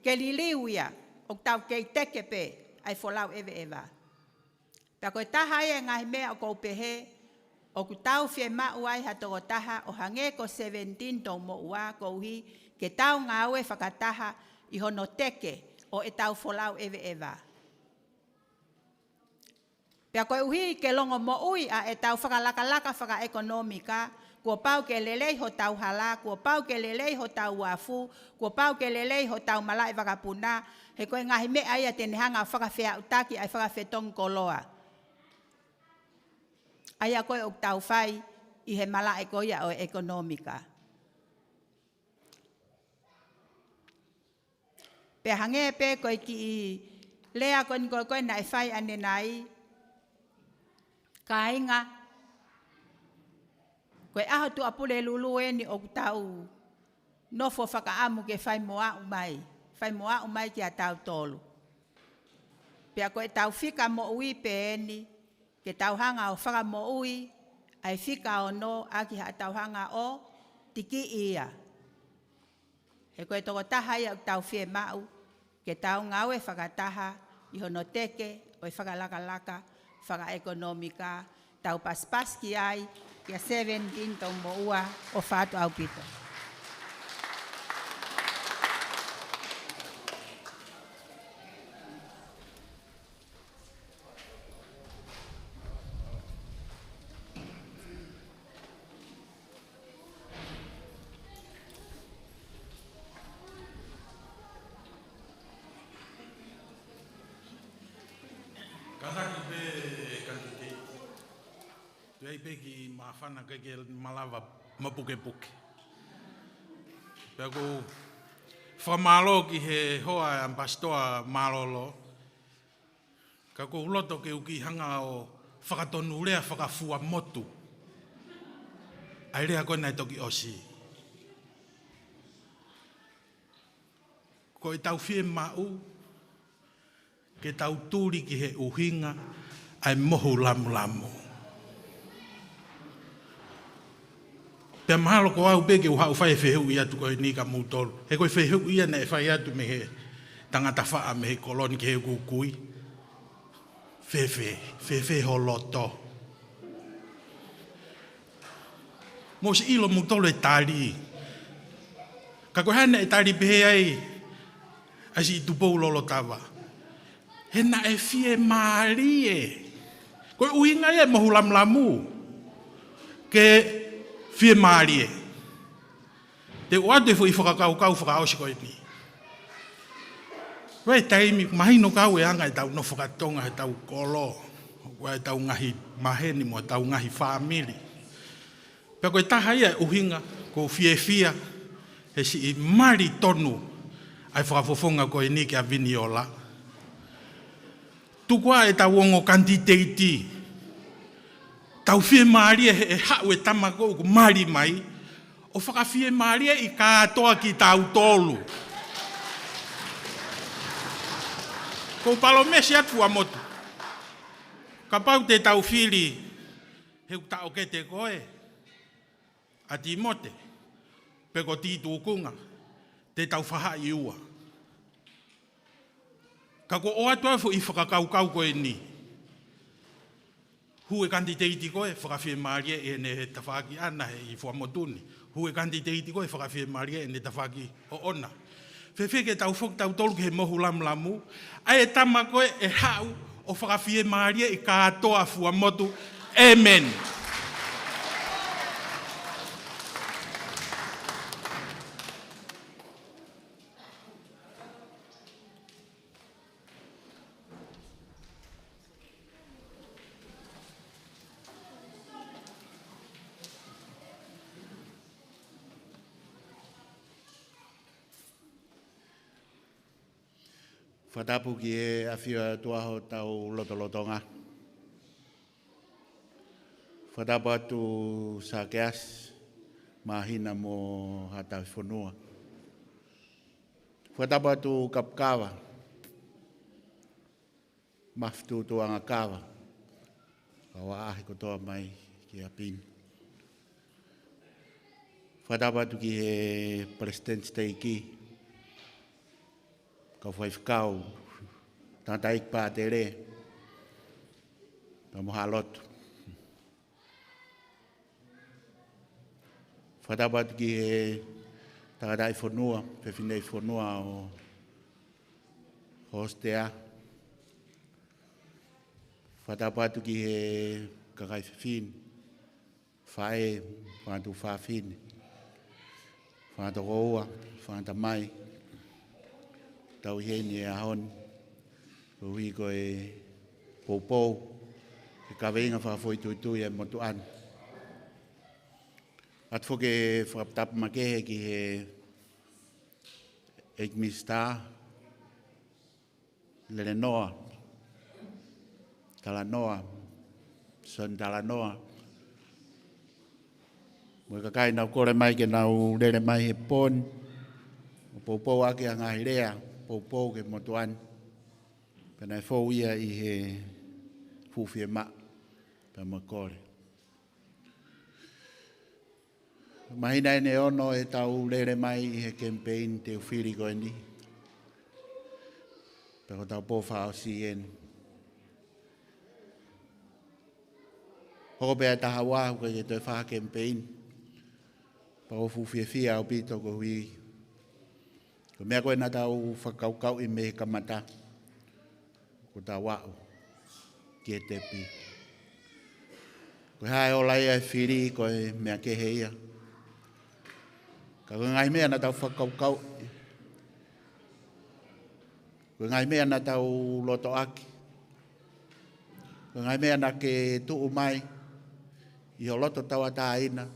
ke liliu ia, o tau kei teke pe ai wholau ewe ewa. Pe koe taha ia ngahi mea o kou pehe, o ku tau fie mau ai hatoko taha o hange ko 17 Toumoua ko uhi ke tau ngā ue whakataha i hono teke o e tau wholau ewe ewa. Pea koe uhi ke longo mo ui a e tau whakalaka whakaekonomika, kua pau ke lelei ho tau hala, kua pau ke lelei ho tau wafu, kua pau ke lelei ho tau malai wakapuna, he koe ngahi me aia tene hanga whakawhea utaki ai whakawhetong koloa. Aia koe o tau whai i he mala e koia o ekonomika. Pe hange pe koe ki i lea koe na e whai ane nai, ka inga, koe aho tu apule lulu e ni o tau nofo whakaamu ke whai moa umai ki a tau tolu. Pea koe tau fika mo ui pe eni, ke tauhanga o whaka mo ui, ai whika o no, aki ha tauhanga o tiki ia. He koe toko taha ia o tau fie mau, ke tau ngaue whakataha, i hono teke, o i whakalaka, whakaekonomika, tau paspas ki ai, kia 17 Toumoua o whātu au pito. Tuai peki mawhana keke malawa mapuke-puke. Pea ko whamalo ki he hoa ambastoa malolo. Ka ko loto ke uki hanga o whakatonu rea FUA'AMOTU. Ai rea koe nai toki osi. Ko i tau whie mau, ke tau tūri ki he uhinga, ai mohu lamu lamu. Pea mahalo ko au peke u hau whai wheheu i atu koe ni ka mūtolu. He koe wheheu ia ne e whai atu me he tangata whaa me he koloni ke he kukui. Whewhe ho loto. Mo si ilo mūtolu e tāri. Ka koe hana e tāri pehe ai, asi i tupou lolo tawa. He na e fie maari e. Koe uhinga e mohu lamu lamu. Ke fie maari e. Te oate fu i whakakau whakaosi koe ni. Koe taimi, mahino kau e anga e tau no whakatonga he tau kolo. Koe e tau ngahi maheni mo tau ngahi whaamili. Pea koe taha ia uhinga, ko fie, he si i mari tonu ai whakafofonga koe ni ki a viniola. Tukua e tau ongo KANITITEITI. Tau fie maari e hau e tamako ku mari mai. O whakawhie maari i kātoa ki tau tolu. Ko palomesi atu FUA'AMOTU. Ka pau te tau FILI. Heu tau ke te koe. A ti mote. Peko titu ukunga. Te tau whaha i ua. Ka ko o atu afu i whakakaukau koe ni. Hu e KANITITEITI koe, whakawhie maari e ne he tawhaki ana he i FUA'AMOTU ni. Hu e KANITITEITI koe, whakawhie maari e ne tawhaki o ona. Whewheke tau whok tau tolu ke he mohu lamu lamu. Ai e tama koe e hau o whakawhie maari e kātoa FUA'AMOTU. Amen. Whatapu ki e awhia tuaho tau lotolotonga. Whatapu atu sa keas mahina mo hatau whanua. Whatapu atu kapkawa. Maftu tuanga kawa. Kawa ahi kotoa mai ki a pin. Whatapu atu ki e President Steiki. Ka whai whakau, tata ik pā te re, ka moha lotu. Whatapatu ki he takatai whanua, whewhinei whanua o HOOSITEA. Whatapatu ki he kakai whiwhin, whae, whanatu whawhine, whanatu roua, whanata mai. Tau heni e ahon, ko hui ko e poupou, e kaweinga whawhoi tuitui e motu an. At whoke whakaptapa makehe ki he Ekmista, Lelenoa, Talanoa, Son Talanoa. Mo kakai nau kore mai ke nau lele mai he pon, poupou ake a ngahi rea, poupou ke motuan. Pena e fōu ia i he fuwhia ma, pa makore. Mahina ene ono e tau lere mai i he campaign te uwhiri koe ni. Peko tau pōwha o CN. Hoko pēa taha wāhu koe ke toi wha campaign. Pako fuwhia o pito ko hui. Ko mea koe na tau whakaukau i me kamata. Ko tā wāu. Ki e tepi. Ko hae o lai e whiri koe mea kehe ia. Ka koe ngai mea na tau whakaukau. Koe ngai mea na tau loto aki. Koe ngai mea na ke tuu mai. I ho loto tau ata ina.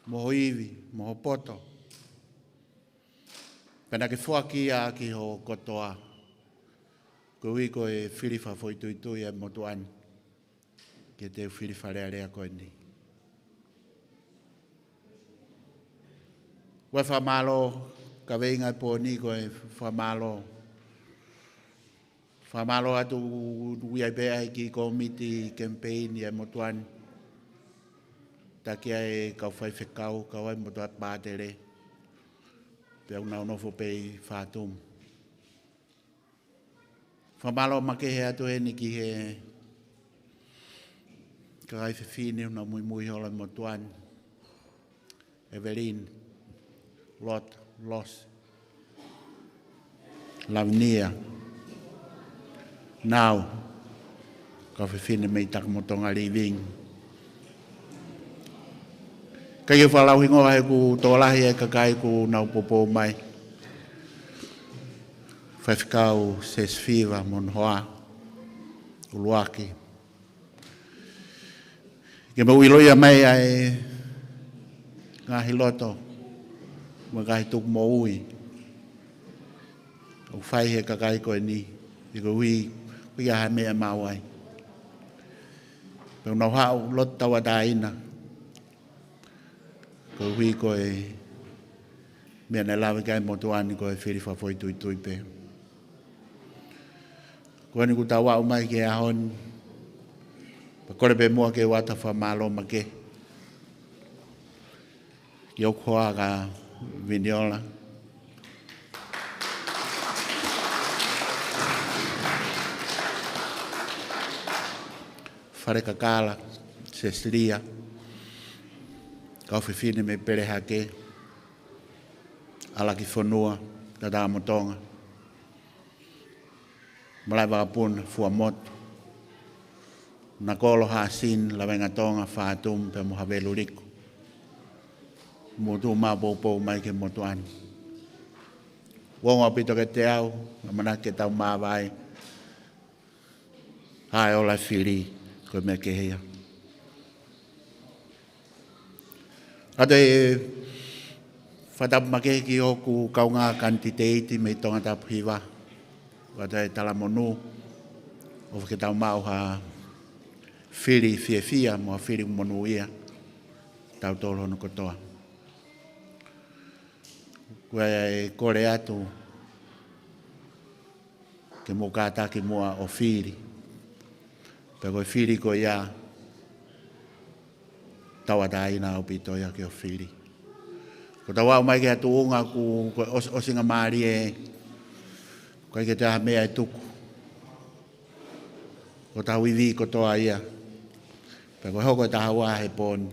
Moho iwi, moho poto. Pena ke whuaki a ki ho kotoa. Ko Ko hui ko e whiri whawhoi tui tui e motu an. Ke te whiri whalealea koe ni. Wai whamalo, ka veinga po ni koe whamalo. Whamalo atu uiai bea ki komiti KEMIPEINI e motu an. Takia e kau whai whekau, kau ai motu at bātere. Pea unau nofo pei whātum. Whamalo makehe atu e ni ki he kai whiwhine una mui hola motu an. Evelyn, Lot, Los, Lavnia. Now, ka whiwhine mei takamotonga living. Kai e whalau hingoa he ku tōlahi e kakai ku nau popo mai. Whaiwhikau ses whiwa mon hoa, uluaki. Ke mauiloia mai ai ngahi loto, ngahi tuk mo ui. O whai he kakai koe ni, i ko hui, hui aha mea mawai. Pau nau hao lot tawa daina. Ko hui koe mea na lawe kai motu ani koe whiri whawhoi tui tui pe. Ko ni ku tawa umai ke ahon, pa kore pe mua ke wata whamalo ma ke. Ki okhoa ka viniola. Whare kakala, Cecilia. Kau whiwhine me pere hake. Ala ki whanua, tata motonga. Malai wakapun, FUA'AMOTU. Nakolo hasin, lawenga tonga, whātum, pe mohavelu riku. Motu mapopou mai ke motu ani. Wonga pito ke te au, amana ke tau mawai. Hai ola FILI, koe me ke hea. Ato e whatapu make ki oku kaunga KANITITEITI me TONGATAPU hiwa. Ato e talamonu, o ke tau mau ha FILI fia mo FILI monu ia. Tau tolo hono kotoa. Kua e kore atu ke mo kātaki mua o FILI. Pe koe FILI ko ia tawa taina o pito ia ke o FILI. Ko tawa o mai ke atu unga ku o singa maari e koe ke taha mea e tuku. Ko tahu iwi ko toa ia. Pe koe hoko e taha waa he poni.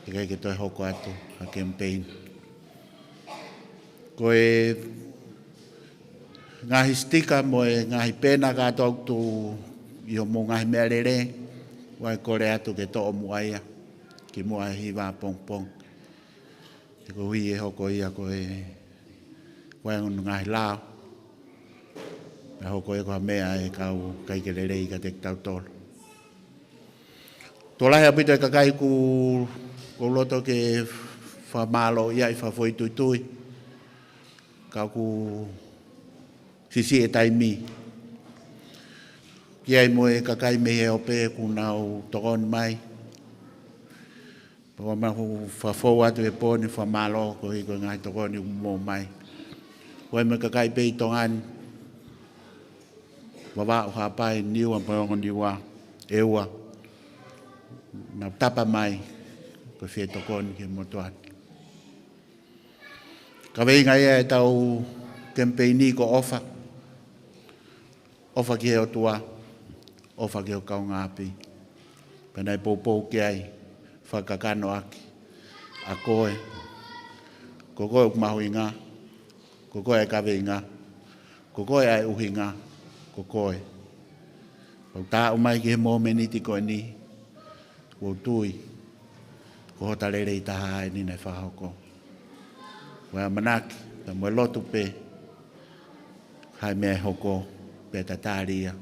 E kai ke toi hoko atu a KEMIPEINI. Koe ngahi stika mo e ngahi pena ka tau tu i o mo ngahi mea rere. Wai kore atu ke to o muaia. Ki mua hiwa pong pong. Te ko hui e hoko ia ko e waengon ngahi lao. Me hoko e koha mea e kau kai ke lelei ka te tau tolo. Tolahi apito e kakai ku loto ke whamalo ia i whawhoi tui tui. Kau ku sisi e taimi. Ki ai mo e kakai me he ope ku nau tokon mai. Pua mahu whawhou atu e pōni whamalo ko i ko ngai tokoni mo mai. Koe me kakai pei tongan. Wawa o hapai niwa paongo niwa ewa. Na tapa mai ko whie tokoni ke motuan. Ka veinga ia e tau KEMIPEINI ko ofa. Ofa ki he OTUA. Ofa ki he KAUNGA'API. Penai poupou ki ai. Whakakano aki. A koe. Ko koe ukumahu inga. Ko koe e kawe inga. Ko koe ai uhi inga. Ko koe. Ko tā umai ki he mōmeniti koe ni. Ko tui. Ko hota lelei taha ai ni nei whahoko. Wai manaki. Ta moe lotu pe. Hai mea hoko. Pe tataria.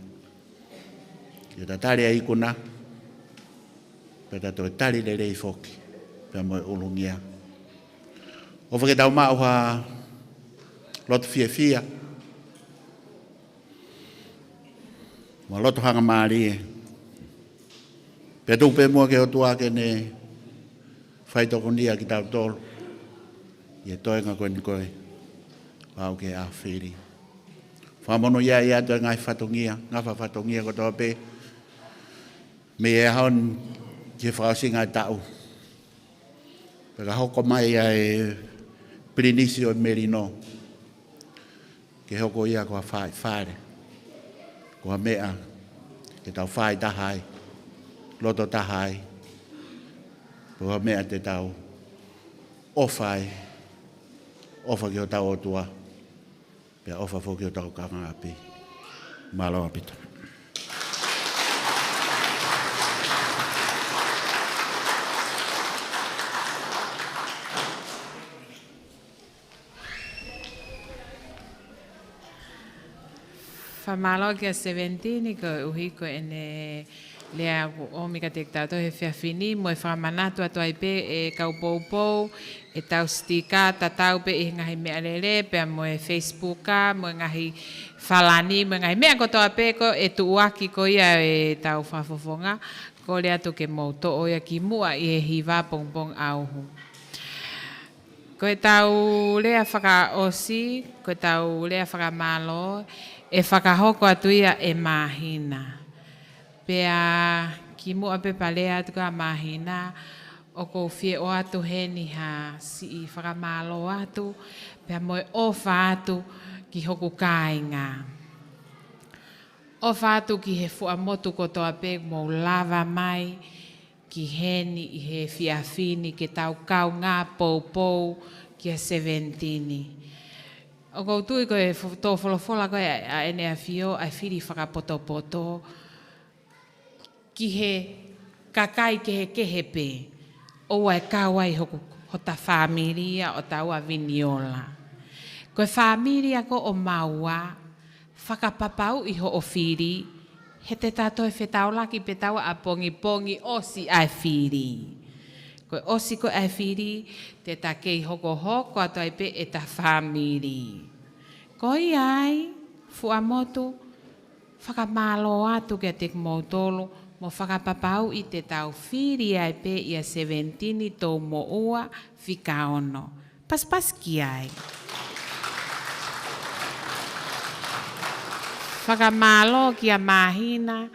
Ki tataria ikuna. Peta toi tali lelei foki. Pea moe ulungia. O whaketau mau ha lotu fia. Mo loto hanga maari. Pe tu pe mo ke OTUA ke ne fai to konia ki tau tolu. Ye toenga koe ni koe. Wau ke a FILI. Whamono ia to ngai whatongia. Ngawha whatongia ko toa pe. Me e haon ke whaasinga tau. Peka hoko mai e Prinicio Merino. Ke hoko ia ko a whaare. Ko a mea. Ke tau whae tahai. Loto tahai. Ko a mea te tau. Ofai. Ofa ki o tau OTUA. Pea ofa fo ki o tau KAUNGA'API. Maloa pita. Whamalo ki a Sevenitini ko uhi ko ene lea o mika te tātou he whiawhini mo e whamanatu atu ai pe e kaupoupou e tau stika tatau pe e ngahi mea lele pe mo e Facebooka mo e ngahi whalani mo e ngahi mea kotoa pe ko e tuuaki ko ia e tau whafofonga ko lea tu ke mouto o ia ki mua i e hiva pongpong auhu. Ko e tau lea whakaosi, ko e tau lea whakamalo e whakahoko atu ia e mahina. Pea ki mua pe palea atu ka mahina o kou fie o atu heni ha si i whakamalo atu pea moe ofa atu ki hoku kāinga. Ofa atu ki he FUA'AMOTU kotoa pe mo lava mai ki heni i he whiawhini ke tau kau ngā poupou ki a Sevenitini. O kou tui ko e tō wholofola ko a ene a whio a whiri whakapoto ki he kakai ke he kehepe o ai kawai ho ta familia o taua viniola. Ko e familia ko o maua whakapapau i ho o whiri he te tātou e whetaulaki pe taua a pongi osi ai whiri. Ko osi ko ai whiri te ta kei hoko ato ai pe e ta family. Ko ai FUA'AMOTU whakamalo atu ke te mautolo mo whakapapau i te tau whiri ai pe i a Sevenitini Toumoua Fikaono. Pas ki ai. Whakamalo ki a mahina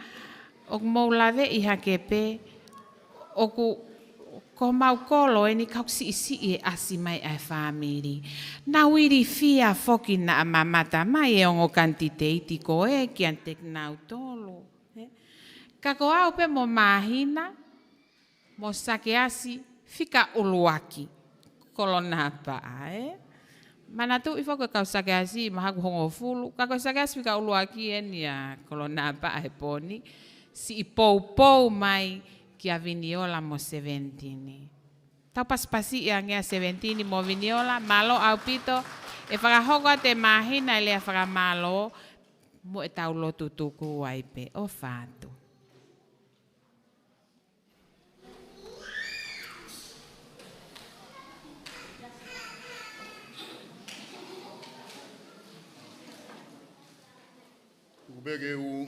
o moulave i hakepe o ko mau kolo e ni kau si e asi mai ai family. Na wiri fia foki na mamata mai e ongo KANITITEITI ko e ki an tek nau tolo. Kako au pe mo mahina mo sake asi fika uluaki kolonapa Mana tu ifo ko kau sake asi mahaku hongo fulu. Kako sake asi fika uluaki e ni a kolonapa poni si ipou mai ki a viniola mo Sevenitini. Tau paspasi ia ngea Sevenitini mo viniola, malo au pito, e whakahoko te mahina ele a whakamalo, mo e tau lotu tuku waipe, o whātu. Ubege u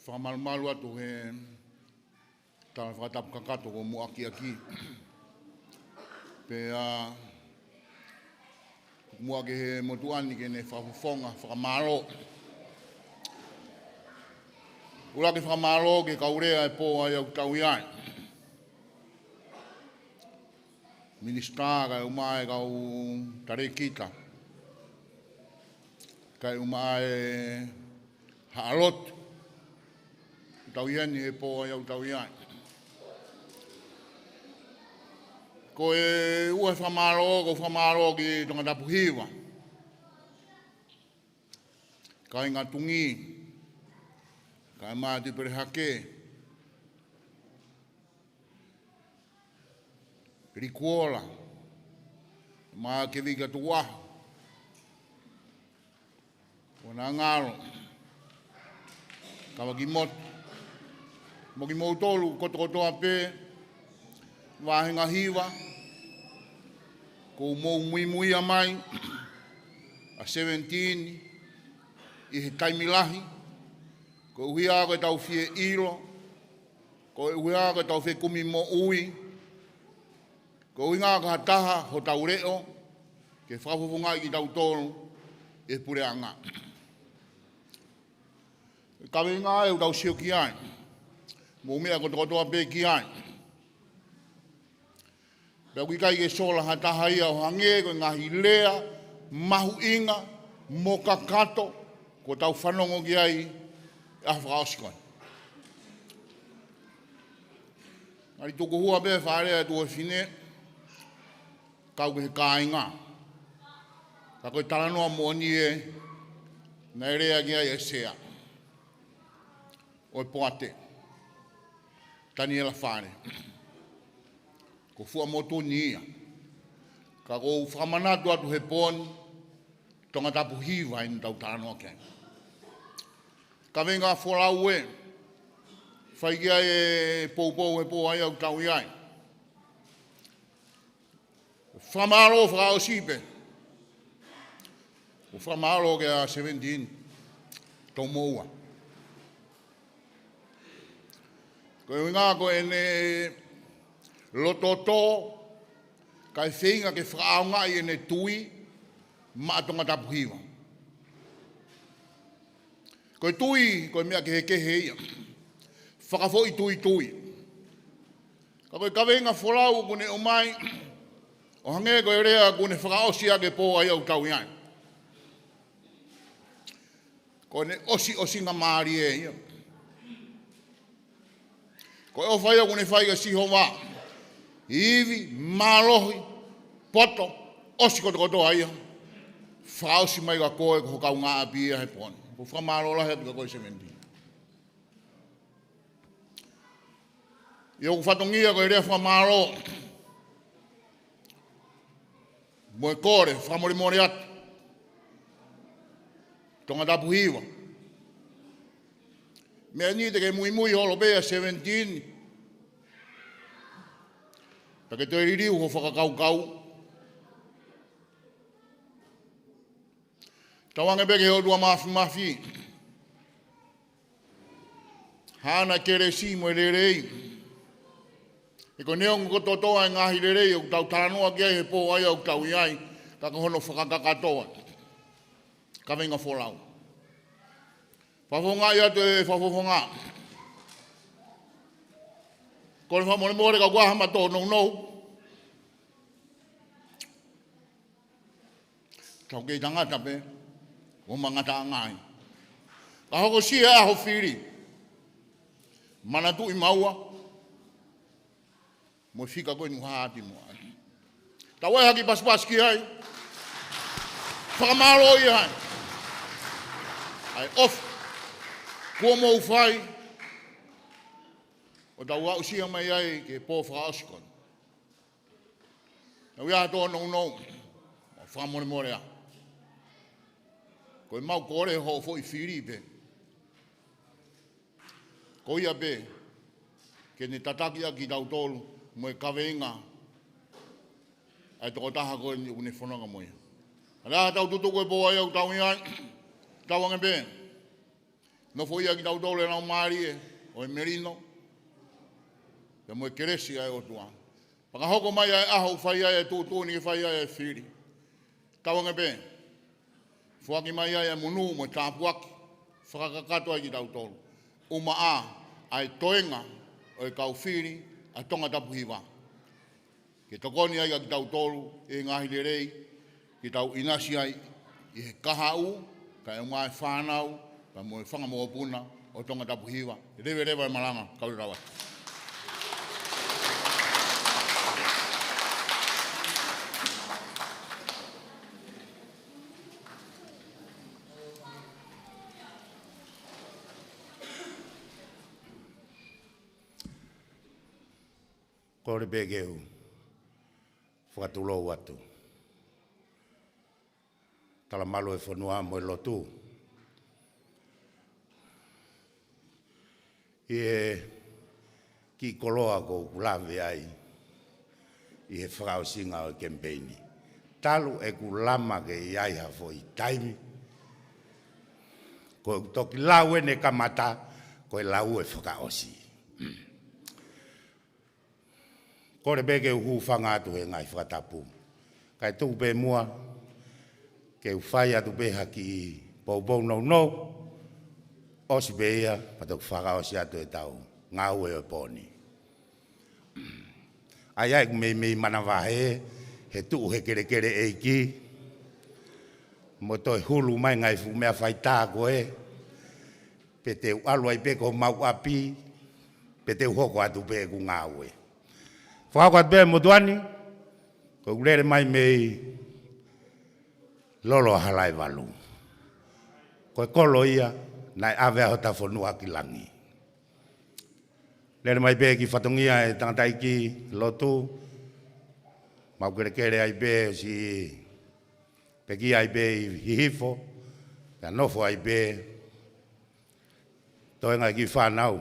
whamalumalu atu he tāna whakatapu kakato ko mu aki. Pea mua ke he motuani ke ne whafufonga, whakamalo. Ura ke whakamalo ke kaurea e pō ai au tau iai. Ministra kai umae kau tare kita. Kai umae haalotu. Tau iani e pō ai au tau iai. Ko e ua whamaro ki tongatapu hiwa. Kai ngā tungi, kai māti pere hake, rikuola, mā ke vika tu waho, o nā ngaro, kawaki motu, moki mautolu kotokotoa pē, wāhenga hiwa, ko mou mui mai, a Sevenitini, i he taimilahi, Ko uia ko tau fie ilo. Ko uia ko tau fie kumi mo ui. Ko uinga ko hataha ho tau reo. Ke whafufunga ki tau tonu e pure anga. Kawenga e tau sio ki ai. Mo mea ko tokotoa pe ki ai. Pea wikai ke sola hataha ia o hange ko ngahi lea, mahu inga, mo kakato, ko tau whanongo ki ai a whakaosikon. Ari tuku hua pe whaarea tu e whine, kau ke he kāinga. Ka koe taranoa mo ni e, na e rea ki ai e sea. O e poate, tani e la whare. Ko FUA'AMOTU ni ia. Ka kou whamanatu atu he poni, tongatapu hiwa in tau tānoa keng. Ka venga wholau e, whaikia e poupou he po ai au tau iai. Whamaro whakao sipe. O whamaro ke a Sevenitini Toumoua. Ko e ngā ko e ne lototo, kai whinga ke whaaunga i ene tui, maa tongatapu hiwa. Koe tui, koe mea ke he kehe ia. Whakafo i tui. Ka koe kawenga wholau kune o mai, o hange koe rea kune whakaosia ke pō ai au tau iai. Koe ne osi nga maari e ia. Koe o whaia kune whaiga siho waa. Iwi, malohi, poto, osi koto aia. Whaosi mai ka koe ko KAUNGA'API ia he poni. Ko whamaro he ka koe Sevenitini. Ia ku whatongia koe rea whamaro. Moe kore, whamore atu. Tongatapu hiwa. Mea ni te ke mui holo bea Sevenitini. Take te ririu ho whakakau. Tawange beke ho dua mafi. Hana kere si mo LELEI. E ko neongo ko totoa e ngahi LELEI o tau taranoa ki ai he pō ai au tau iai. Ka hono whakakakatoa. Ka venga wholau. Whawhonga ia te whawhonga. Kore whamore ka guahama tō nou. Tau kei tangata pe, o mangata ngai. Ka hoko sia aho FILI. Manatu i maua. Mo fika koe nuhaati mo ai. Tau e haki paspas ki ai. Whakamaro i ai. Ai off. Kua mou whai. O tau au sia mai ai ke pō whakaosikon. Tau ia tō nou. Whamore a. Koe mau kore ho fo i FILI pe. Ko ia pe. Ke ne tatakia ki tau tolu. Mo e kawenga. Ai toko taha koe ni une whananga moia. Rā tau tutu koe pō ai au tau iai. Tau ange pe. No fo ia ki tau tolu e nau maari e. O e merino. Te mo e keresi ai OTUA. Pakahoko mai ai aho whai ai e tūtūni ke whai ai e FILI. Tau ange pe. Fuaki mai ai e munu mo tāpuaki. Whakakakato ai ki tau tolu. Uma a ai toenga o e kau FILI a tongatapu hiwa. Ke tokoni ai ki tau tolu e ngahi LELEI. Ki tau inasi ai i he kahau. Ka e mai whanau. Ka mo e whangamoapuna o tongatapu hiwa. Rewe e malanga. Kaurirawa. Kore begeu, whakatulou atu. Tala malo e whanua mo e lotu. Ki koloa ko kulawe ai, i he whakausinga o KEMIPEINI. Talu e kulama ke iai hafo i taimi. Ko toki lau ne kamata, ko lau e whakaosi. Kore beke uhu whangatu e ngai whakatapu. Kai tuku pe mua, ke uwhai atu pe haki pou no, osi pe ia, patok whakaosi atu e tau, ngā ue o poni. Ai ai me manawahe, he tuu he kere eiki, mo toi hulu mai ngai fu mea whaita koe, pe te alua i pe ko mau api, pe te hoko atu pe ku ngā ue. Whako atu pe mo tuani, ko urere mai mei lolo halai walu. Ko kolo ia, nai ave aho ta whanua ki langi. Lere mai pe ki whatongia e tangatai ki lotu, mau kere ai pe si peki ai pe i hifo, ka nofo ai pe, toenga ki whanau.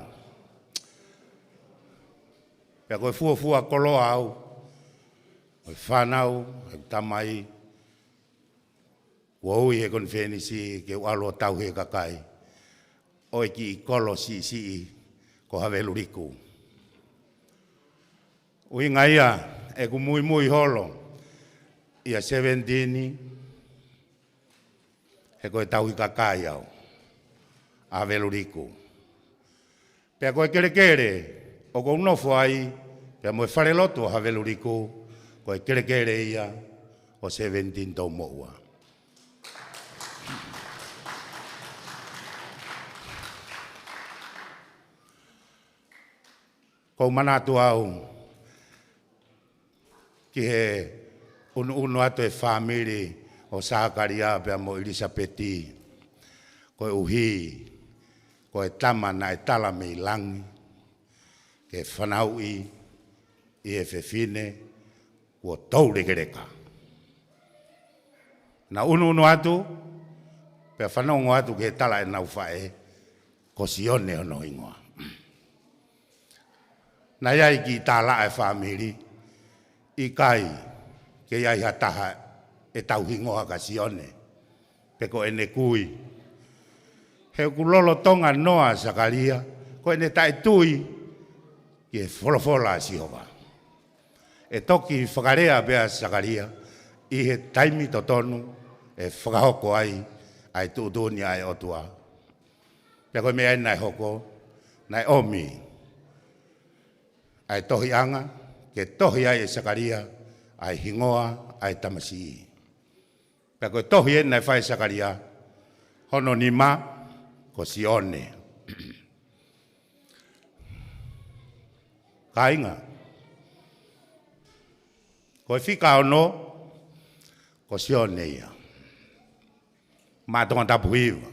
Pea koe fua koloa au, koe whanau, e tamai, ua ui he konwheni si ke ualo tau he kakai, oi ki kolo si ko havelu riku. Ui ngaia, e ku mui holo, ia Sevenitini, he koe tau hi kakai au, havelu riku. Pea koe kere, o ko unofo ai, pea moe whare lotu havelu riku, koe kere ia, o Sevenitini Toumoua. Ko manatu au, ki he unu atu e whamiri o Sakaria pia mo Elisabeti, ko e uhi, ko e tama na e talame i langi, ke whanau i e whewhine, ko taure kereka. Na unu atu, pia whanau atu ke tala e nau whae, ko sione ono ingoa. Na iai ki tāla e whamiri, i kai ke iai hataha e tau hingoha ka sione, peko ene kui. He kulolo tonga noa Sakaria, ko ene tae tui, ki e wholofola sihowa. E toki whakarea bea Sakaria, i he taimi totonu, e whakahoko ai tuutuni ai OTUA. Peko mea nai hoko, nai omi, ai tohi anga, ke tohi ai e Sakaria, ai hingoa, ai tamasi. Pea koe tohi e nai whai Sakaria, hono ni ma, ko sione. Ka inga, koe fika ono, ko sione ia. Ma tongatapu iwa.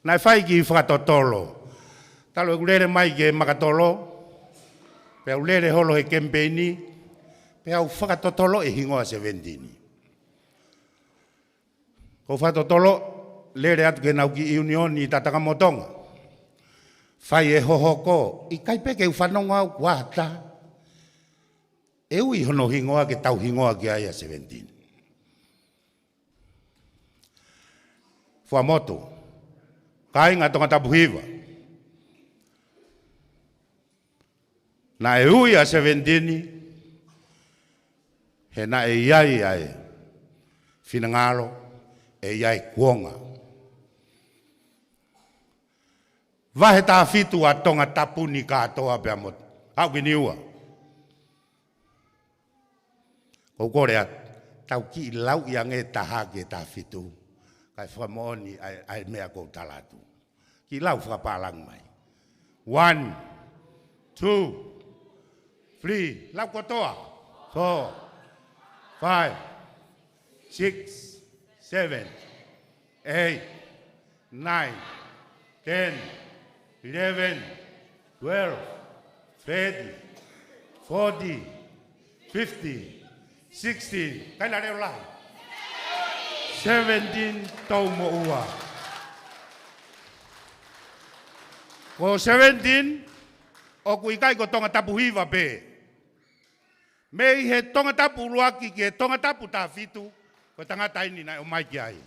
Nai whai ki whakatotolo, talo e kulere mai ke makatolo, pe au lere holo he KEMIPEINI, pe au whakatotolo e hingoa Sevenitini. Ko whakatotolo, lere atu ke nau ki unioni i tataka motonga. Whai e hohoko, i kaipeke u whanonga au wata, e ui hono hingoa ke tau hingoa ki aia Sevenitini. FUA'AMOTU, kai ngā tongatapu hiwa. Na e ui a Sevenitini, he na e iai ai, finangalo, e iai kuonga. Vahe tā fitu a tongatapu ni katoa pe amot. Hau ki niua. Kou kore at, tau ki lau iange taha ke tā fitu. Kai whamoni ai mea kou talatu. Ki lau whakapalang mai. 1, 2, 3, lau kotoa. 4, 5, 6, 7, 8, 9, 10, 11, 12, 13, 14, 15, 16, kai la reo lai. 17 Toumoua. Ko 17, o kuikai ko tongatapu hiwa pe. Mei he tongatapu luaki ke tongatapu ta fitu, ko tangata ini na o mai ki ai.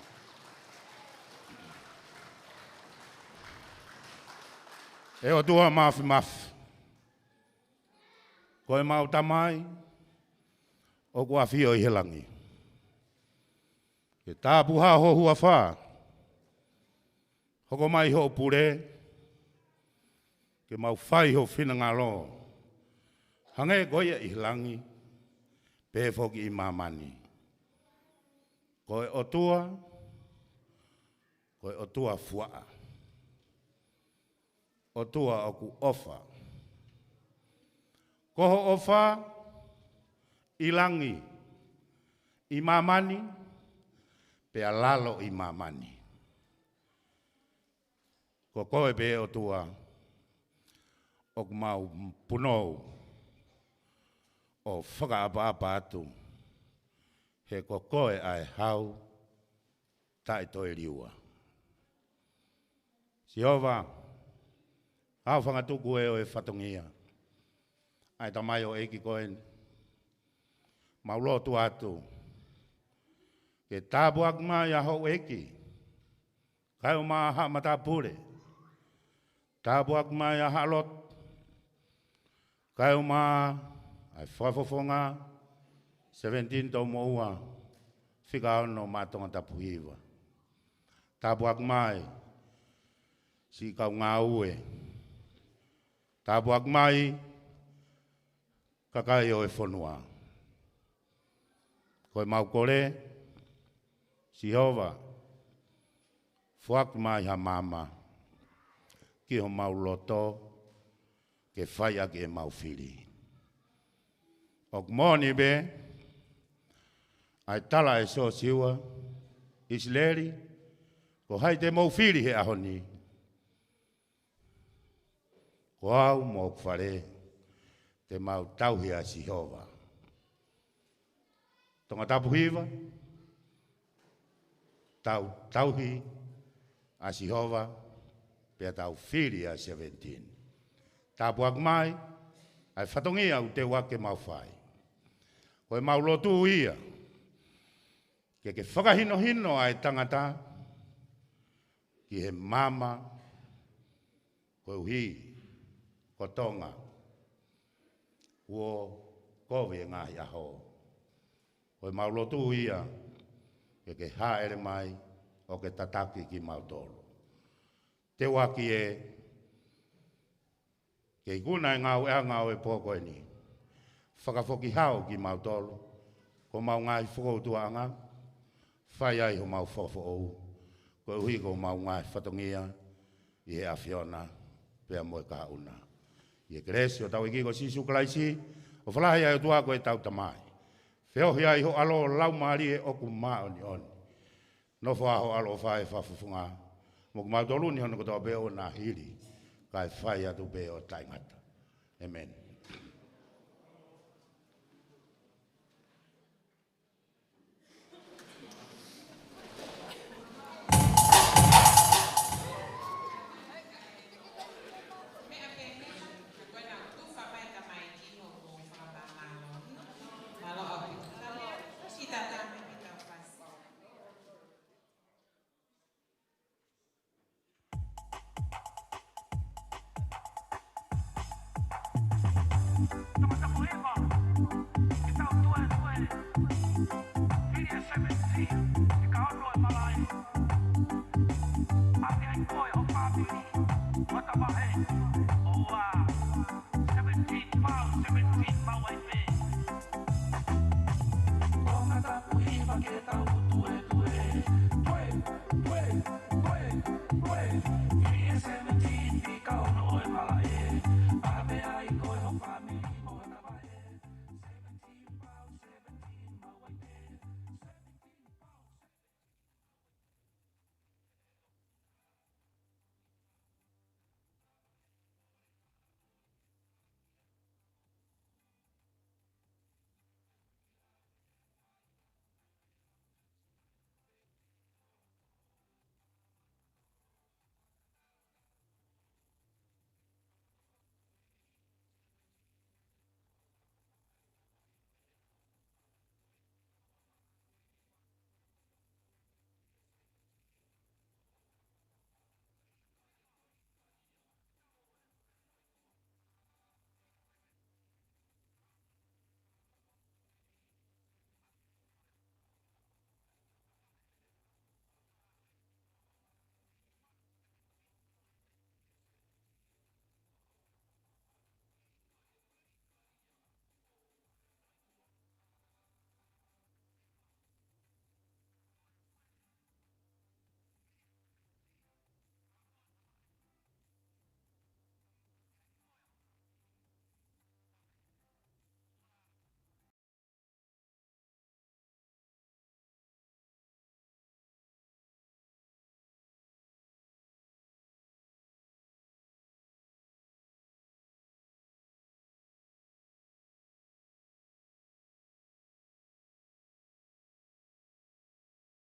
E o tua mafi mafi. Koe mau tamai, o kua fio i helangi. Ke tāpuha ho hua whā. Hoko mai ho pure, ke mau whai ho whina ngā lo. Hange goia i helangi, pēwhoki i mamani. Koe otua fuaa. Otua oku ofa. Koho ofa, ilangi, i mamani, pea lalo i mamani. Ko koe pe otua, oku mau punou, o whakaapa atu, he ko koe ai hau, tai toi riua. Siova, hau whangatuku e o e whatongia. Ai tamai o eki koen. Maulotu atu. Ke tāpuak mai a hou eki. Kai o maa ha matapure. Tāpuak mai a halot. Kai o maa ai whafofonga. Sevenitini Toumoua. Fika ono maa tongatapu hiwa. Tāpuak mai. Si KAUNGA'API. Tāpuak mai. Kakai o e whanua. Koe mau kore, Sihova, fuak mai ha mama, ki ho mau loto, ke whai ake e mau fili. Ok moni be, ai tala e so siwa, isleri, ko hai te mau fili he ahoni. Ko au mo whare, te mau tauhi a Sihova. Tongatapu hiwa, tauhi a Sihova, pia tau fili a 17. Tāpuak mai, ai whatongia u te wake mau whai. Koe mau lotu ia, ke whakahino hino ai tangata, ki he mama, koe uhi, ko tonga, uo kowe ngahi aho. Koe mau lotu ia, ke haere mai, o ke tataki ki mau tolo. Te waki e, ke ikuna e ngau e pōko e ni. Whakafoki hao ki mau tolo, ko mau ngai whakoutuanga, whai ai ho mau whofo ou, ko uhi ko mau ngai whatongia, i he awhiona, pia moe ka una. I e kresi o tau iki ko sisu kalaisi, o whalahi ai o tua ko e tau tamai. Whiohi ai ho alo lau maari e oku maa oni oni. No wha ho alo whae whafufunga. Moku mau tolu ni hono kotoa beo na hiri. Kai whae atu beo taingata. Amen. Kita